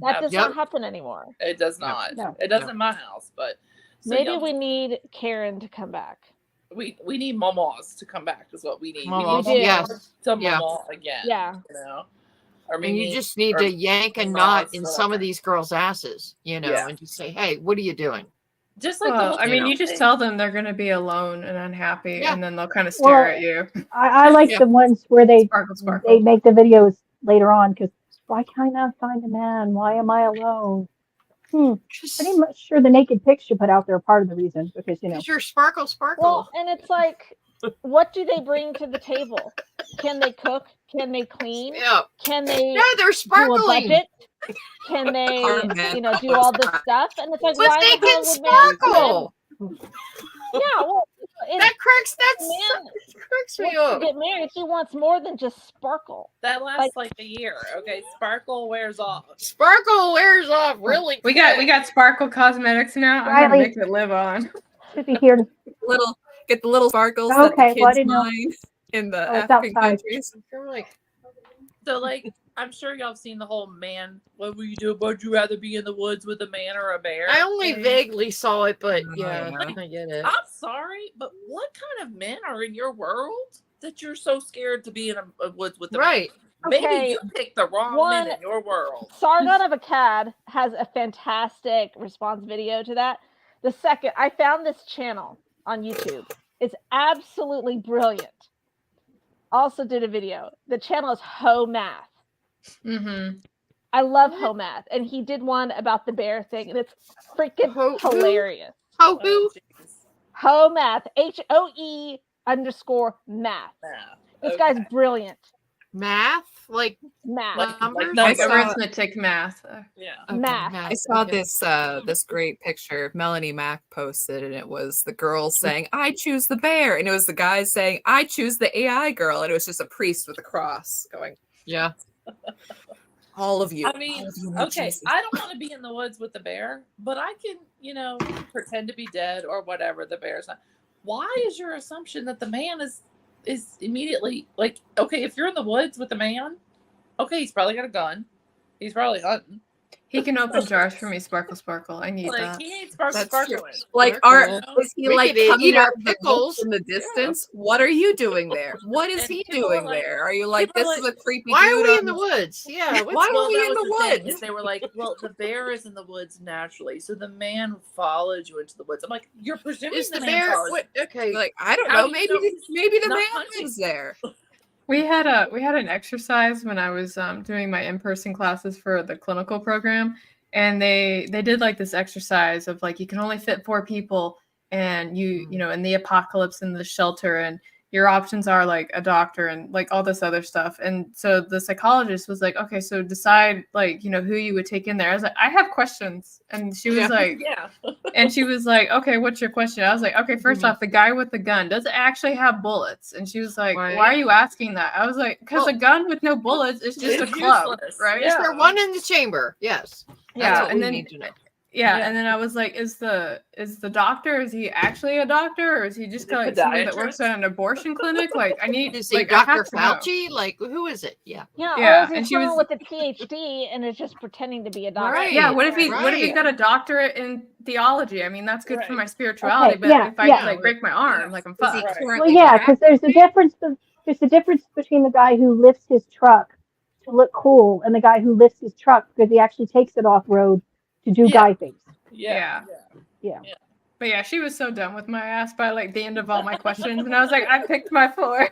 That does Yep. not happen anymore. It does No. not. No. It does No. in my house, but so Maybe y'all- we need Karen to come back. we need mamas to come back is what we need. Mamas, We do. yes. To Yeah. mama again. Yeah. Or And maybe you just need or to yank a mamas, knot in some whatever. of these girls' asses, Yeah. and just say, hey, what are you doing? Just like the Well, whole I mean, thing. you just tell them they're going to be alone and unhappy, Yeah. and then they'll kind of stare Well, at you. I like Yeah. the ones where they Sparkle. make the videos later on because why can't I find a man? Why am I alone? Pretty much sure the naked pics you put out there are part of the reason because Because you're sparkle. Well, and it's like, what do they bring to the table? Can they cook? Can they clean? Yeah. Can they No, they're do a sparkling. budget? Can they, Our men do all this stuff? And it's like, But why they the hell can would man? sparkle. Yeah, well, That cracks man me wants to up. get married. He wants more than just sparkle. That lasts like a year. Okay, sparkle wears off. Sparkle wears off really We quick. got Sparkle Cosmetics now. I'm Riley. gonna make it live on. should be here. get the little sparkles that Okay, the well, I kids didn't know. mine in the Oh, it's African outside. countries. You're like, So like I'm sure y'all have seen the whole man. What would you do? Would you rather be in the woods with a man or a bear? I only thing? vaguely saw it, but Oh, yeah, yeah. I get it. I'm sorry, but what kind of men are in your world that you're so scared to be in a woods with them? Right. Maybe Okay, you picked the wrong one- men in your world. Sargon of Akkad has a fantastic response video to that. The second I found this channel on YouTube, it's absolutely brilliant. Also did a video. The channel is Ho Math. Mm-hmm. I love Ho Math, and he did one about the bear thing, and it's freaking Ho- who? hilarious. Oh, Oh, who? jeez. Ho Math, HOE_math. This guy's brilliant. Math? Like Math. Like numbers? Like numbers. arithmetic math. Yeah. Okay, Math. I saw okay. this great picture Melanie Mack posted, and it was the girls saying, I choose the bear. And it was the guys saying, I choose the AI girl. And it was just a priest with a cross going, Yeah. all of you. I mean, all of you need okay, Jesus." I don't want to be in the woods with the bear, but I can, pretend to be dead or whatever. The bear's not. Why is your assumption that the man is immediately like, okay, if you're in the woods with the man, okay, he's probably got a gun. He's probably hunting. He can open jars for me, Sparkle. I need Like that. he ain't sparkling. That's true. sparkling. Like, Sparkle. is he We like could eat coming our out of the pickles. in the distance? What are you doing there? What is And he people doing are like- there? Are you like, people this are is a creepy Why dude are we on in the the- woods? Yeah. Why are we that in was the thing, woods? is they were like, well, the bear is in the woods naturally, so the man followed you into the woods. I'm like, you're presuming Is the the man bear? followed What, okay. Like, I don't How know. do you know he's Maybe the not man hunting? lives there. We had an exercise when I was doing my in-person classes for the clinical program, and they did like this exercise of like you can only fit 4 people, and you know, in the apocalypse in the shelter, and your options are like a doctor and like all this other stuff. And so the psychologist was like, okay, so decide like, you know, who you would take in there. I was like, I have questions. And she was like, Yeah. and she was like, okay, what's your question? I was like, okay, first off, the guy with the gun, does it actually have bullets? And she was like, Right. why are you asking that? I was like, because Well, a gun with no bullets is just a it's club, useless. right? Is Yeah. there one in the chamber? Yes. That's Yeah, what and we then need to know. yeah, Yeah. and then I was like, is the doctor, is he actually a doctor, or is he just Is he like someone that works podiatrist? at an abortion clinic? Like, I need Is he like I Dr. have to know. Fauci? Like, who is it? Yeah. Yeah, Yeah, or is he and she someone was- with a PhD and is just pretending to be a doctor? Right. Yeah, what if he's Right. got a doctorate in theology? I mean, that's good for Right. my spirituality, Okay, but yeah, if I yeah. like break my arm, like I'm Is he fucked. currently Well, yeah, back? because there's a difference. There's a difference between the guy who lifts his truck to look cool and the guy who lifts his truck because he actually takes it off road to do Yeah. guy things. Yeah. Yeah. But yeah, she was so done with my ass by like the end of all my questions, and I was like, I picked my floor.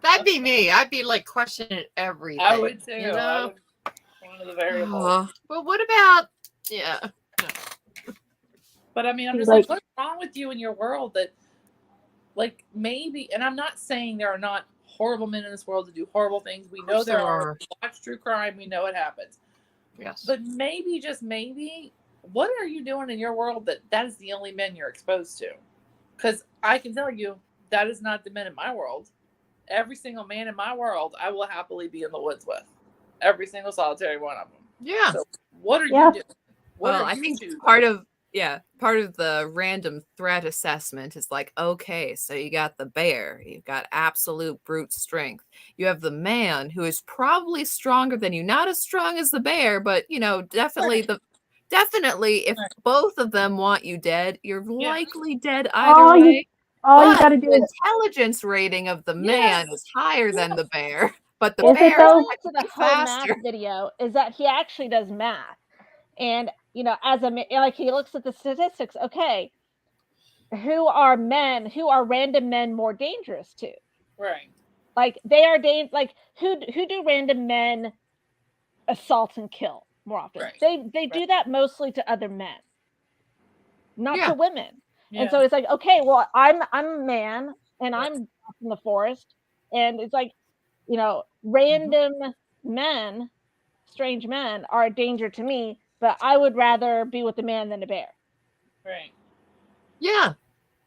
That'd be me. I'd be like questioning everything. I would too. You I know? would- one of the variables. Well, what about, yeah. But I mean, I'm She's just like, like- what's wrong with you in your world that, like, maybe, and I'm not saying there are not horrible men in this world that do horrible things. We know course there there are. are. We watch true crime. We know it happens. Yes. But maybe, just maybe, what are you doing in your world that is the only men you're exposed to? Because I can tell you, that is not the men in my world. Every single man in my world, I will happily be in the woods with. Every single solitary one of them. Yeah. So what are Yeah. you doing? What Well, are I you think choosing? part of the random threat assessment is like, okay, so you got the bear, you've got absolute brute strength. You have the man who is probably stronger than you, not as strong as the bear, but you know, definitely if Right. both of them want you dead, you're likely dead All either you- way. All you But got to do the is intelligence rating of the man is higher than the bear, but the Is it bear though? is To the technically whole faster. math video is that he actually does math, and you know, like he looks at the statistics. Okay, who are random men more dangerous to? Right. Like they are like who do random men assault and kill more often? Right. They do that mostly to other men, not Yeah. to women. Yeah. And so it's like, okay, well, I'm a man and I'm in the forest, and it's like, you know, random men, strange men are a danger to me, but I would rather be with a man than a bear. Right. Yeah.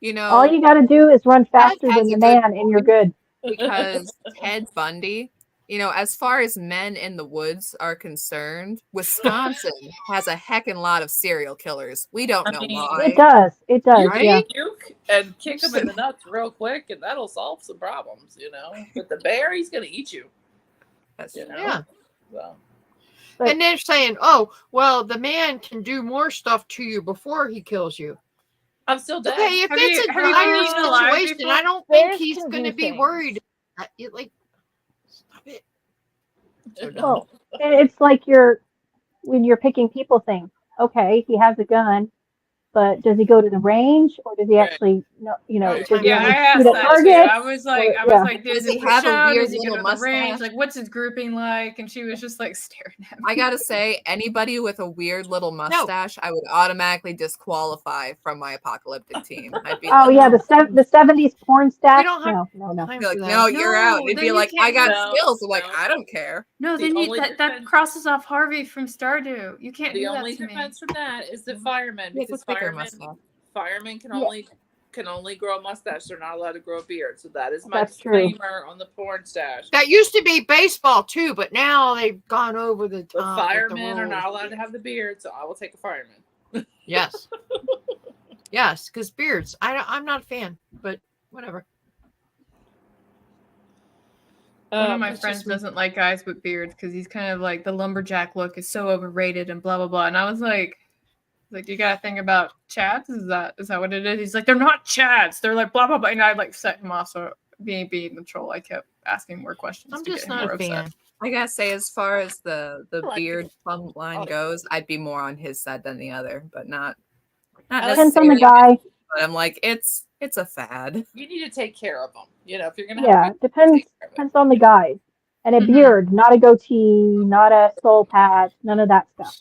You know, all you got to do is run faster has than a the good man, and you're good. because Ted Bundy, you know, as far as men in the woods are concerned, Wisconsin has a heckin' lot of serial killers. We don't I know mean, why. It does. It does. Right? Yeah. Puke and kick him in the nuts real quick, and that'll solve some problems, you know. But the bear, he's gonna eat you, That's you know. Yeah. So, But- And they're saying, oh, well, the man can do more stuff to you before he kills you. I'm still dead. Okay, if Have it's you- a have you been dire eaten alive situation, before? I don't think Bears he's can going to do be things. worried. Like, stop it. So dumb. Well, and it's like when you're picking people thing. Okay, he has a gun, but does he go to the range or does he Right. actually, you know, Right. does he Yeah, I only asked shoot at that too. targets? I was like, Yeah. does Does he he have push a out? weird Does he go little to the range? mustache? Like, what's his grouping like? And she was just like staring at me. I gotta say, anybody with a weird little mustache, I would automatically disqualify from my apocalyptic team. I'd be Oh like, yeah, the 70s porn stash. don't have No. Time be for like, that. no, you're out. No, It'd then be you like, I can't- got No, skills. I'm like, no. I don't care. No, The then only that defense- crosses off Harvey from Stardew. You can't The do that only to me. defense from that is the firemen, Yeah, because go bigger firemen can Yeah. only grow a mustache. They're not allowed to grow a beard. So that is my That's true. disclaimer on the porn stash. That used to be baseball too, but now they've gone over the The top. with firemen are rules. not allowed to have the beard, so I will take a fireman. Yes. Yes, because beards. I'm not a fan, but whatever. One of my it's friends just me. doesn't like guys with beards because he's kind of like the lumberjack look is so overrated and blah blah blah. And I was like, you gotta think about Chads. Is that what it is? He's like, they're not Chads. They're like blah blah blah. And I like set him off. So being the troll, I kept asking more questions. I'm to just get him not more a fan. upset. I gotta say, as far as the like beard plumb line Oh. goes, I'd be more on his side than the other, but not Depends on the necessarily. guy. But I'm like, it's a fad. You need to take care of them. You know, if you're gonna Yeah, have depends take care of it. depends on the guy. And a Mhm. beard, not a goatee, not a soul patch, none of that stuff.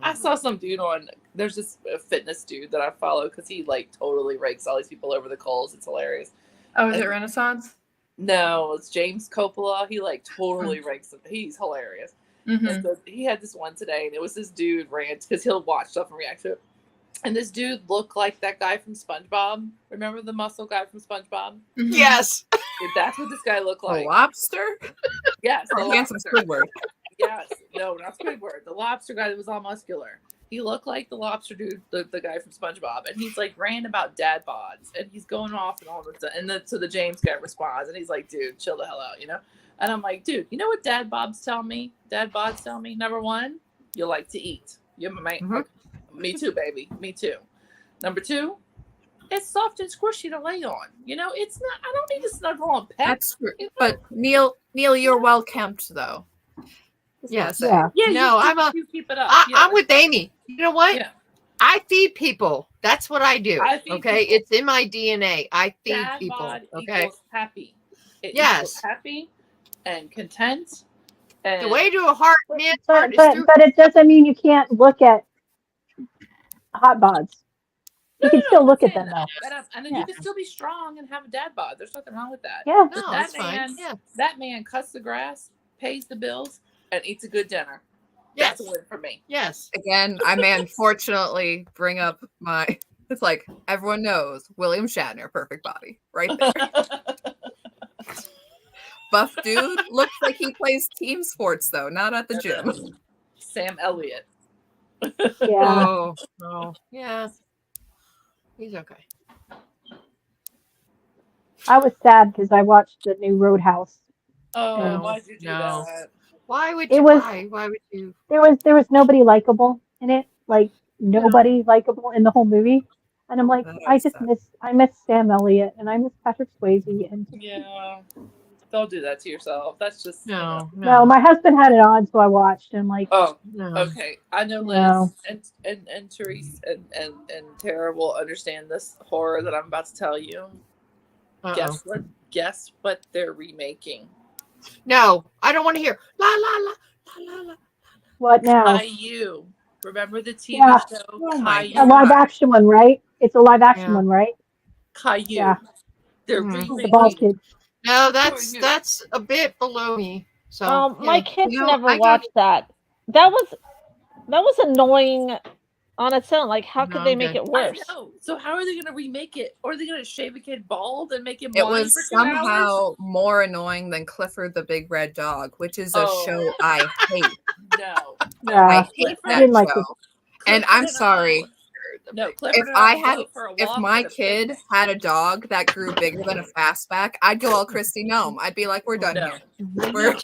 I saw some dude on. There's this fitness dude that I follow because he like totally rakes all these people over the coals. It's hilarious. Oh, is it Renaissance? No, it's James Coppola. He like totally rakes them. He's hilarious. Mm-hmm. And so he had this one today, and it was this dude rant because he'll watch stuff and react to it. And this dude looked like that guy from SpongeBob. Remember the muscle guy from SpongeBob? Yes. That's what this guy looked A like. lobster? Yes, the Or handsome lobster. Squidward? Yes, no, not Squidward. The lobster guy that was all muscular. He looked like the lobster dude, the guy from SpongeBob, and he's like ranting about dad bods, and he's going off and all this stuff. And then so the James guy responds, and he's like, "Dude, chill the hell out," you know. And I'm like, "Dude, you know what dad bods tell me? Dad bods tell me. Number one, you like to eat. You might. Mhm. Me too, baby. Me too. Number two, it's soft and squishy to lay on. You know, it's not. I don't need to snuggle on pets. That's true. You know? But Neil, you're well kept though. Yes. Yeah. yeah, No, you keep it up. I'm with Amy. You know what? Yeah. I feed people. That's what I do. I feed Okay. people. It's in my DNA. I feed Dad people. bod Okay. equals happy. It Yes. equals happy and content. And The way to a heart, man's But heart is but, through. but it doesn't mean you can't look at hot bods. You can still look at them though. And Yeah. you can still be strong and have a dad bod. There's nothing wrong with that. Yeah. No, that that's fine. man- Yeah. That man cuts the grass, pays the bills, and eats a good dinner. Yes. That's a win for me. Yes. Again, I may unfortunately bring up my. It's like everyone knows William Shatner, perfect body, right there. Buff dude looks like he plays team sports though, not at the gym. Sam Elliott. Yeah. Oh. Oh. Yeah. He's okay. I was sad because I watched the new Roadhouse. Oh, No. why'd you do No. that? Why would It you? was- Why would you? There was nobody likable in it. Like nobody likable in the whole movie. And I'm like, That I just sucks. miss Sam Elliott and I miss Patrick Swayze and Yeah. Don't do that to yourself. That's just No. no, my husband had it on, so I watched. And I'm like, Oh, No. okay. I know Liz No. and Therese and Tara will understand this horror that I'm about to tell you. Uh-oh. Guess what they're remaking? No. I don't want to hear la la la la la la. what now? Caillou. Remember the TV Yeah. show Oh my Caillou? A live action one, right? It's a live action Yeah. one, right? Caillou. Yeah. They're Mhm. The bald remaking. kid. No, you. that's a bit below me. So My yeah. kids You know, never I got- watched that. That was annoying on its own. Like, how could No, they I'm make good. it worse? I know. So how are they going to remake it? Or are they going to shave a kid bald and make him It blind was for 2 hours? somehow more annoying than Clifford the Big Red Dog, which is a Oh. show I hate. No. Yeah. I hate Clifford- I that didn't like show. it. And Clifford I'm I sorry. would- No, Clifford If and I would had, go for a if walk my with a kid picnic. had a dog that grew bigger than a fastback, I'd go all Christy Gnome. I'd be like, we're done No. here. We're-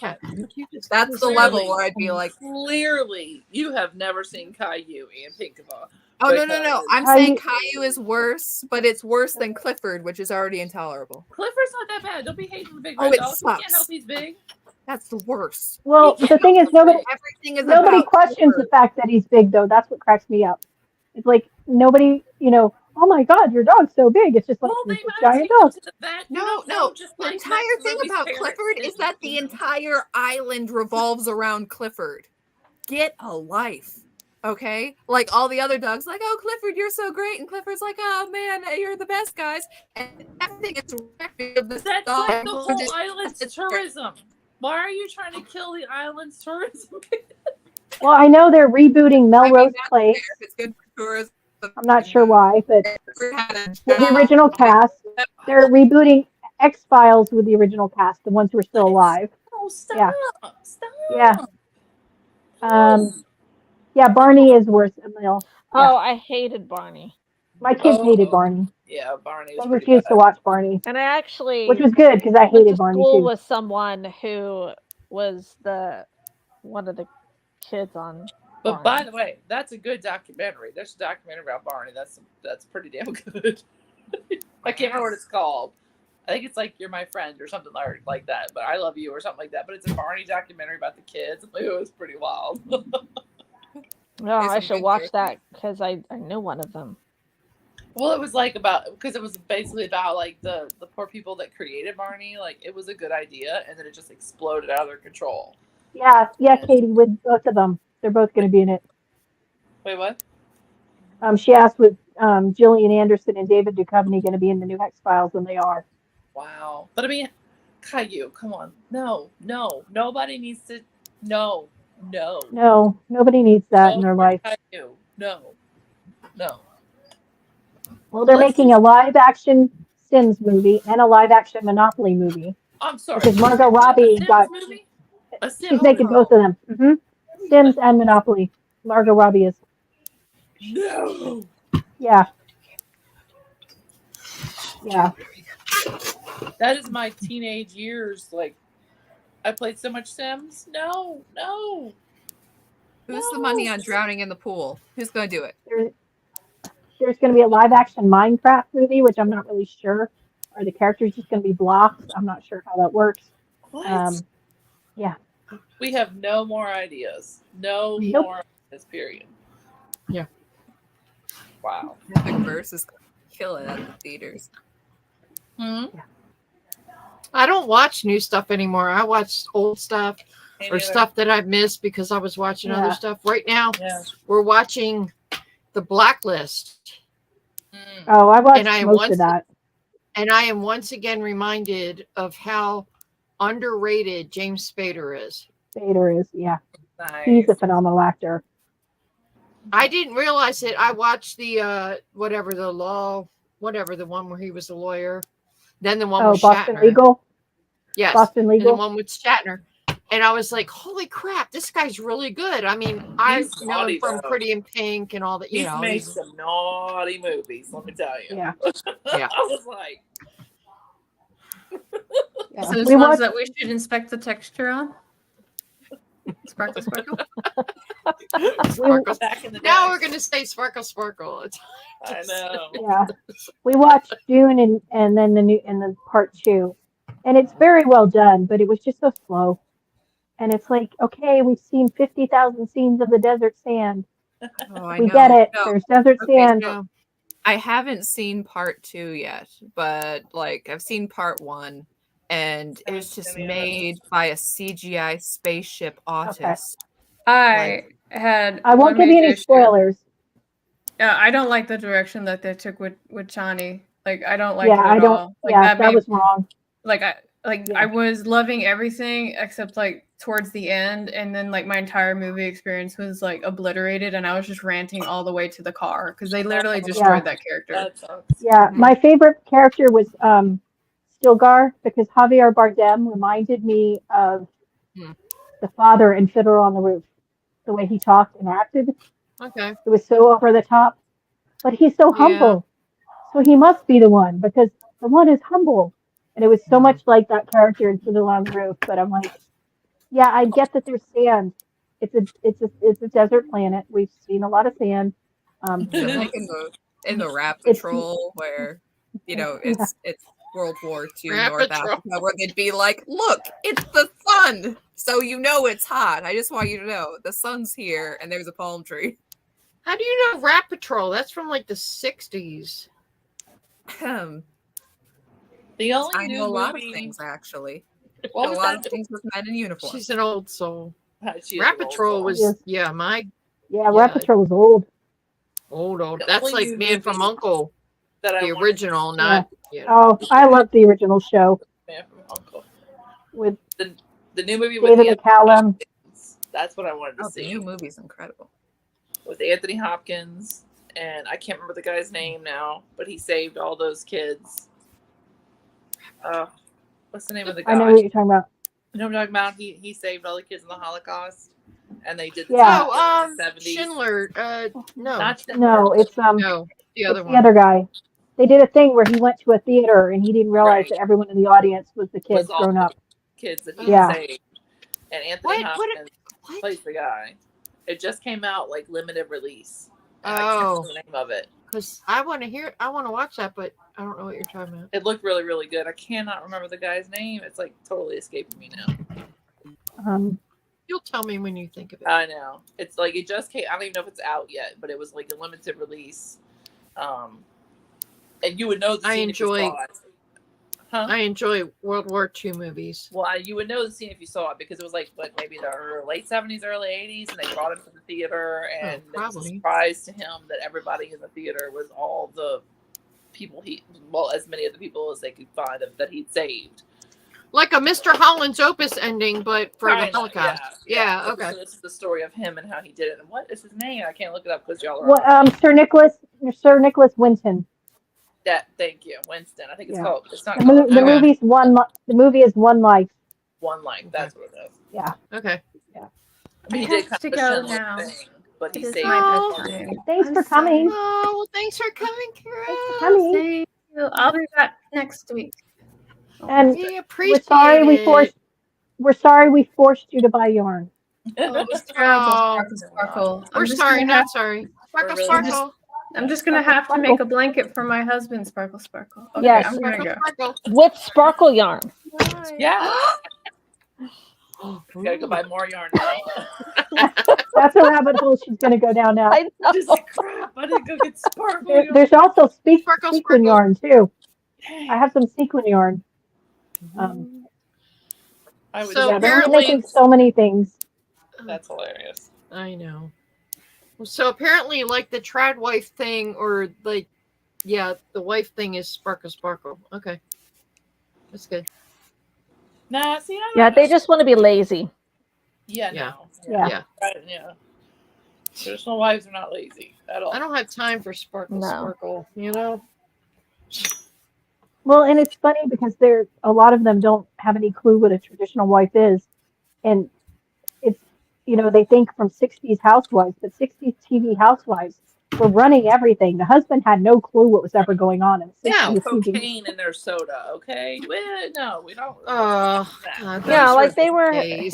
You just- That's the Clearly. level where I'd be like, Clearly, you have never seen Caillou and Pinkava. oh no. I'm Caillou- saying Caillou is worse, but it's worse than Clifford, which is already intolerable. Clifford's not that bad. Don't be hating the big Oh, red it dog. He can't sucks. help he's big. That's the worst. Well, He the thing is, can't help Everything is nobody about questions the Clifford. fact that he's big, though. That's what cracks me up. It's like nobody, oh my God, your dog's so big. It's just like Well, they he's a might giant take him dog. to the vet. You No, don't no. know, just The like entire Max thing Ruby's about parents Clifford is didn't, that the you know. entire island revolves around Clifford. Get a life. Okay? Like all the other dogs, like, oh, Clifford, you're so great. And Clifford's like, oh, man, you're the best, guys. And everything is directed of this That's dog. like the whole Just- island's it's- tourism. Why are you trying to kill the island's tourism? Well, I know they're rebooting I mean, Melrose that's Place. fair if it's good for tourism. I'm not sure why, but Clifford had a with the job. original cast, they're rebooting X-Files with the original cast, the ones who are still alive. Oh, stop. Yeah. Stop. Yeah. Yeah, Barney is worse. Emil. Oh, I hated Barney. My kids Oh. hated Barney. Yeah, Barney was They pretty refused bad. to watch Barney, And I actually which was good because I went hated to Barney school too. with someone who was one of the kids on. But Barney. by the way, that's a good documentary. There's a documentary about Barney. That's pretty damn good. I can't remember what it's called. I think it's like You're My Friend or something like that. But I Love You or something like that. But it's a Barney documentary about the kids. It was pretty wild. No, I some should good watch choices. that because I knew one of them. Well, it was like because it was basically about like the poor people that created Barney. Like it was a good idea, and then it just exploded out of their control. Yeah, Katie, with both of them, they're both going to be in it. Wait, what? She asked with Gillian Anderson and David Duchovny going to be in the new X Files, and they are. Wow. But I mean, Caillou, come on. No. Nobody needs to. No. No, nobody needs that in their life. Caillou. No. Well, they're Let's making just- a live action Sims movie and a live action Monopoly movie. I'm sorry. Because Margot Robbie Movie? A Sims she's making movie? both of them. Sims and Monopoly. Margot Robbie is. No. Yeah. That is my teenage years. Like, I played so much Sims. No. Who's the money on drowning in the pool? Who's going to do it? There's going to be a live action Minecraft movie, which I'm not really sure. Are the characters just going to be blocks? I'm not sure how that works. What? Yeah. We have no more ideas. No Nope. more ideas, period. Yeah. Wow. Epic Verse is going to kill it at the theaters. Hmm? I don't watch new stuff anymore. I watch old stuff or stuff that I've missed because I was watching Yeah. other stuff. Right now, Yeah. we're watching The Blacklist, Oh, I watched And I most once- of that. and I am once again reminded of how underrated James Spader is. Vader is, yeah. Nice. He's a phenomenal actor. I didn't realize it. I watched the the one where he was a lawyer, then the one Oh, with Boston Shatner. Legal? Yes, Boston and the Legal? one with Shatner. And I was like, "Holy crap, this guy's really good." I mean, I He's know naughty, him from though. Pretty in Pink and all that. You He's know, made he's- some naughty movies, let me tell you. Yeah. Yeah. I was like, Yeah. So there's We ones watched, that we should inspect the texture on. Sparkle, sparkle. Sparkle. back in the day. Now we're gonna say sparkle, sparkle. It's I know. yeah. We watched Dune and then the part 2. And it's very well done, but it was just so slow. And it's like, okay, we've seen 50,000 scenes of the desert sand. Oh, I We know. get it. No, There's desert Okay, sand. no. I haven't seen part 2 yet, but like I've seen part 1, and it was just made by a CGI spaceship autist. I had. I won't one give you major any issue. spoilers. Yeah, I don't like the direction that they took with Chani. Like, I don't like Yeah, it at I don't. all. Like, Yeah, that made- was wrong. like I Yeah. was loving everything except like towards the end, and then like my entire movie experience was like obliterated, and I was just ranting all the way to the car because they literally destroyed that character. That sucks. Yeah, Mhm. my favorite character was Stilgar because Javier Bardem reminded me of Hmm. the father in Fiddler on the Roof. The way he talked and acted, Okay. it was so over the top. But he's so Yeah. humble, so he must be the one because the one is humble. And it was so much like that character in Fiddler on the Roof. But I'm like, yeah, I get that there's sand. It's a desert planet. We've seen a lot of sand. Like in the Rap It's- Patrol, where you know Yeah. it's World War II Rap North Patrol. Africa, where they'd be like, "Look, it's the sun, so you know it's hot. I just want you to know the sun's here, and there's a palm tree." How do you know Rat Patrol? That's from like the 60s. I The only new know a lot of movie. things actually. What A was lot of that? things with men in uniform. She's an old soul. She is Rat an old Patrol soul. was Yes. yeah, my Yeah, Rat Patrol was old. old. The That's only like new Man from movie Uncle, that I the wanted original, not yeah. Oh, I love the original show Man from Uncle. with The new movie with David Anthony McCallum. Hopkins. That's what I wanted to Oh, the see. new movie's incredible. With Anthony Hopkins, and I can't remember the guy's name now, but he saved all those kids. What's the name of the guy? I know what you're talking about. You know what I'm talking about? He saved all the kids in the Holocaust, and they did the Yeah. Oh, in the 70s. Schindler. No, Not Schindler. No, it's no, the other it's one. the other guy. They did a thing where he went to a theater and he didn't realize Right. that everyone in the audience was the kids Was all grown the up. kids that he Yeah. saved. And Anthony What Hopkins What? plays the guy. It just came out like limited release. And I can't Oh. remember the name of it. Because I want to watch that, but I don't know what you're talking about. It looked really, really good. I cannot remember the guy's name. It's like totally escaping me now. You'll tell me when you think of it. I know. It's like it just came. I don't even know if it's out yet, but it was like a limited release. And you would know the I scene if you enjoy- saw it. Huh? I enjoy World War II movies. Well, you would know the scene if you saw it because it was like what maybe the late 70s, early 80s, and they brought him to the theater, and it was a probably. surprise to him that everybody in the theater was all the people as many of the people as they could find that he'd saved. Like a Mr. Holland's Opus ending, but for the Kinda, Holocaust. Yeah, okay. So this is the story of him and how he did it. And what is his name? I can't look it up because y'all are. Well, Sir Nicholas Winton. Thank you, Winston. I think it's Yeah. called. It's not The, called the Okay. movie's one. The movie is One Life. One Life. That's what it is. Yeah. Okay. I mean, he I did have to kind of go a similar now. thing, but he It is saved. my Oh. bedtime. Thanks I'm for coming. sorry. Oh, well, thanks for coming, Kara. Thanks for coming. Thank you. I'll be back next week. And We we're appreciate sorry it. we're sorry we forced you to buy yarn. Sparkle, Oh. sparkle, sparkle. We're I'm just sorry, gonna not have- sorry. Sparkle, really sparkle. I'm just gonna have to make a blanket for my husband. Sparkle, sparkle. Okay, Yes. I'm gonna Sparkle, go. sparkle. With sparkle yarn. Yeah. Oh, Gotta go buy more yarn. That's a rabbit hole she's going to go down now. I know. Just like crap. I didn't go get sparkle. There- yarn. there's also Sparkle, sequin sparkle. yarn too. Dang. I have some sequin yarn. I would So Yeah, they're apparently- making so many things. That's hilarious. I know. So apparently, like the trad wife thing, or like, yeah, the wife thing is sparkle, sparkle. Okay, that's good. Nah, see, I Yeah, don't they know. just want to be lazy. Yeah, Yeah. no. Yeah. Yeah. Right, yeah. Traditional wives are not lazy at all. I don't have time for sparkle, No. sparkle. You know. Well, and it's funny because a lot of them don't have any clue what a traditional wife is. And it's, they think from 60s housewives, but 60s TV housewives were running everything. The husband had no clue what was ever going on in 60s No TV. cocaine in their soda, okay? No, we don't. Oh, that. God, Yeah, those like they the were days.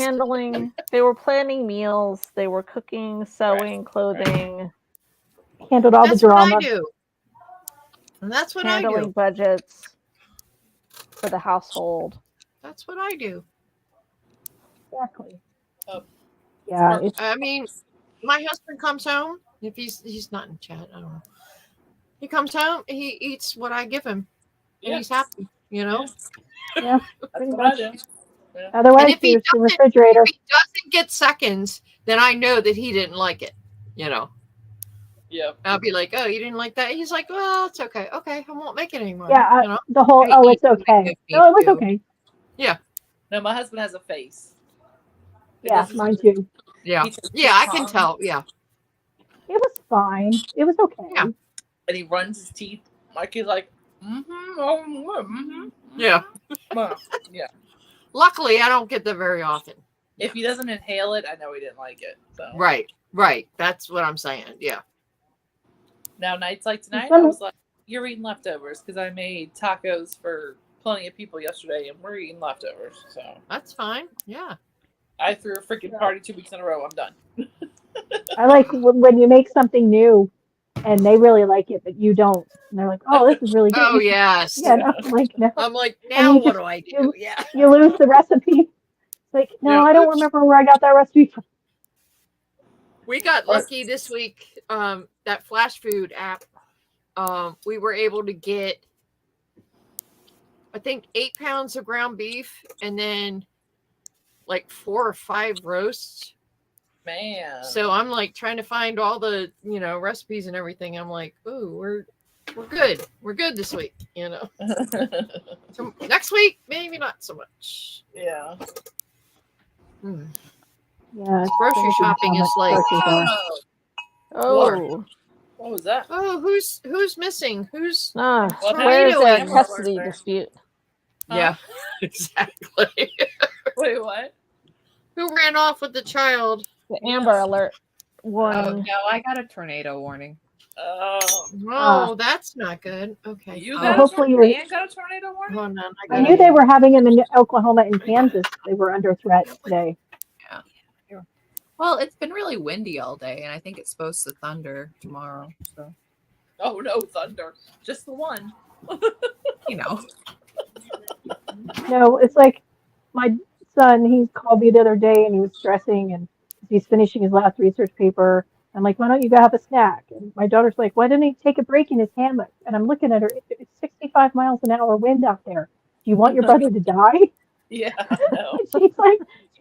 they were planning meals, they were cooking, sewing, clothing, Handled all That's the what drama. I do. And that's what I handling do. budgets for the household. That's what I do. Exactly. Oh. Yeah, it's I mean, my husband comes home. If he's not in chat, I don't know. He comes home, he eats what I give him, and he's happy. You know. yeah, That's pretty what I much. do. Otherwise, And if he there's the doesn't- refrigerator. If he doesn't get seconds, then I know that he didn't like it. You know. Yeah. I'll be like, "Oh, you didn't like that?" He's like, "Well, it's okay. Okay, I won't make it anymore." Yeah, you know. the whole, I oh, eat it's okay. with me No, it was too. okay. No, my husband has a face. Yeah, Because mine too. Yeah, he takes yeah, I his can time tell. Yeah, It was fine. It was okay. Yeah. And he runs his teeth like he's like, mm-hmm. yeah. Yeah. Luckily, I don't get that very often. If he doesn't inhale it, I know he didn't like it. So Right. That's what I'm saying. Yeah. now nights like tonight, Some- I was like, you're eating leftovers because I made tacos for plenty of people yesterday, and we're eating leftovers. So That's fine. Yeah. I threw a freaking party 2 weeks in a row. I'm done. I like when you make something new and they really like it, but you don't. And they're like, oh, this is really good. Oh yes. Yeah, no, I'm like, no. I'm like, And now you what just- do I do? Yeah. You lose the recipe. It's like, no, Yeah, I don't oops. remember where I got that recipe from. We got lucky this week. That Flash Food app. We were able to get, I think, 8 pounds of ground beef and then like 4 or 5 roasts. Man. So I'm like trying to find all the recipes and everything. I'm like, ooh, we're good. We're good this week. So next week maybe not so much. yeah. Hmm. Yeah, it's Grocery crazy how shopping is much like- groceries are. Oh, What was that? Oh, who's missing? Who's nah. What Where's happened? that Amber custody Alert there. dispute? yeah, exactly. Wait, what? Who ran off with the child? The Amber Alert Oh warning. no, I got a tornado warning. Oh. Oh, that's not good. Okay. You Oh. got, Hopefully a, you're- man got a tornado warning? Hold on. I knew they were having them in Oklahoma and Kansas. They were under threat today. Well, it's been really windy all day, and I think it's supposed to thunder tomorrow. So Oh, no, thunder. Just the one. you know, No, it's like my son, he called me the other day and he was stressing and he's finishing his last research paper. I'm like, why don't you go have a snack? And my daughter's like, why didn't he take a break in his hammock? And I'm looking at her, it's 65 miles an hour wind out there. you want your brother to die? Yeah, no. And she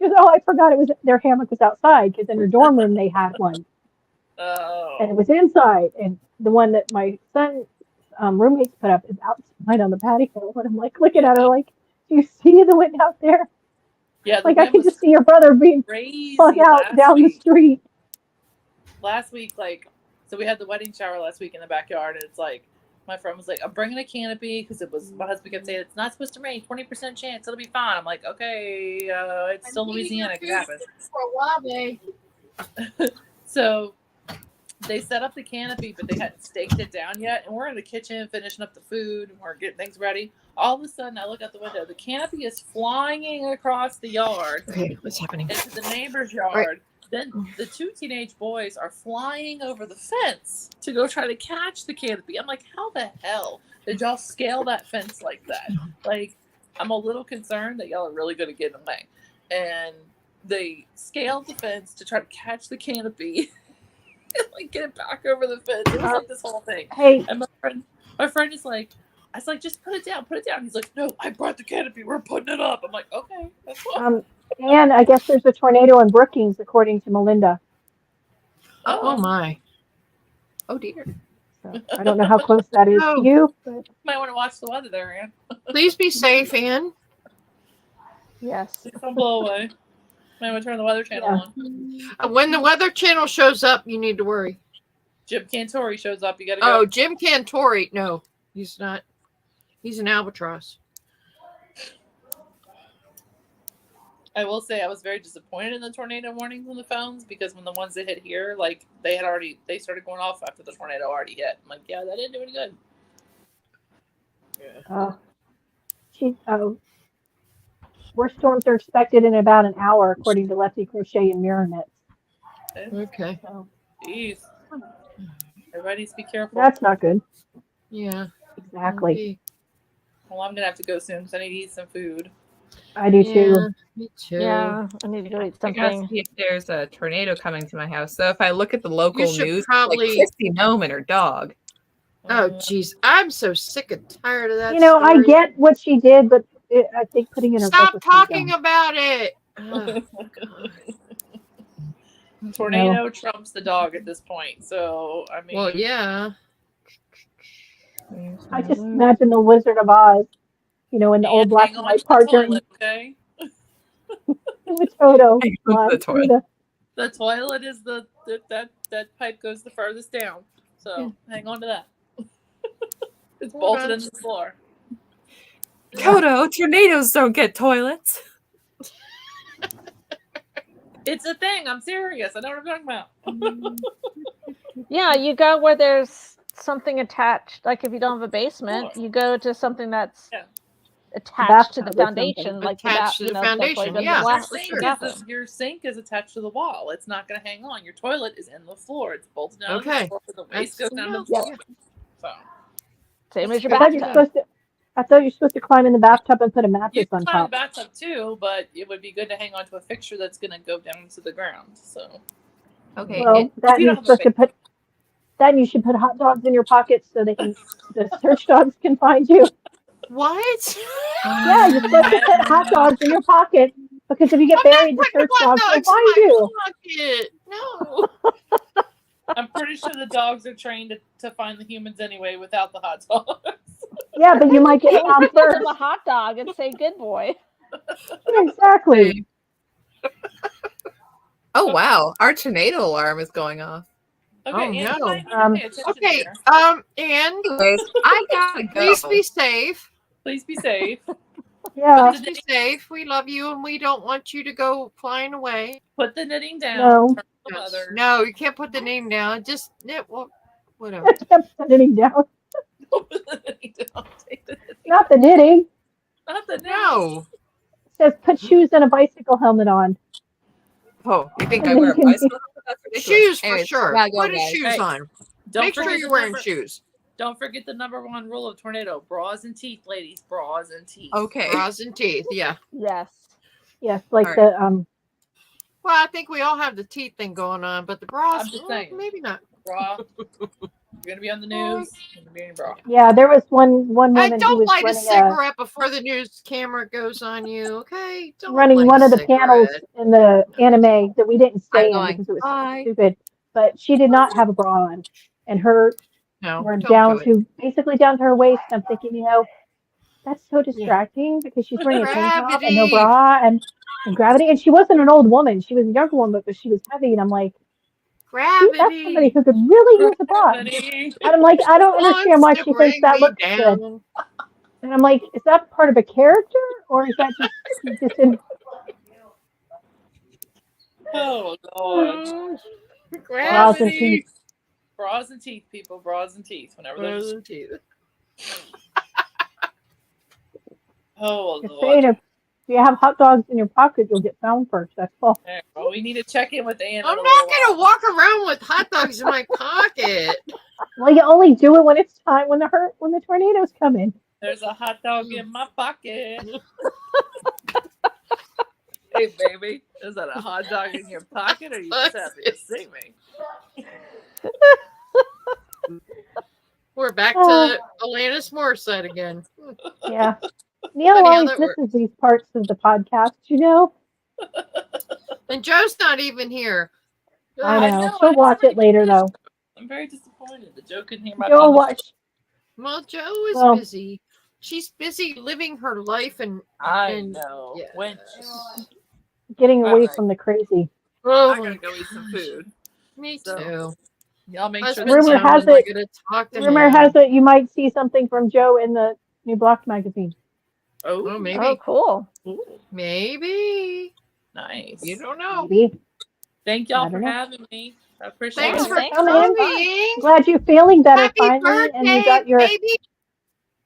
goes, oh, I forgot it was their hammock was outside because in her dorm room they had one and it Oh. was inside. And the one that my son roommates put up is outside on the patio. And I'm like looking at her like, do you see the wind out there? Yeah, the Like I wind can was just see your brother being crazy flung out down the street. last week, like, so we had the wedding shower last week in the backyard, and it's like, my friend was like, I'm bringing a canopy because it was, my husband kept saying, it's not supposed to rain, 20% chance, it'll be fine. I'm like, okay, it's still Louisiana, it could happen. For a while, babe. So they set up the canopy, but they hadn't staked it down yet. And we're in the kitchen finishing up the food, and we're getting things ready. All of a sudden, I look out the window. The canopy is flying across the yard Okay, what's happening? into the neighbor's yard. Then the two teenage boys are flying over the fence to go try to catch the canopy. I'm like, how the hell did y'all scale that fence like that? Like, I'm a little concerned that y'all are really going to get away. And they scaled the fence to try to catch the canopy and like get it back over the fence. It was like this whole thing. Hey, And my friend is like, I was like, just put it down. He's like, no, I brought the canopy. We're putting it up. I'm like, okay, that's fine. and I guess there's a tornado in Brookings, according to Melinda. Oh my. Oh dear. So I don't know how close that is Oh. to you, but Might want to watch the weather there, Ann. Please be safe, Ann. Yes. Don't blow away. Might want to turn the weather channel Yeah. on. When the Weather Channel shows up, you need to worry. Jim Cantori shows up. You got to go. Oh, Jim Cantori. No, he's not. He's an albatross. I will say I was very disappointed in the tornado warnings on the phones because when the ones that hit here, like they started going off after the tornado already hit. I'm like, yeah, that didn't do any good. More storms are expected in about an hour, according to Lefty Crochet and Mirror Knits. Okay. So Jeez. Everybody needs to be careful. that's not good. Yeah. Exactly. Okay. Well, I'm gonna have to go soon because I need to eat some food. I do too. Yeah, me too. Yeah, I need to go eat I gotta something. see if there's a tornado coming to my house. So if I look at the local should news, probably- like Christy Nome and her dog. Oh, jeez. I'm so sick and tired of that. You know, I story. get what she did, but I think putting in her book Stop was too talking dumb. about it. Oh, God. Tornado trumps the dog at this point. So I mean, Well, yeah. I just imagine the Wizard of Oz, you know, in the old and black hang and on white to the part during toilet, okay? with Toto. Hang on to the flying through toilet. The toilet is that pipe goes the furthest down. So hang on to that. It's Hold bolted on. into the floor. Toto, tornadoes don't get toilets. It's a thing. I'm serious. I know what I'm talking about. Yeah, you go where there's something attached. Like if you don't have a basement, Sure. you go to something that's Yeah. attached to the Bathtub or something. foundation, like Attached to the that's why foundation, you go to yeah. the Your the sink, bathroom. your sink is attached to the wall. It's not going to hang on. Your toilet is in the floor. It's bolted down to Okay. the floor. The waste goes down to the Yeah. floor. So Same as your I thought you're bathtub. supposed to climb in the bathtub and put a you mattress can on climb the top. bathtub too, but it would be good to hang on to a fixture that's going to go down to the ground. So Okay. Well, that you you're don't have a supposed to put. That you should put hot dogs in your pockets so the search dogs can find you. What? Yeah, you're supposed to put hot dogs in your pocket because if you get I'm not buried, the putting search hot dogs will dogs find in you. my pocket. No. I'm pretty sure the dogs are trained to find the humans anyway without the hot dogs. Yeah, but you might get Give found first. them a hot dog and say good boy. Exactly. Oh wow, our tornado alarm is going off. Okay, Oh, Ann, you no. might need to pay attention Okay. here. And Anyways, I gotta go. please be safe. Please be safe. Yeah. Please be safe. We love you, and we don't want you to go flying away. Put the knitting down. No. Turn to the mother. No, you can't put the name down. Just well, whatever. Kept knitting down. Put the knitting down. Take the knitting. Not the knitting. Not the knitting. No. It says put shoes and a bicycle helmet on. Oh, you think I wear a bicycle? That's ridiculous. Shoes for Anyways, sure. gotta go, Put his guys. shoes Hey, on. Don't Make sure forget you're the wearing number- shoes. Don't forget the number one rule of tornado: bras and teeth, ladies. Bras and teeth. Okay. Bras and teeth. Yeah. Yes. Yes, like All the Well, I think we all have the teeth thing going on, but the bras, I'm just saying. maybe not. Bra. You're gonna be on the news. You're gonna be in your bra. Yeah, there was one woman I who don't was light a running cigarette before the news camera goes on you. Okay, don't running light one a of the panels cigarette. in the anime that we didn't stay I'm in going, because it was so "Bye." stupid. But she did not have a bra on, and her No, were don't down do it. to basically down to her waist. I'm thinking, that's so distracting because she's wearing a tank top and no Gravity. bra and gravity. And she wasn't an old woman; she was a younger woman, but she was heavy. And I'm like, that's somebody Gravity who could really use a bra. Gravity. And I'm like, I don't understand wants why to she thinks bring that me looks good. down. And I'm like, is that part of a character or is that just in? Oh Lord. Oh, Bras and gravity. teeth. Bras and teeth, people. Bras and teeth. Whenever there's. Oh Just Lord. saying, if you have hot dogs in your pocket, you'll get found first. That's all. Okay, well, we need to check in with Anna. I'm not gonna walk around with hot dogs in my pocket. Well, you only do it when it's time when the tornadoes come in. There's a hot dog in my pocket. Hey, baby, is that a hot dog in your pocket, or you just happy to see me? We're back to Alanis Morissette again. Yeah. Neil Funny how always that works. misses these parts of the podcast, you know? And Joe's not even here. I know. know, She'll I'm watch very it later, though. I'm very disappointed that Joe couldn't hear my Joe will podcast. watch. Well, Joe is Well- busy. She's busy living her life and I know. yeah. When Getting away Alright. from the crazy. oh, I gotta go eat some food. me So, too. Y'all make sure Husband's Rumor that home has and I it- gotta talk to Rumor him. has it you might see something from Joe in the new Blocked magazine. Oh, maybe. Oh, cool. Ooh, Maybe. nice. You don't know. Maybe. Thank I y'all don't for know. having me. I appreciate Thanks it. for Thanks. coming. coming. Glad you're feeling better Happy finally, and you birthday, got your baby.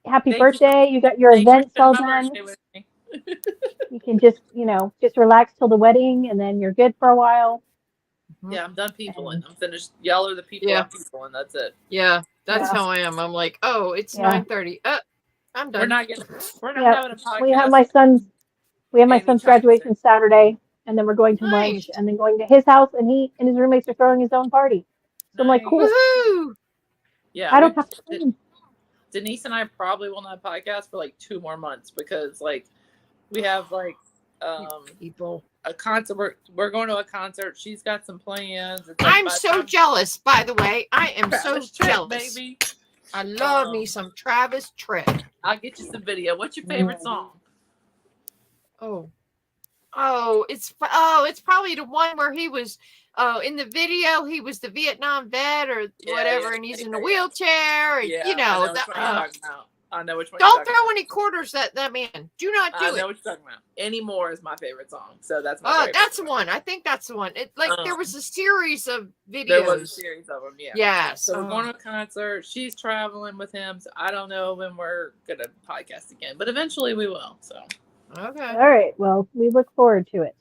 happy Thank you. birthday. You got your Thanks for events all spending my done. birthday with me. You can just relax till the wedding, and then you're good for a while. Yeah, I'm done peopling. I'm finished. Y'all are the people Yeah. I'm peopling. That's it. Yeah, that's Yeah. how I am. I'm like, oh, it's Yeah. 9:30. I'm done. We're not Yeah, having a podcast. We have my son's Anytime graduation Saturday, and then we're going to lunch, Nice. and then going to his house, and he and his roommates are throwing his own party. So I'm like, Nice. cool. Woohoo! Yeah, I don't have to clean. Denise and I probably will not podcast for like 2 more months because like we have like People. a concert. We're going to a concert. She's got some plans. It's like I'm by the so time- jealous, by the way. I am so Travis Tritt, jealous. baby. I love me some Travis Tritt. I'll get you some video. What's your favorite song? It's probably the one where he was in the video he was the Vietnam vet or Yeah, whatever, yeah, and he's yeah, in a yeah. wheelchair. And, Yeah, you know, I know which one you're talking about. I know which one. don't you're talking throw any quarters at that man. Do not about. do I it. know what you're talking about. Anymore is my favorite song, so that's my. Oh, favorite that's the song. one. I think that's the one. It there was a series of videos. There was a series of them. Yeah. Yes. So we're going to a concert. She's traveling with him. So I don't know when we're gonna podcast again, but eventually we will. So Okay. All right. Well, we look forward to it.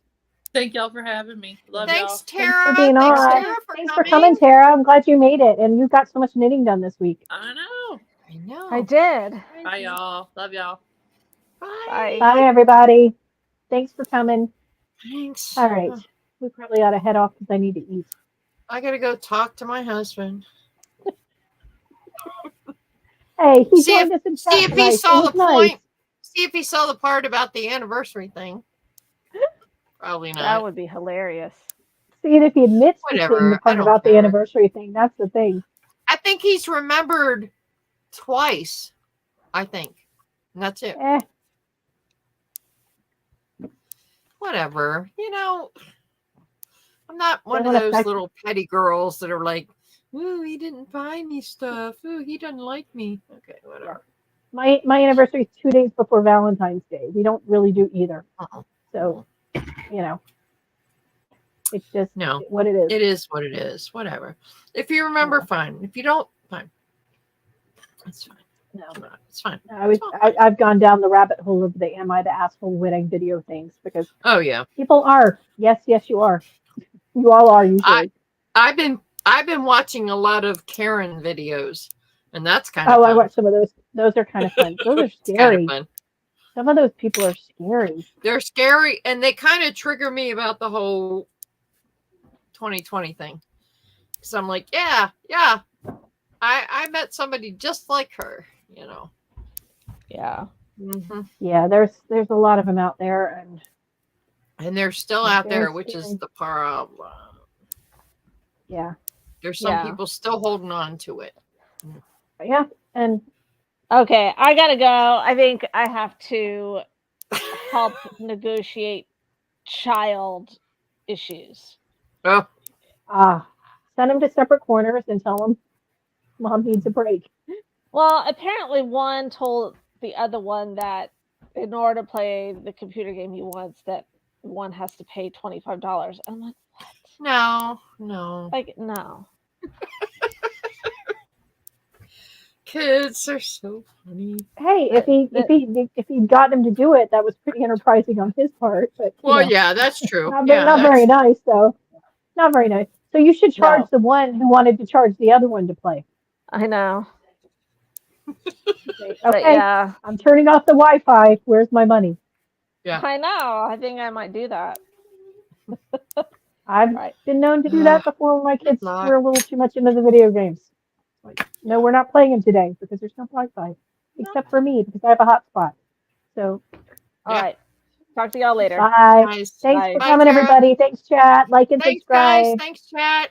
thank y'all for having me. Love Thanks, y'all. Tara. Thanks for being on. Tara, Thanks for coming, Tara. I'm glad you made it, and you got so much knitting done this week. I know. I know. I did. Bye, y'all. Love y'all. Bye. Bye, everybody. Thanks for coming. Thanks. All right. We probably ought to head off because I need to eat. I gotta go talk to my husband. Hey, he See joined us in chat See if tonight. he It saw was the nice. point. See if he saw the part about the anniversary thing. Probably not. That would be hilarious. See if he admits to Whatever, seeing the I part don't about the care. anniversary thing. That's the thing. I think he's remembered twice. I think. And that's it. Whatever. I'm not one of Doesn't those affect- little petty girls that are like, ooh, he didn't buy me stuff. Ooh, he doesn't like me. Okay, whatever. My anniversary is 2 days before Valentine's Day. We don't really do either. Uh-uh. So, it's just No. what it is. It is what it is. Whatever. If you remember, Yeah. fine. If you don't, fine. That's fine. No. It's fine. I've gone down the rabbit hole of the "Am I the Asshole" wedding video things because Oh yeah. people are. Yes, you are. You all are usually. I've been watching a lot of Karen videos, and that's kind of Oh, fun. I watched some of those. Those are kind of fun. Those are It's kind scary. of fun. Some of those people are scary. They're scary, and they kind of trigger me about the whole 2020 thing. Because I'm like, yeah, I met somebody just like her, you know. Yeah. Hmm. Yeah, there's a lot of them out there, And they're still It's out there, very which is scary. the problem. yeah, There's some Yeah. people still holding on to it. yeah, and Okay, I gotta go. I think I have to help negotiate child issues. Oh, send them to separate corners and tell them mom needs a break. Well, apparently one told the other one that in order to play the computer game he wants, that one has to pay $25. I'm like, no. like no. Kids are so funny. Hey, if he got him to do it, that was pretty enterprising on his part. But Well, yeah, that's true. not, Yeah, not very that's- nice though. Not very nice. So you should charge No. the one who wanted to charge the other one to play. I know. Say, But okay, yeah. I'm turning off the Wi-Fi. Where's my money? Yeah. I know. I think I might do that. I've Right. been known to do that before when my kids luck. were a little too much into the video games. Like, no, we're not playing them today because there's no Wi-Fi, except for me because I have a hotspot. So, All Yeah. right. Talk to y'all later. bye. Nice. Thanks Bye. for Bye, coming, Tara. everybody. Thanks, chat. Like and Thanks, subscribe. guys. Thanks, chat.